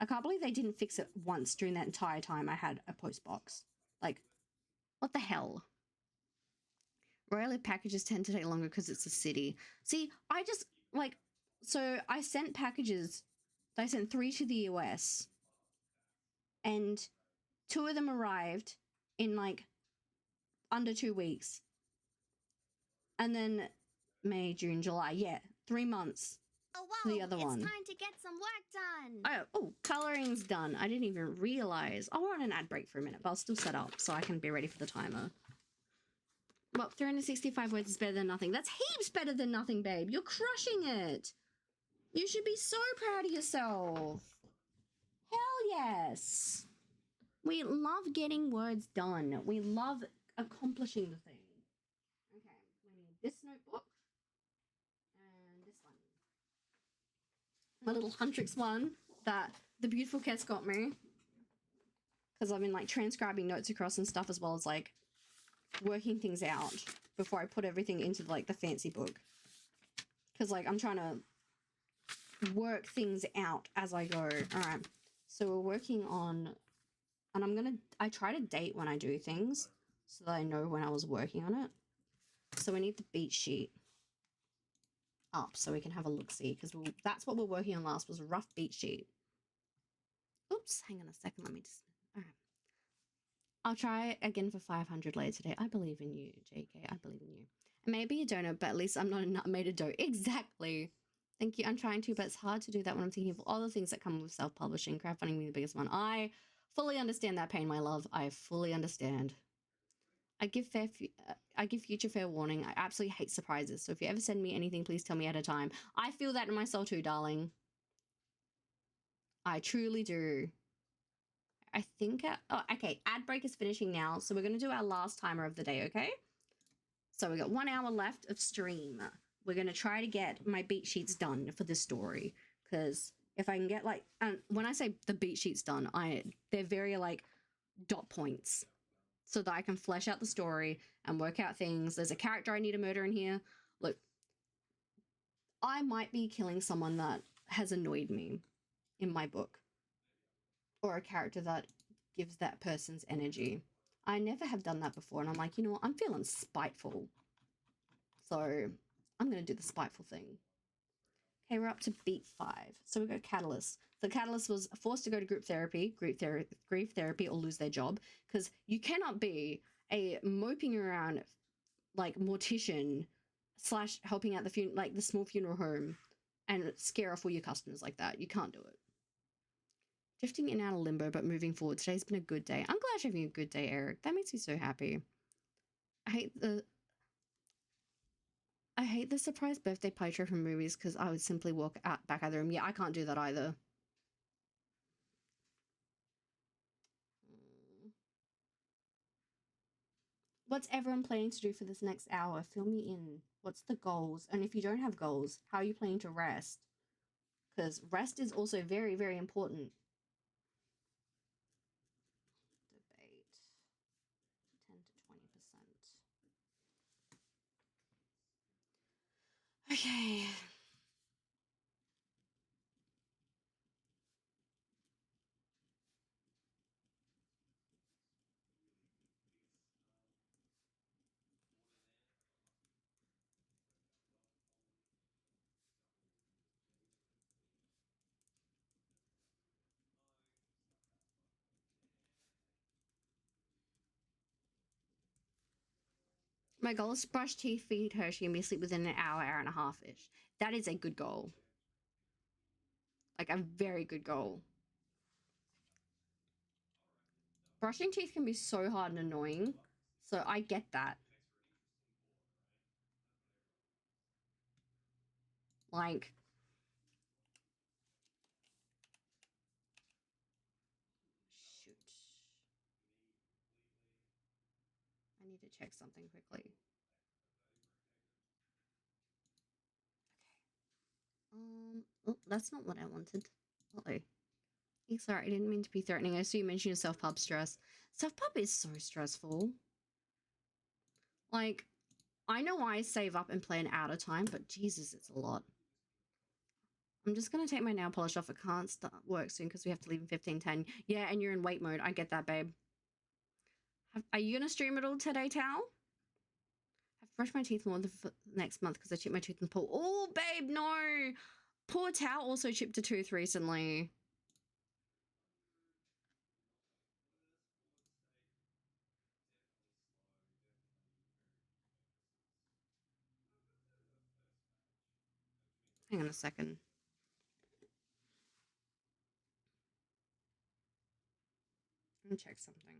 I can't believe they didn't fix it once during that entire time I had a post box. Like, what the hell? Rarely packages tend to take longer because it's a city. See, I just, like, so I sent packages, I sent 3 to the US, and 2 of them arrived in, like, under 2 weeks. And then May, June, July, yeah, 3 months. Oh, wow, The other one. It's time to get some work done. Oh, coloring's done. I didn't even realize. I'll run an ad break for a minute, but I'll still set up so I can be ready for the timer. Well, 365 words is better than nothing. That's heaps better than nothing, babe. You're crushing it. You should be so proud of yourself. Hell yes. We love getting words done. We love accomplishing the thing. Okay, we need this notebook and this one. My little Huntrix one that the beautiful Kes got me. Because I've been like transcribing notes across and stuff as well as like working things out before I put everything into like the fancy book. Because like I'm trying to work things out as I go. All right. So we're working on, and I try to date when I do things so that I know when I was working on it. So we need the beat sheet up so we can have a look-see because that's what we're working on last was a rough beat sheet. Oops, hang on a second. Let me just, all right. I'll try again for 500 later today. I believe in you, JK. I believe in you. Maybe a donut, but at least I'm not a nut made of dough. Exactly. Thank you. I'm trying to, but it's hard to do that when I'm thinking of all the things that come with self-publishing. Crowdfunding being the biggest one. I fully understand that pain, my love. I fully understand. I give future fair warning. I absolutely hate surprises. So if you ever send me anything, please tell me at a time. I feel that in my soul too, darling. I truly do. I think, oh, okay, ad break is finishing now. So we're going to do our last timer of the day, okay? So we got 1 hour left of stream. We're going to try to get my beat sheets done for this story. Because if I can get like, when I say the beat sheets done, they're very like dot points. So that I can flesh out the story and work out things. There's a character I need to murder in here. Look, I might be killing someone that has annoyed me in my book. Or a character that gives that person's energy. I never have done that before, and I'm like, you know what? I'm feeling spiteful. So I'm going to do the spiteful thing. Okay, we're up to beat 5. So we got Catalyst. So Catalyst was forced to go to grief therapy, or lose their job, because you cannot be a moping around like mortician / helping out the small funeral home and scare off all your customers like that. You can't do it. Drifting in and out of limbo, but moving forward. Today's been a good day. I'm glad you're having a good day, Eric. That makes me so happy. I hate the surprise birthday pie tray from movies because I would simply walk out back out of the room. Yeah, I can't do that either. What's everyone planning to do for this next hour? Fill me in. What's the goals? And if you don't have goals, how are you planning to rest? Because rest is also very, very important. Debate 10 to 20%. Okay. My goal is to brush teeth, feed Hershey, and be asleep within an hour, hour and a half-ish. That is a good goal. Like a very good goal. Brushing teeth can be so hard and annoying, so I get that. Like, shoot. I need to check something quickly. Okay. Oh, that's not what I wanted. Uh-oh. Sorry, I didn't mean to be threatening. I saw you mention your self-pub stress. Self-pub is so stressful. Like, I know I save up and plan out of time, but Jesus, it's a lot. I'm just going to take my nail polish off. I can't start work soon because we have to leave in 15:10. Yeah, and you're in wait mode. I get that, babe. Are you going to stream it all today, Tal? I've brushed my teeth more next month because I chipped my tooth in the pool. Oh, babe, no. Poor Tal also chipped a tooth recently. Hang on a second. Let me check something.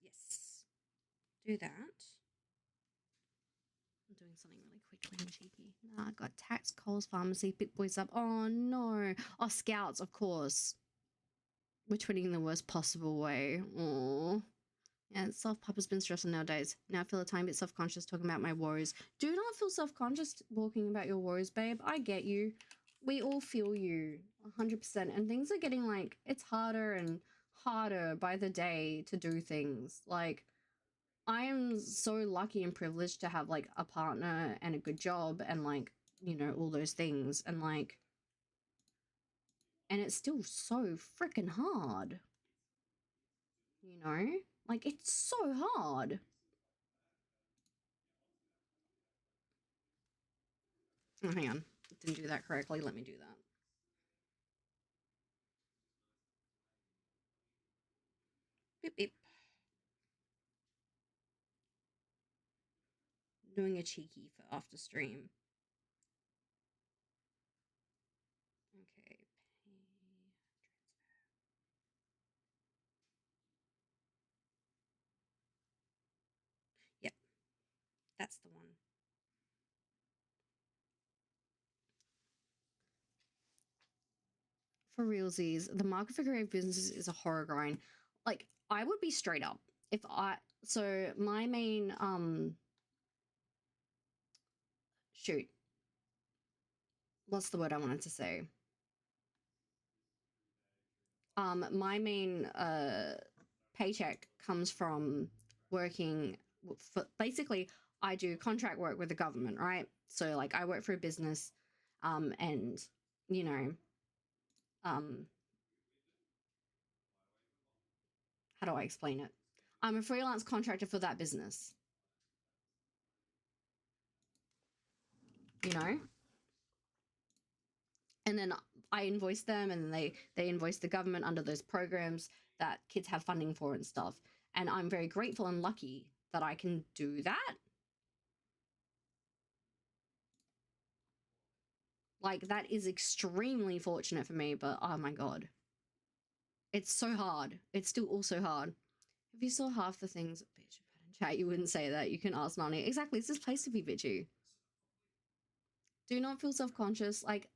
Yes. Do that. I'm doing something really quickly and cheeky. I got tax, Coles, pharmacy, big boys up. Oh no. Oh, Scouts, of course. We're twitting in the worst possible way. Oh. Yeah, self-pub has been stressful nowadays. Now I feel a tiny bit self-conscious talking about my worries. Do not feel self-conscious walking about your worries, babe. I get you. We all feel you 100%. And things are getting like, it's harder and harder by the day to do things. Like, I am so lucky and privileged to have like a partner and a good job and like, you know, all those things. And like, and it's still so freaking hard. You know? Like, it's so hard. Oh, hang on. Didn't do that correctly. Let me do that. Beep, beep. Doing a cheeky for after stream. Okay. Yep. That's the one. For realsies, the market for creative businesses is a horror grind. Like, I would be straight up if so my main shoot, what's the word I wanted to say? My main paycheck comes from working for, basically, I do contract work with the government, right? So like I work for a business, and you know, um how do I explain it? I'm a freelance contractor for that business, you know? And then I invoice them, and they invoice the government under those programs that kids have funding for and stuff. And I'm very grateful and lucky that I can do that. Like, that is extremely fortunate for me, but oh my god. It's so hard. It's still also hard. If you saw half the things bitch in chat, you wouldn't say that. You can ask Nani. Exactly, it's this place to be bitchy. Do not feel self-conscious. Like,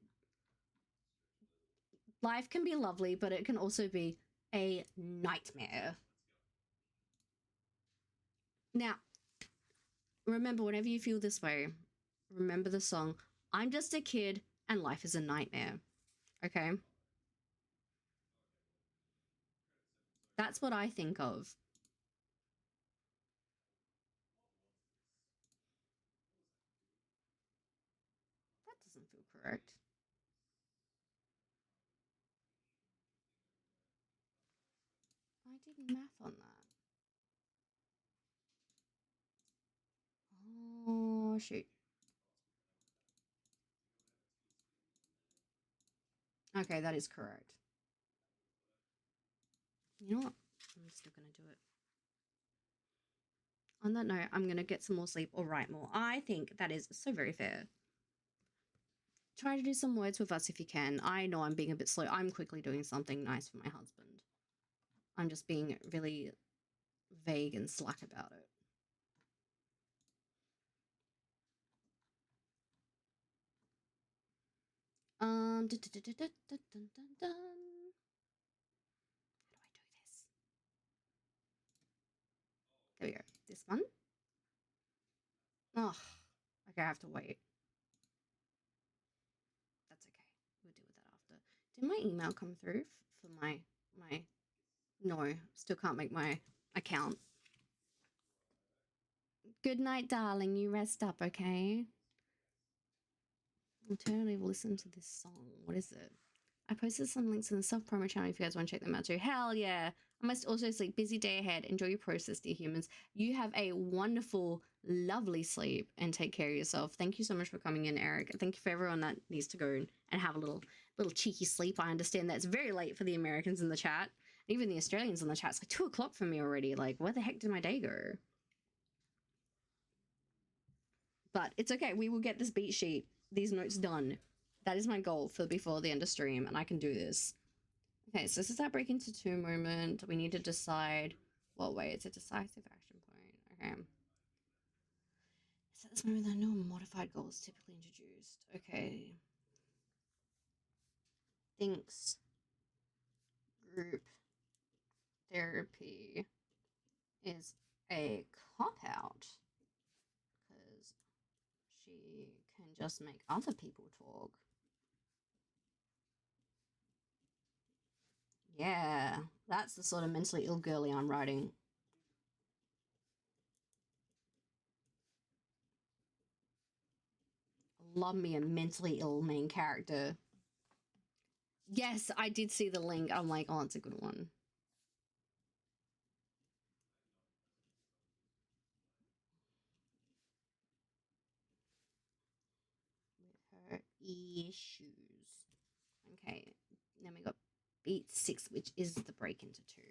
life can be lovely, but it can also be a nightmare. Now, remember, whenever you feel this way, remember the song, I'm just a kid and life is a nightmare. Okay? That's what I think of. That doesn't feel correct. I did math on that. Oh, shoot. Okay, that is correct. You know what? I'm still going to do it. On that note, I'm going to get some more sleep or write more. I think that is so very fair. Try to do some words with us if you can. I know I'm being a bit slow. I'm quickly doing something nice for my husband. I'm just being really vague and slack about it. Dun, dun, dun, dun, dun, dun, dun, dun. How do I do this? There we go. This one. Oh, okay, I have to wait. That's okay. We'll deal with that after. Did my email come through for my no, still can't make my account. Good night, darling. You rest up, okay? Alternatively, listen to this song. What is it? I posted some links in the self-promo channel if you guys want to check them out too. Hell yeah. I must also sleep. Busy day ahead. Enjoy your process, dear humans. You have a wonderful, lovely sleep and take care of yourself. Thank you so much for coming in, Eric. Thank you for everyone that needs to go and have a little cheeky sleep. I understand that it's very late for the Americans in the chat. Even the Australians in the chat. It's like 2 o'clock for me already. Like, where the heck did my day go? But it's okay. We will get this beat sheet, these notes done. That is my goal for before the end of stream, and I can do this. Okay, so this is our break into two moment. We need to decide what way it's a decisive action point. Okay. So at this moment, there are no modified goals typically introduced. Okay. Thinks group therapy is a cop out because she can just make other people talk. Yeah, that's the sort of mentally ill girly I'm writing. Love me a mentally ill main character. Yes, I did see the link. I'm like, oh, it's a good one. With her issues. Okay, then we got beat 6, which is the break into 2.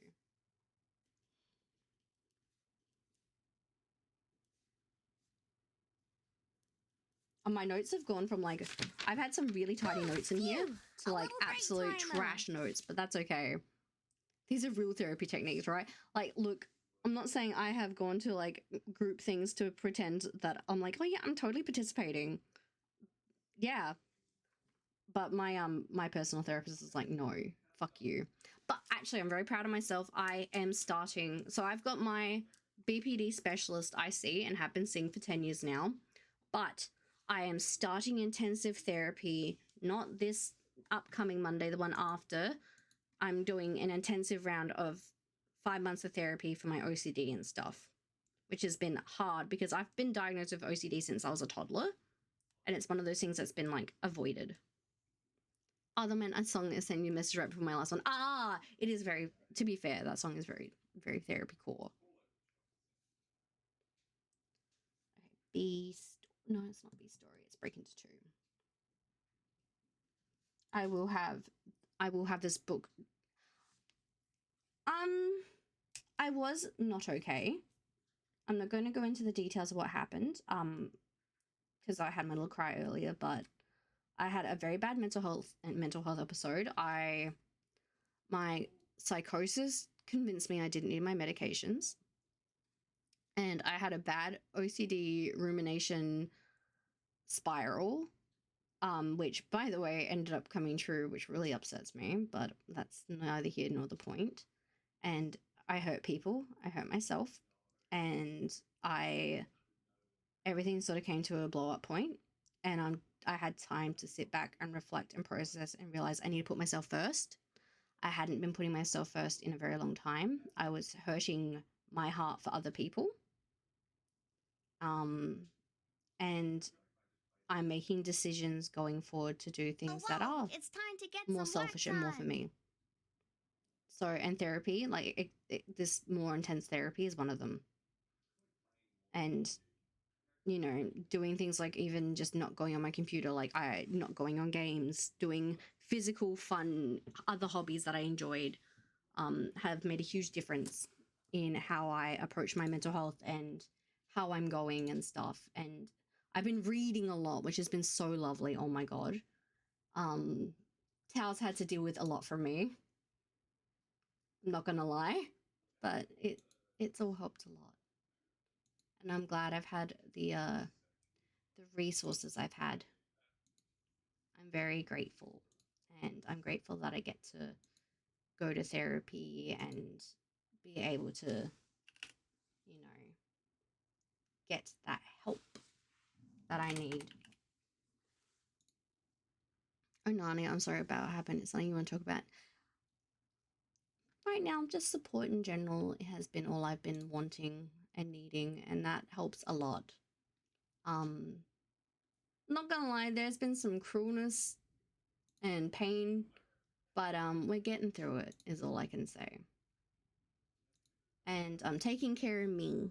My notes have gone from like, I've had some really tidy notes in here to like absolute trash notes, but that's okay. These are real therapy techniques, right? Like, look, I'm not saying I have gone to like group things to pretend that I'm like, oh yeah, I'm totally participating. Yeah. But my personal therapist is like, no, fuck you. But actually, I'm very proud of myself. I am starting. So I've got my BPD specialist I see and have been seeing for 10 years now. But I am starting intensive therapy, not this upcoming Monday, the one after. I'm doing an intensive round of 5 months of therapy for my OCD and stuff, which has been hard because I've been diagnosed with OCD since I was a toddler. And it's one of those things that's been like avoided. Oh, the man, a song that sent you a message right before my last one. It is very, to be fair, that song is very, very therapy core. Okay, no, it's not B story. It's break into 2. I will have this book. I was not okay. I'm not going to go into the details of what happened. Because I had my little cry earlier, but I had a very bad mental health episode. My psychosis convinced me I didn't need my medications. And I had a bad OCD rumination spiral, which, by the way, ended up coming true, which really upsets me, but that's neither here nor the point. And I hurt people, I hurt myself, and everything sort of came to a blow up point, and I had time to sit back and reflect and process and realize I need to put myself first. I hadn't been putting myself first in a very long time. I was hurting my heart for other people. And I'm making decisions going forward to do things that are it's time to get more selfish and more for me. So, and therapy, like this more intense therapy is one of them. And, you know, doing things like even just not going on my computer, like not going on games, doing physical fun, other hobbies that I enjoyed, have made a huge difference in how I approach my mental health and how I'm going and stuff. And I've been reading a lot, which has been so lovely. Oh my God. Tao's had to deal with a lot for me. I'm not gonna lie, but it's all helped a lot. And I'm glad I've had the resources I've had. I'm very grateful. And I'm grateful that I get to go to therapy and be able to, you know, get that help that I need. Oh, Nani, I'm sorry about what happened. It's something you want to talk about. Right now, just support in general has been all I've been wanting and needing, and that helps a lot. Not gonna lie, there's been some cruelness and pain, but we're getting through it, is all I can say. And I'm taking care of me.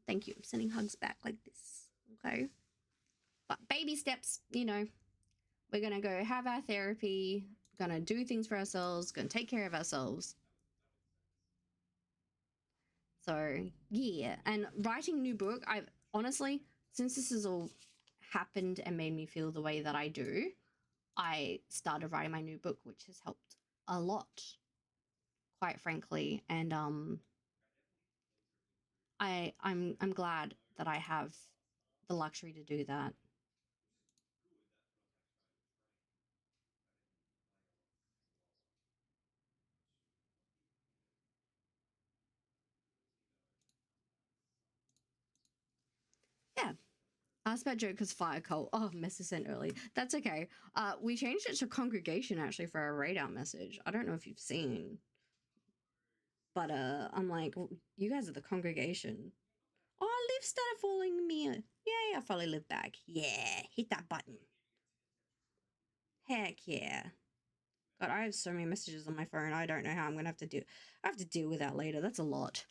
Thank you. I'm sending hugs back like this. Okay. But baby steps, you know. We're gonna go have our therapy, gonna do things for ourselves, gonna take care of ourselves. So yeah, and writing new book, I've honestly, since this has all happened and made me feel the way that I do, I started writing my new book, which has helped a lot, quite frankly. And I'm glad that I have the luxury to do that. Yeah. Asked about Joker's fire cult. Oh, message sent early. That's okay. We changed it to congregation actually for our radar message. I don't know if you've seen, but I'm like, well, you guys are the congregation. Oh, Liv started following me. Yay, I finally Liv back. Yeah, hit that button. Heck yeah. God, I have so many messages on my phone. I don't know how I'm gonna have to do. I have to deal with that later. That's a lot.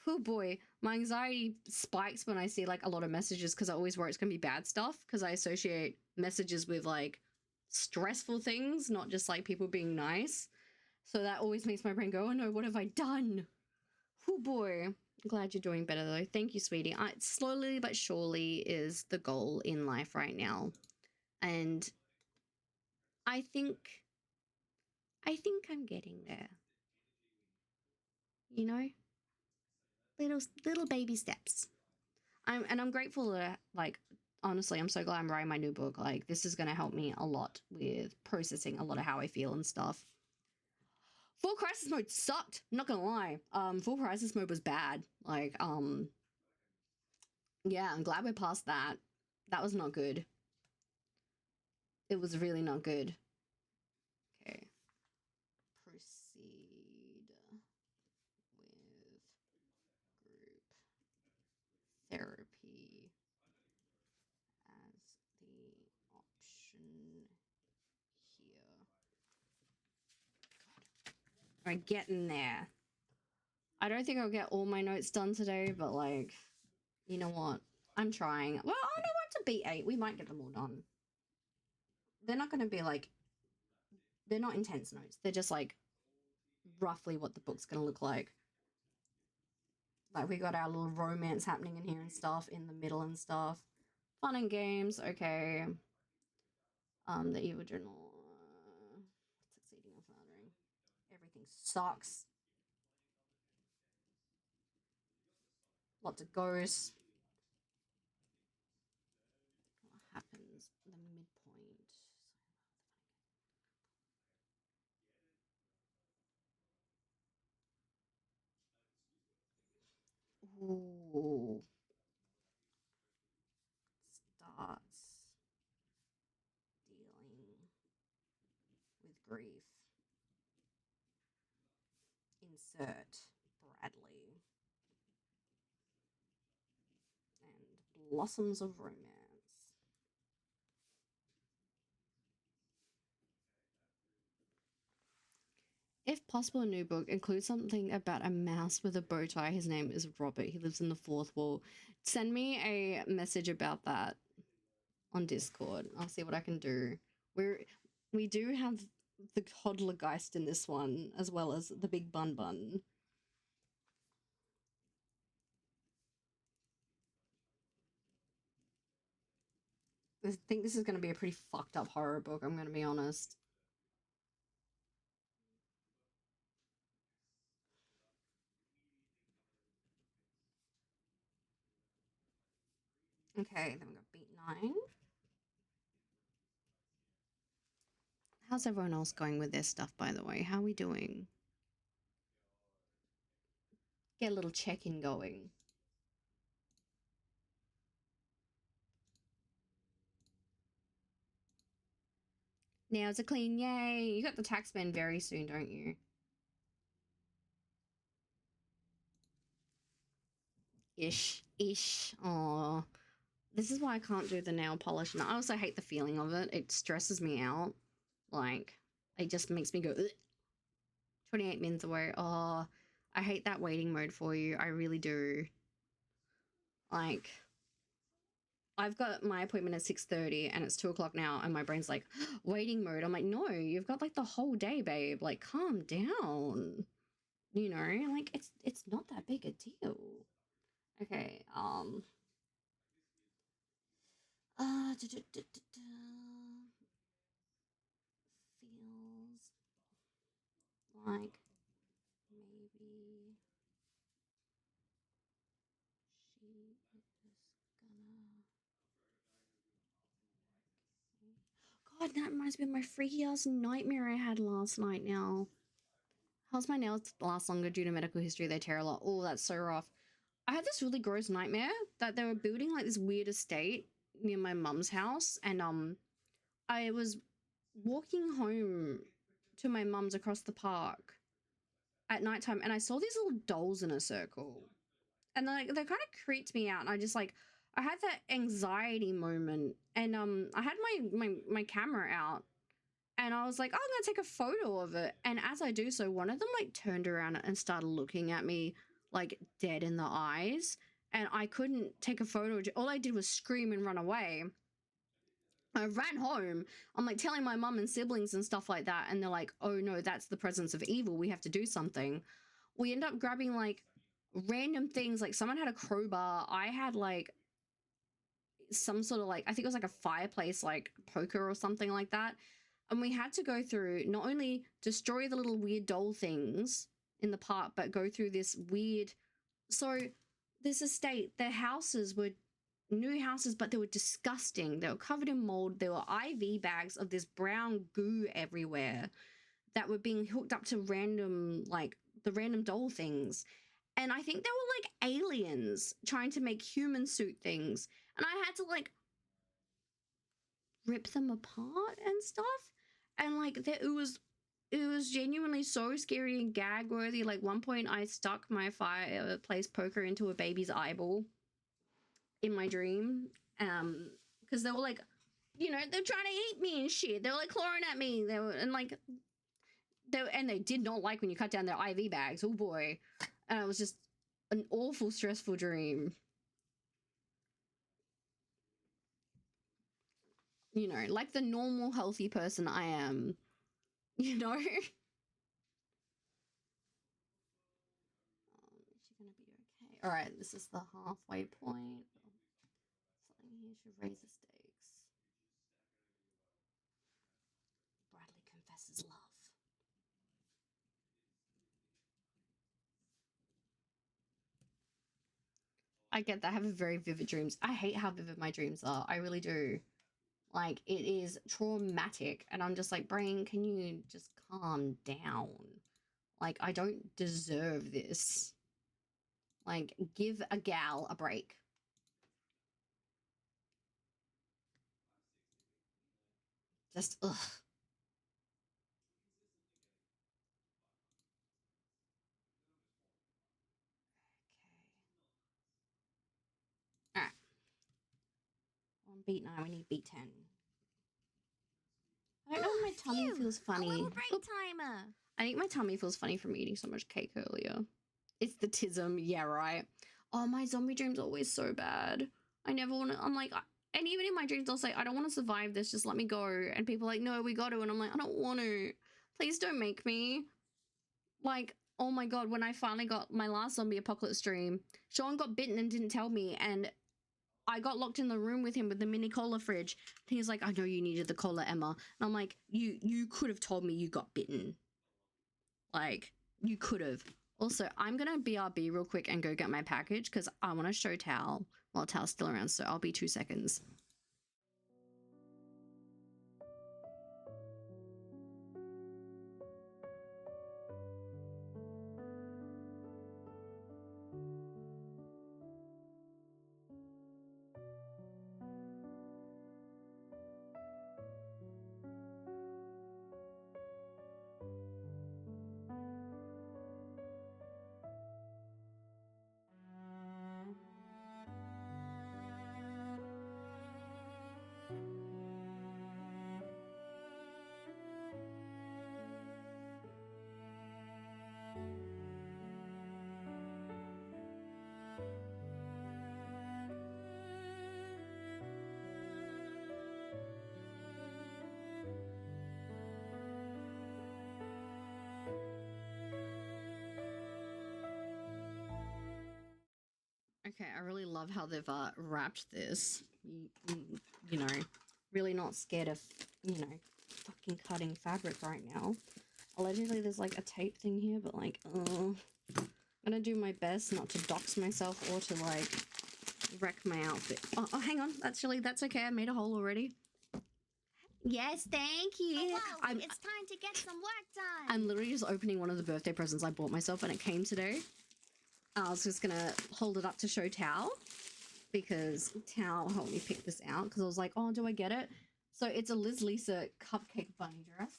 Oh boy, my anxiety spikes when I see like a lot of messages because I always worry it's gonna be bad stuff because I associate messages with like stressful things, not just like people being nice. So that always makes my brain go, oh no, what have I done? Oh boy. I'm glad you're doing better though. Thank you, sweetie. Slowly but surely is the goal in life right now. And I think I'm getting there. You know? Little baby steps. I'm grateful that like honestly, I'm so glad I'm writing my new book. Like this is gonna help me a lot with processing a lot of how I feel and stuff. Full crisis mode sucked. I'm not gonna lie. Full crisis mode was bad. Like, yeah, I'm glad we're past that. That was not good. It was really not good. Okay. Proceed with group therapy as the option here. All right, getting there. I don't think I'll get all my notes done today, but like, you know what? I'm trying. Well, I know we're up to B8. We might get them all done. They're not going to be like, they're not intense notes. They're just like roughly what the book's going to look like. Like we got our little romance happening in here and stuff in the middle and stuff. Fun and games. Okay. The evil journal. Succeeding or fathering. Everything sucks. Lots of ghosts. What happens? The midpoint. Ooh. Starts dealing with grief. Insert Bradley. And blossoms of romance. If possible, a new book includes something about a mouse with a bow tie. His name is Robert. He lives in the fourth wall. Send me a message about that on Discord. I'll see what I can do. We do have the Toddlergeist in this one, as well as the Big Bun Bun. I think this is going to be a pretty fucked up horror book, I'm going to be honest. Okay, then we got beat 9. How's everyone else going with their stuff, by the way? How are we doing? Get a little check-in going. Nails are clean, yay! You got the tax man very soon, don't you? Ish. Aww. This is why I can't do the nail polish. And I also hate the feeling of it. It stresses me out. Like, it just makes me go, ugh. 28 minutes away. Oh, I hate that waiting mode for you. I really do. Like, I've got my appointment at 6:30 and it's 2 o'clock now and my brain's like, waiting mode. I'm like, no, you've got like the whole day, babe. Like, calm down. You know, like it's not that big a deal. Okay, feels like maybe she is gonna. God, that reminds me of my freaky ass nightmare I had last night now. How's my nails last longer due to medical history? They tear a lot. Oh, that's so rough. I had this really gross nightmare that they were building like this weird estate near my mum's house, and I was walking home to my mum's across the park at nighttime, and I saw these little dolls in a circle, and they kind of creeped me out. And I just like I had that anxiety moment, and I had my camera out, And I was like, oh, I'm gonna take a photo of it. And as I do so, one of them like turned around and started looking at me like dead in the eyes. And I couldn't take a photo. All I did was scream and run away. I ran home. I'm like telling my mum and siblings and stuff like that. And they're like, oh no, that's the presence of evil. We have to do something. We end up grabbing like random things. Like someone had a crowbar. I had like some sort of like, I think it was like a fireplace, like poker or something like that. And we had to go through, not only destroy the little weird doll things in the park, but go through this weird. So this estate, their houses were new houses, but they were disgusting. They were covered in mold. There were IV bags of this brown goo everywhere that were being hooked up to random, like the random doll things. And I think they were like aliens trying to make human suit things. And I had to like rip them apart and stuff. And like it was genuinely so scary and gag worthy. Like one point I stuck my fireplace poker into a baby's eyeball in my dream. Because they were like, you know, they're trying to eat me and shit. They were like clawing at me. They were and like they did not like when you cut down their IV bags. Oh boy. And it was just an awful stressful dream. You know, like the normal healthy person I am. You know? Is she gonna be okay? Alright, this is the halfway point. Something here should raise the stakes. Bradley confesses love. I get that. I have very vivid dreams. I hate how vivid my dreams are. I really do. Like, it is traumatic. And I'm just like, brain, can you just calm down? Like, I don't deserve this. Like, give a gal a break. Just, ugh. Okay. Alright. On beat 9, we need beat 10. I don't know if my tummy feels funny. A little break timer. I think my tummy feels funny from eating so much cake earlier. It's the tism, yeah, right. Oh, my zombie dreams are always so bad. I never want to, I'm like, and even in my dreams, I'll say, I don't want to survive this, just let me go. And people are like, no, we got to. And I'm like, I don't want to. Please don't make me. Like, oh my God, when I finally got my last zombie apocalypse dream, Sean got bitten and didn't tell me. And I got locked in the room with him with the mini cola fridge. And he's like, I know you needed the cola, Emma. And I'm like, you could have told me you got bitten. Like, you could have. Also, I'm going to BRB real quick and go get my package because I want to show Tal while Tal's still around. So I'll be 2 seconds. Okay, I really love how they've wrapped this. You know, really not scared of, you know, fucking cutting fabric right now. Allegedly, there's like a tape thing here, but like, I'm gonna do my best not to dox myself or to like wreck my outfit. Oh, hang on, that's okay. I made a hole already. Yes, thank you. Oh, wow, it's time to get some work done. I'm literally just opening one of the birthday presents I bought myself when it came today. I was just gonna hold it up to show Tao because Tao helped me pick this out because I was like, oh, do I get it? So it's a Liz Lisa cupcake bunny dress.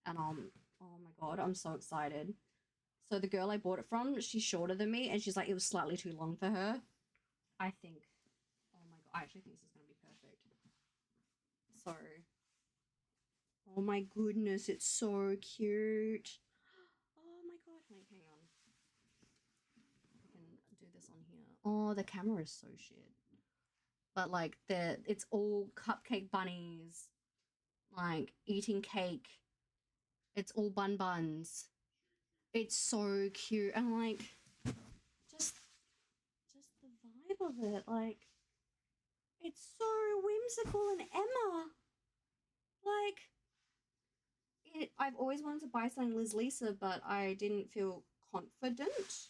And oh my God, I'm so excited. So the girl I bought it from, she's shorter than me and she's like, it was slightly too long for her. I think, oh my God, I actually think this is gonna be perfect. So Oh my goodness, it's so cute. Oh my god, wait, hang on. I can do this on here. Oh, the camera is so shit. But like it's all cupcake bunnies, like eating cake. It's all buns. It's so cute. And like just the vibe of it, like it's so whimsical. And Emma, like I've always wanted to buy something Liz Lisa, but I didn't feel confident.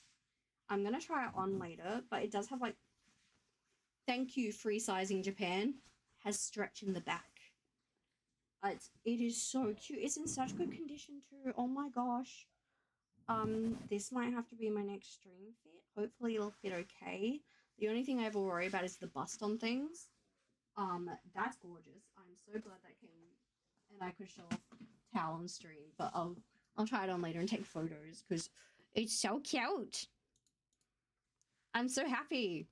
I'm gonna try it on later, but it does have like, thank you free sizing Japan, has stretch in the back. It is so cute. It's in such good condition too. Oh my gosh. This might have to be my next stream fit. Hopefully it'll fit okay. The only thing I ever worry about is the bust on things. That's gorgeous. I'm so glad that came and I could show off towel on stream, but I'll try it on later and take photos because it's so cute. I'm so happy.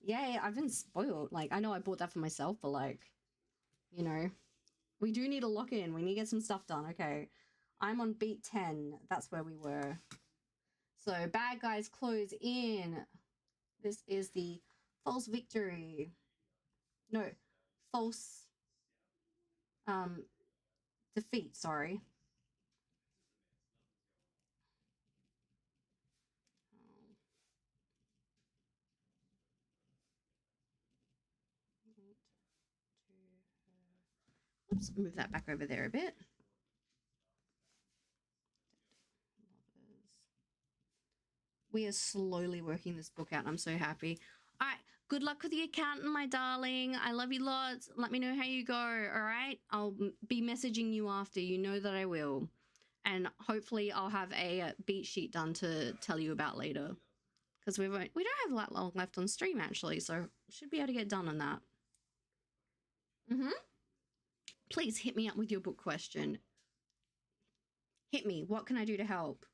Yay, I've been spoiled. Like, I know I bought that for myself, but like, you know, we do need to lock in. We need to get some stuff done. Okay. I'm on beat 10. That's where we were. So, bad guys close in. This is the false victory. No, false defeat, sorry. Oops, move that back over there a bit. We are slowly working this book out. I'm so happy. All right. Good luck with the accountant, my darling. I love you lots. Let me know how you go. All right. I'll be messaging you after. You know that I will. And hopefully I'll have a beat sheet done to tell you about later. Because we don't have that long left on stream, actually. So should be able to get done on that. Please hit me up with your book question. Hit me. What can I do to help?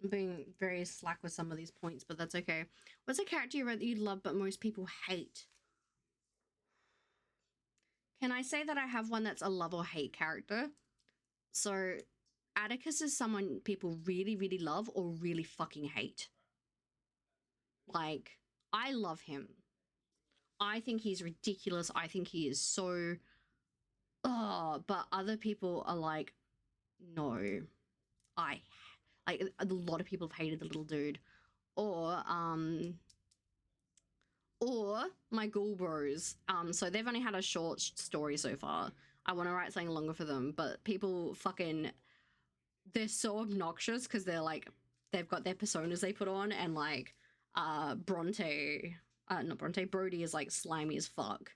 I'm being very slack with some of these points, but that's okay. What's a character you wrote that you love but most people hate? Can I say that I have one that's a love or hate character? So Atticus is someone people really, really love or really fucking hate. Like, I love him. I think he's ridiculous. I think he is so... Oh, but other people are like, no. Like, a lot of people have hated the little dude. Or my Ghoul Bros. So they've only had a short story so far. I want to write something longer for them, but people fucking, they're so obnoxious because they're like, they've got their personas they put on, and like, not Brody is like slimy as fuck.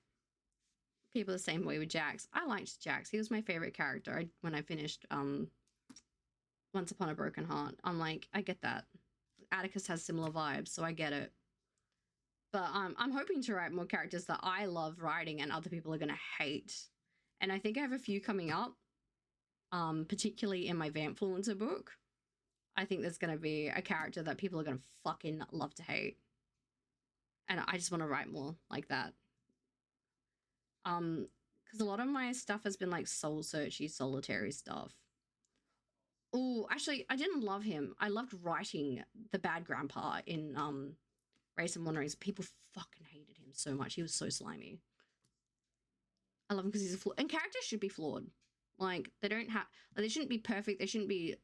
People the same way with Jax. I liked Jax. He was my favorite character when I finished Once Upon a Broken Heart. I'm like, I get that. Atticus has similar vibes, so I get it. But I'm hoping to write more characters that I love writing and other people are going to hate. And I think I have a few coming up, particularly in my Vampfluencer book. I think there's going to be a character that people are going to fucking love to hate. And I just want to write more like that. Because a lot of my stuff has been like soul-searchy, solitary stuff. Oh, actually, I didn't love him. I loved writing the bad grandpa in Race and Wanderings. People fucking hated him so much. He was so slimy. I love him because he's a flaw. And characters should be flawed. Like, they don't have... Like, they shouldn't be perfect. They shouldn't be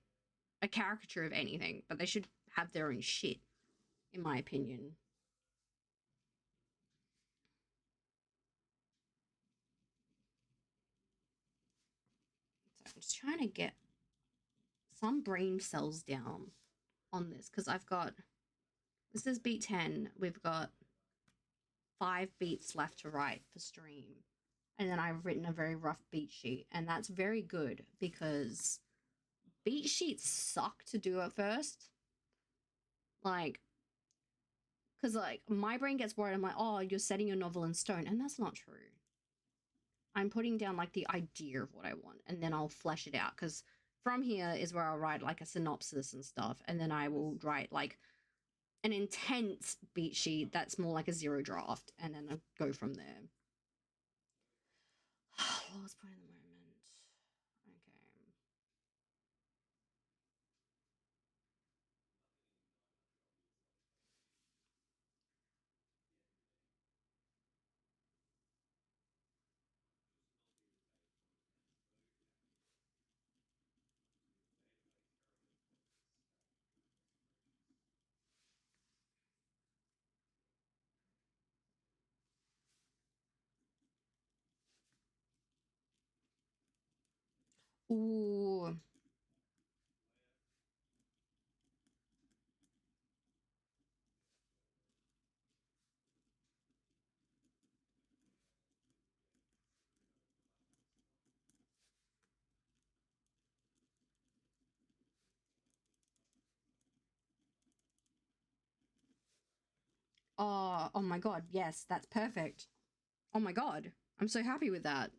a caricature of anything. But they should have their own shit, in my opinion. So I'm just trying to get some brain cells down on this. Because I've got... This is beat 10. We've got 5 beats left to write for stream. And then I've written a very rough beat sheet. And that's very good because beat sheets suck to do at first. Like, Because, like, my brain gets worried. I'm like, oh, you're setting your novel in stone. And that's not true. I'm putting down, like, the idea of what I want. And then I'll flesh it out. Because from here is where I'll write, like, a synopsis and stuff. And then I will write, like, an intense beat sheet that's more like a zero draft. And then I'll go from there. Lowest point in the moment. Okay. Ooh. Oh my god, yes, that's perfect. Oh my god, I'm so happy with that.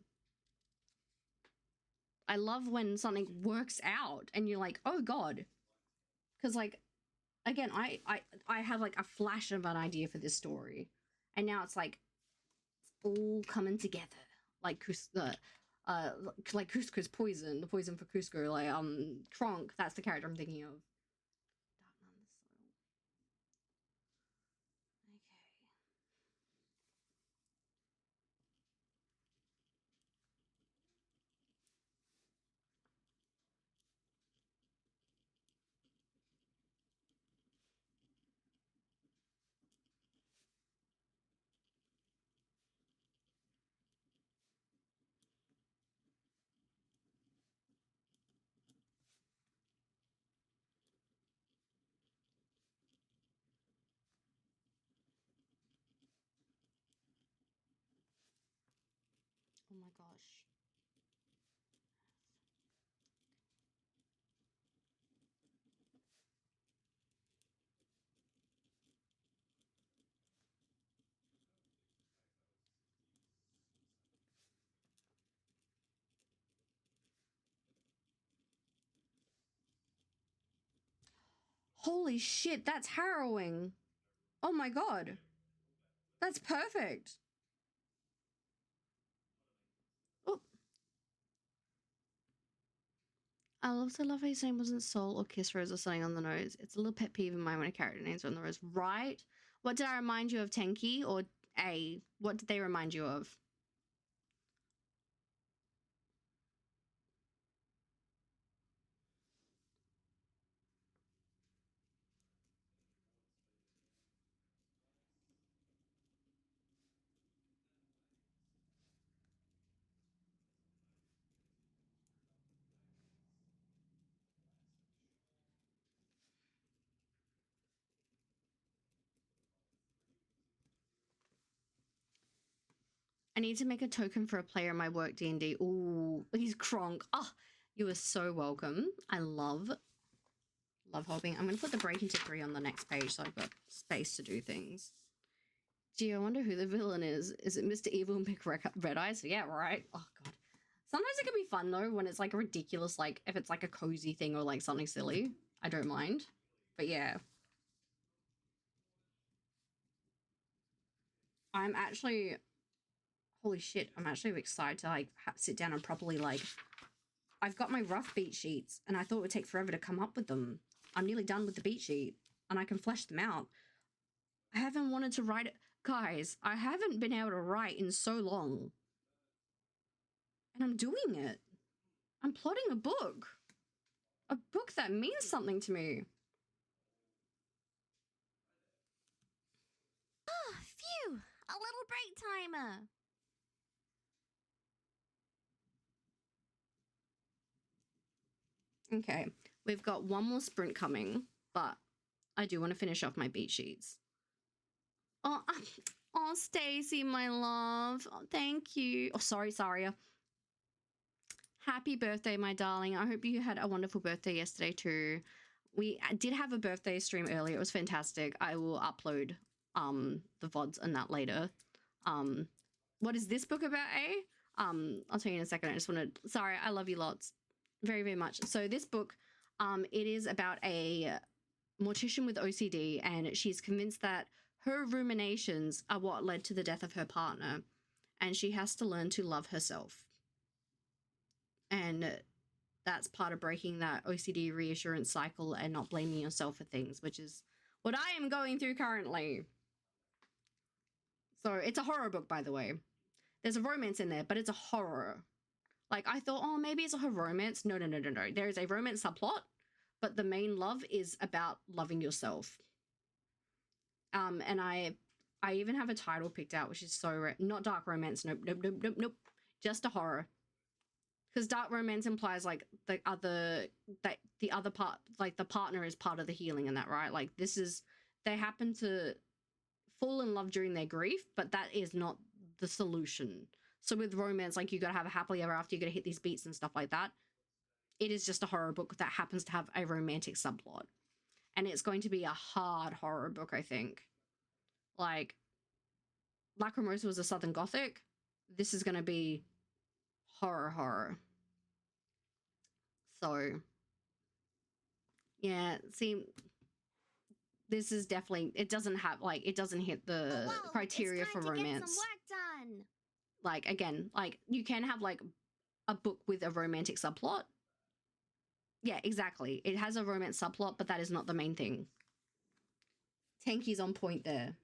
I love when something works out and you're like, oh god. Because, like, again, I have, like, a flash of an idea for this story. And now it's like, it's all coming together. Like, like Cusco's poison, the poison for Cusco, like, Kronk, that's the character I'm thinking of. Oh my gosh. Holy shit, that's harrowing. Oh my god. That's perfect. Oh. I also love how his name wasn't Soul or Kiss Rose or something on the nose. It's a little pet peeve of mine when a character names are on the nose. Right? What did I remind you of, Tenki? Or A? What did they remind you of? I need to make a token for a player in my work D&D. Ooh, he's Kronk. Oh, you are so welcome. I love hoping. I'm going to put the break into 3 on the next page so I've got space to do things. Gee, I wonder who the villain is. Is it Mr. Evil and Big Red Eyes? Yeah, right. Oh, God. Sometimes it can be fun, though, when it's, like, ridiculous, like, if it's, like, a cozy thing or, like, something silly. I don't mind. But, yeah. I'm actually... Holy shit, I'm actually excited to, like, sit down and properly, like... I've got my rough beat sheets, and I thought it would take forever to come up with them. I'm nearly done with the beat sheet, and I can flesh them out. I haven't wanted to write it... Guys, I haven't been able to write in so long. And I'm doing it. I'm plotting a book. A book that means something to me. Oh, phew! A little break timer. Okay, we've got one more sprint coming, but I do want to finish off my beat sheets. Oh, oh, Stacy, my love. Oh, thank you. Oh, sorry, Saria. Happy birthday, my darling. I hope you had a wonderful birthday yesterday too. We did have a birthday stream earlier. It was fantastic. I will upload the VODs and that later. What is this book about, eh? I'll tell you in a second. I just want to, sorry, I love you lots very, very much. So this book, it is about a mortician with OCD, and she's convinced that her ruminations are what led to the death of her partner, and she has to learn to love herself. And that's part of breaking that OCD reassurance cycle and not blaming yourself for things, which is what I am going through currently. So it's a horror book, by the way. There's a romance in there, but it's a horror. Like, I thought, oh, maybe it's a romance. No. There is a romance subplot, but the main love is about loving yourself. And I even have a title picked out, which is so not dark romance. Nope. Just a horror. Because dark romance implies like the other part, like the partner is part of the healing and that, right? Like this is, they happen to fall in love during their grief, but that is not the solution. So with romance, like you gotta have a happily ever after, you gotta hit these beats and stuff like that. It is just a horror book that happens to have a romantic subplot. And it's going to be a hard horror book, I think. Like, Lacrimosa was a Southern Gothic. This is gonna be horror. So, yeah, see, this is definitely, it doesn't have, like, it doesn't hit the criteria for romance. Get some work done. Like, again, like, you can have, like, a book with a romantic subplot. Yeah, exactly. It has a romance subplot, but that is not the main thing. Tanky's on point there.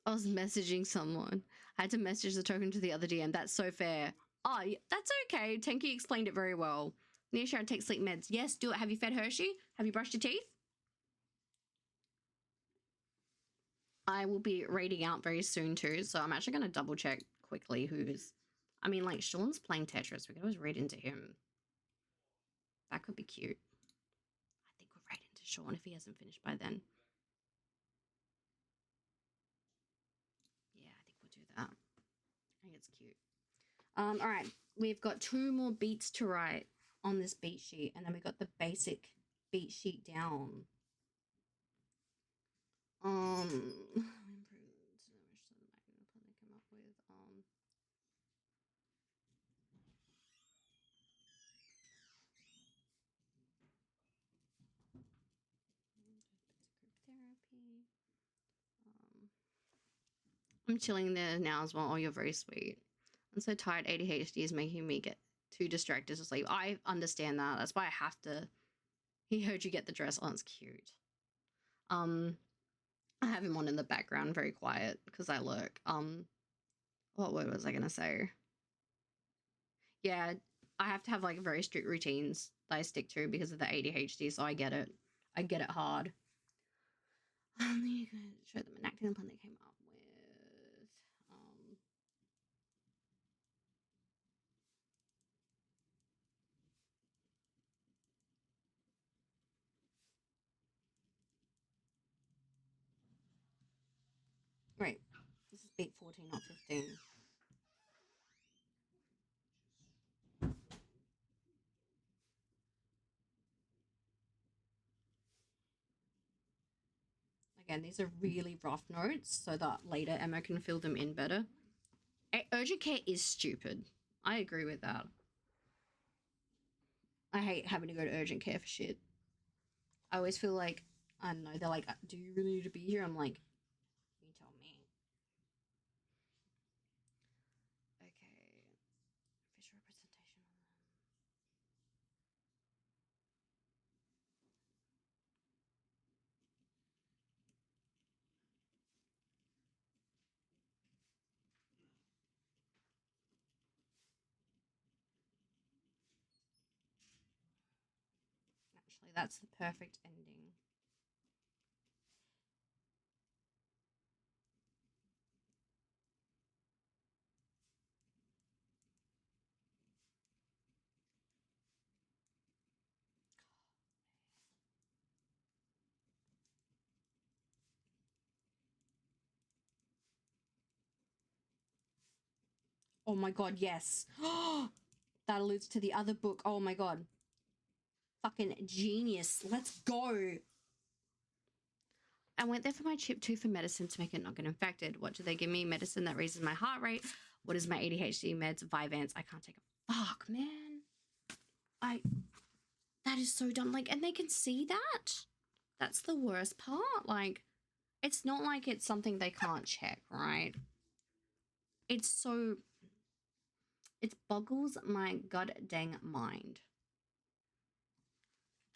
I was messaging someone. I had to message the token to the other DM. That's so fair. Oh, that's okay. Tenki explained it very well. Nisha, take sleep meds. Yes, do it. Have you fed Hershey? Have you brushed your teeth? I will be raiding out very soon too, so I'm actually going to double check quickly who's... I mean, like, Sean's playing Tetris. We could always raid into him. That could be cute. I think we'll raid into Sean if he hasn't finished by then. Yeah, I think we'll do that. I think it's cute. All right, we've got 2 more beats to write on this beat sheet, and then we got the basic beat sheet down. I'm chilling there now as well. Oh, you're very sweet. I'm so tired. ADHD is making me get too distracted to sleep. I understand that. That's why I have to. He heard you get the dress. Oh, it's cute. I have him on in the background, very quiet, because I lurk. What word was I gonna say? Yeah, I have to have like very strict routines that I stick to because of the ADHD, so I get it. I get it hard. Then you can show them an acting plan they came up with. Right, this is beat 14, not 15. Again, these are really rough notes so that later Emma can fill them in better. Urgent care is stupid. I agree with that. I hate having to go to urgent care for shit. I always feel like, I don't know, they're like, do you really need to be here? I'm like, you tell me. Okay. Visual representation on them. Actually, that's the perfect ending. Oh my god, yes. That alludes to the other book. Oh my god. Fucking genius. Let's go. I went there for my chip too for medicine to make it not get infected. What do they give me? Medicine that raises my heart rate. What is my ADHD meds? Vyvanse. I can't take a fuck, man. That is so dumb. Like, and they can see that. That's the worst part. Like, it's not like it's something they can't check, right? It's so, it boggles my god dang mind.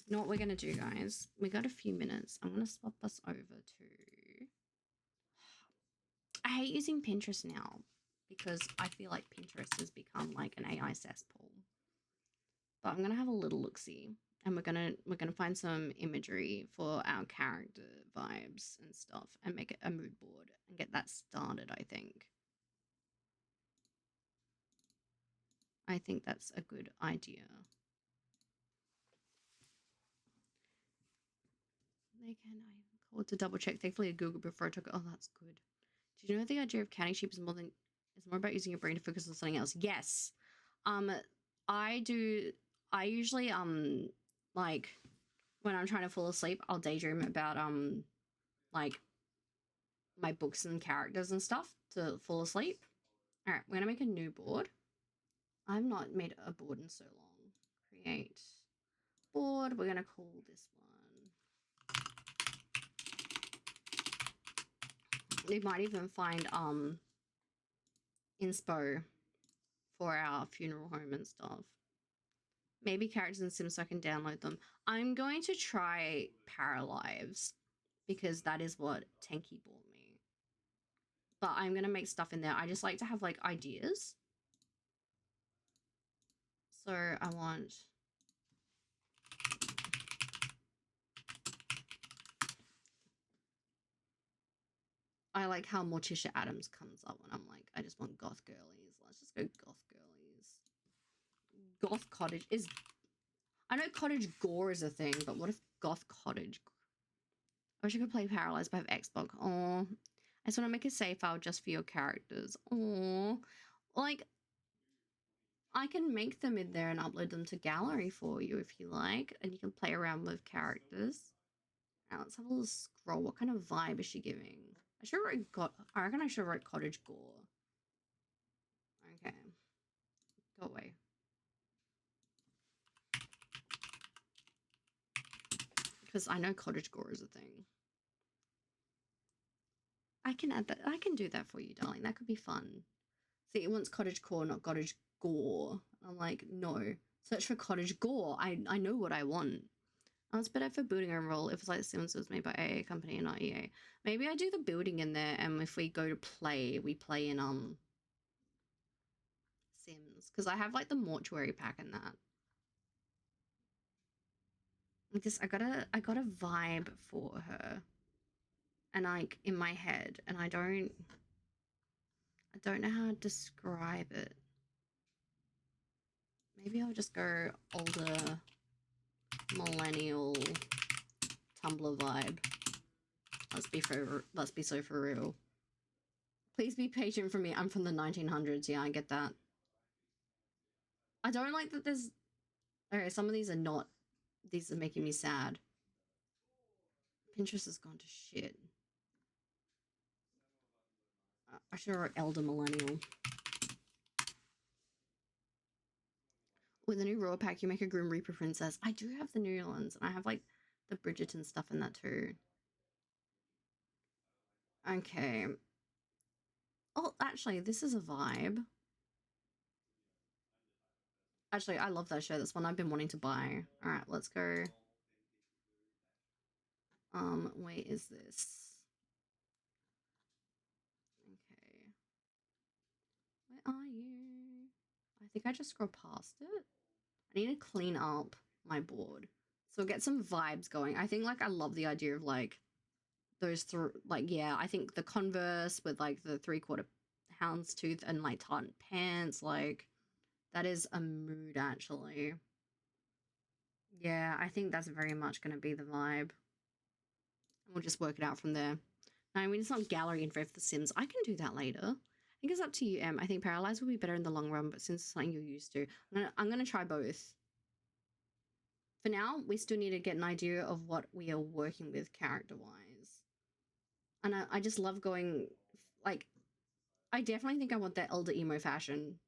You know what we're gonna do, guys? We got a few minutes. I'm gonna swap us over to, I hate using Pinterest now because I feel like Pinterest has become like an AI cesspool. But I'm gonna have a little look-see, and we're gonna find some imagery for our character vibes and stuff, and make it a mood board and get that started. I think that's a good idea. They can I called to double check. Thankfully, I Googled before I took it. Oh, that's good. Did you know the idea of counting sheep is more about using your brain to focus on something else? Yes. I do. I usually like when I'm trying to fall asleep, I'll daydream about like my books and characters and stuff to fall asleep. All right, we're gonna make a new board. I've not made a board in so long. Create board. We're gonna call this one. We might even find inspo for our funeral home and stuff. Maybe characters in Sims so I can download them. I'm going to try Paralives because that is what Tenki bought me. But I'm going to make stuff in there. I just like to have like ideas. So I want... I like how Morticia Adams comes up when I'm like, I just want goth girlies. Let's just go goth girlies. Goth cottage is... I know cottage gore is a thing, but what if goth cottage... I wish I could play Paralyzed by Xbox. Oh, I just want to make a save file just for your characters. Oh, like, I can make them in there and upload them to gallery for you if you like, and you can play around with characters. Now let's have a little scroll. What kind of vibe is she giving? I reckon I should have wrote cottage gore. Okay, go away. Because I know cottage gore is a thing. I can add that. I can do that for you, darling. That could be fun. See, it wants cottage core, not cottage gore. I'm like, no. Search for cottage gore. I know what I want. It's better for building overall if it's like Sims was made by AA company and not EA. Maybe I do the building in there, and if we go to play, we play in Sims. Because I have like the mortuary pack and that. I got a vibe for her. And like in my head, and I don't know how to describe it. Maybe I'll just go older millennial Tumblr vibe. Let's be so for real. Please be patient for me. I'm from the 1900s. Yeah, I get that. I don't like that there's... Okay, some of these are not... These are making me sad. Pinterest has gone to shit. I should have wrote elder millennial. With the new Raw pack, you make a Grim Reaper princess. I do have the new ones, and I have like the Bridgerton stuff in that too. Okay. Oh, actually, this is a vibe. Actually, I love that show. That's one I've been wanting to buy. All right, let's go. Where is this? Okay. Where are you? I think I just scrolled past it. I need to clean up my board. So get some vibes going. I think like I love the idea of like those like yeah, I think the Converse with like the 3/4 houndstooth and like tartan pants, like that is a mood actually. Yeah, I think that's very much going to be the vibe. We'll just work it out from there. I mean, it's not gallery info for The Sims. I can do that later. I think it's up to you, Em. I think Paralyze will be better in the long run, but since it's something you're used to, I'm gonna try both. For now, we still need to get an idea of what we are working with character-wise. And I just love going, like, I definitely think I want that elder emo fashion.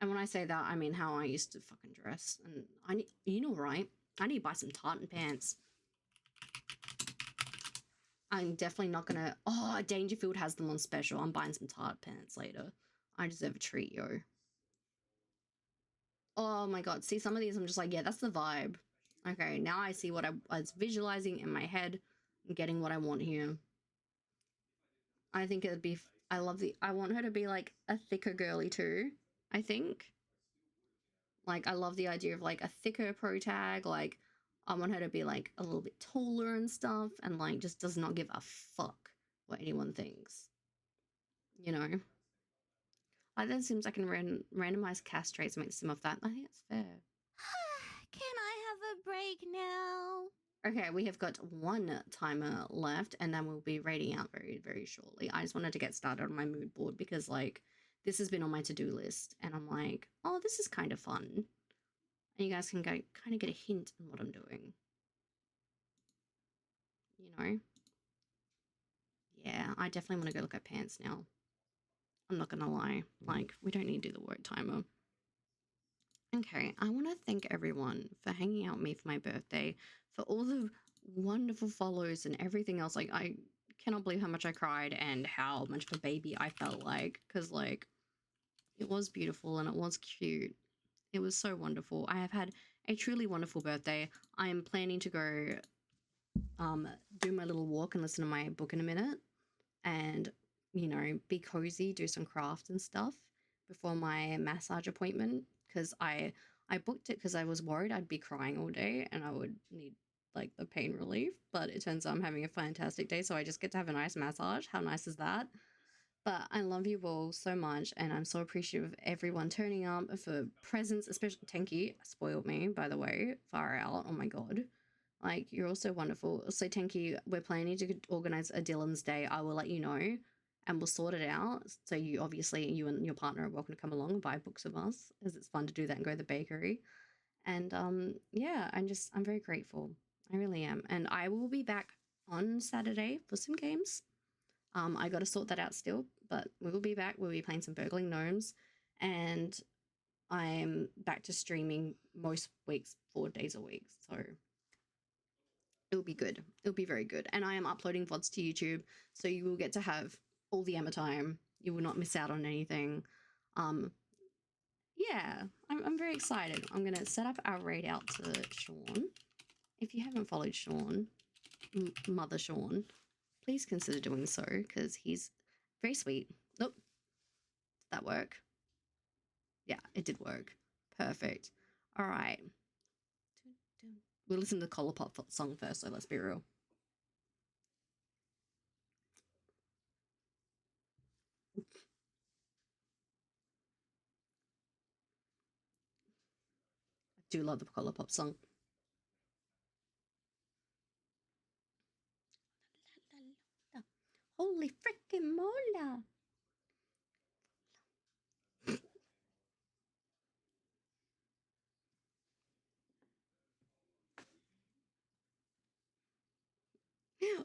And when I say that, I mean how I used to fucking dress. And I need, you know, right? I need to buy some tartan pants. I'm definitely not gonna. Oh, Dangerfield has them on special. I'm buying some tartan pants later. I deserve a treat, yo. Oh my god. See, some of these I'm just like, yeah, that's the vibe. Okay, now I see what I was visualizing in my head and getting what I want here. I think it'd be. I love the. I want her to be like a thicker girly too. I think. Like, I love the idea of like a thicker pro tag. Like, I want her to be like a little bit taller and stuff, and like just does not give a fuck what anyone thinks. You know. Like, that seems like randomize cast traits make some of that. I think that's fair. Can I have a break now? Okay, we have got one timer left, and then we'll be rating out very, very shortly. I just wanted to get started on my mood board because, like, this has been on my to-do list, and I'm like, oh, this is kind of fun. And you guys can kind of get a hint on what I'm doing. You know? Yeah, I definitely want to go look at pants now. I'm not gonna lie. Like, we don't need to do the work timer. Okay, I want to thank everyone for hanging out with me for my birthday, for all the wonderful follows and everything else. Like, I cannot believe how much I cried and how much of a baby I felt like, because, like, it was beautiful and it was cute. It was so wonderful. I have had a truly wonderful birthday. I am planning to go do my little walk and listen to my book in a minute and, you know, be cozy, do some craft and stuff before my massage appointment, because I booked it because I was worried I'd be crying all day and I would need like the pain relief, but it turns out I'm having a fantastic day, so I just get to have a nice massage. How nice is that? But I love you all so much, and I'm so appreciative of everyone turning up for presents, especially Tenki spoiled me, by the way, far out. Oh my god. Like, you're also wonderful. So, Tenki, we're planning to organize a Dylan's Day. I will let you know and we'll sort it out. So, you obviously, you and your partner are welcome to come along and buy books with us, as it's fun to do that and go to the bakery. And yeah, I'm very grateful. I really am. And I will be back on Saturday for some games. I got to sort that out still, but we will be back. We'll be playing some Burgling Gnomes, and I'm back to streaming most weeks, 4 days a week. So it'll be good. It'll be very good. And I am uploading VODs to YouTube, so you will get to have all the Emma time. You will not miss out on anything. Yeah, I'm very excited. I'm going to set up our raid out to Sean. If you haven't followed Sean, Mother Sean, please consider doing so, because he's very sweet. Nope. Did that work? Yeah, it did work. Perfect. All right. We'll listen to the Colourpop song first, so let's be real. I do love the Colourpop song. Holy freaking mola!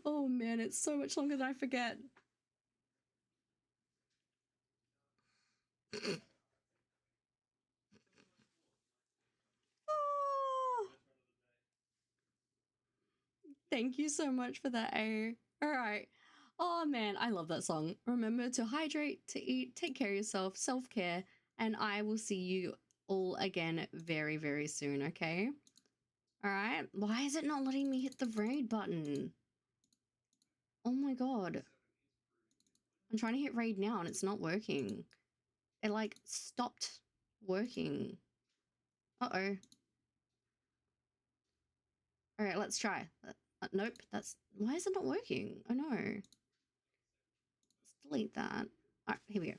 Oh man, it's so much longer than I forget. Oh, thank you so much for that, A. All right. Oh man, I love that song. Remember to hydrate, to eat, take care of yourself, self-care, and I will see you all again very, very soon, okay? All right. Why is it not letting me hit the raid button? Oh my god. I'm trying to hit raid now and it's not working. It like stopped working. Uh-oh. All right, let's try. Nope, that's why is it not working? Oh no. Let's delete that. All right, here we go.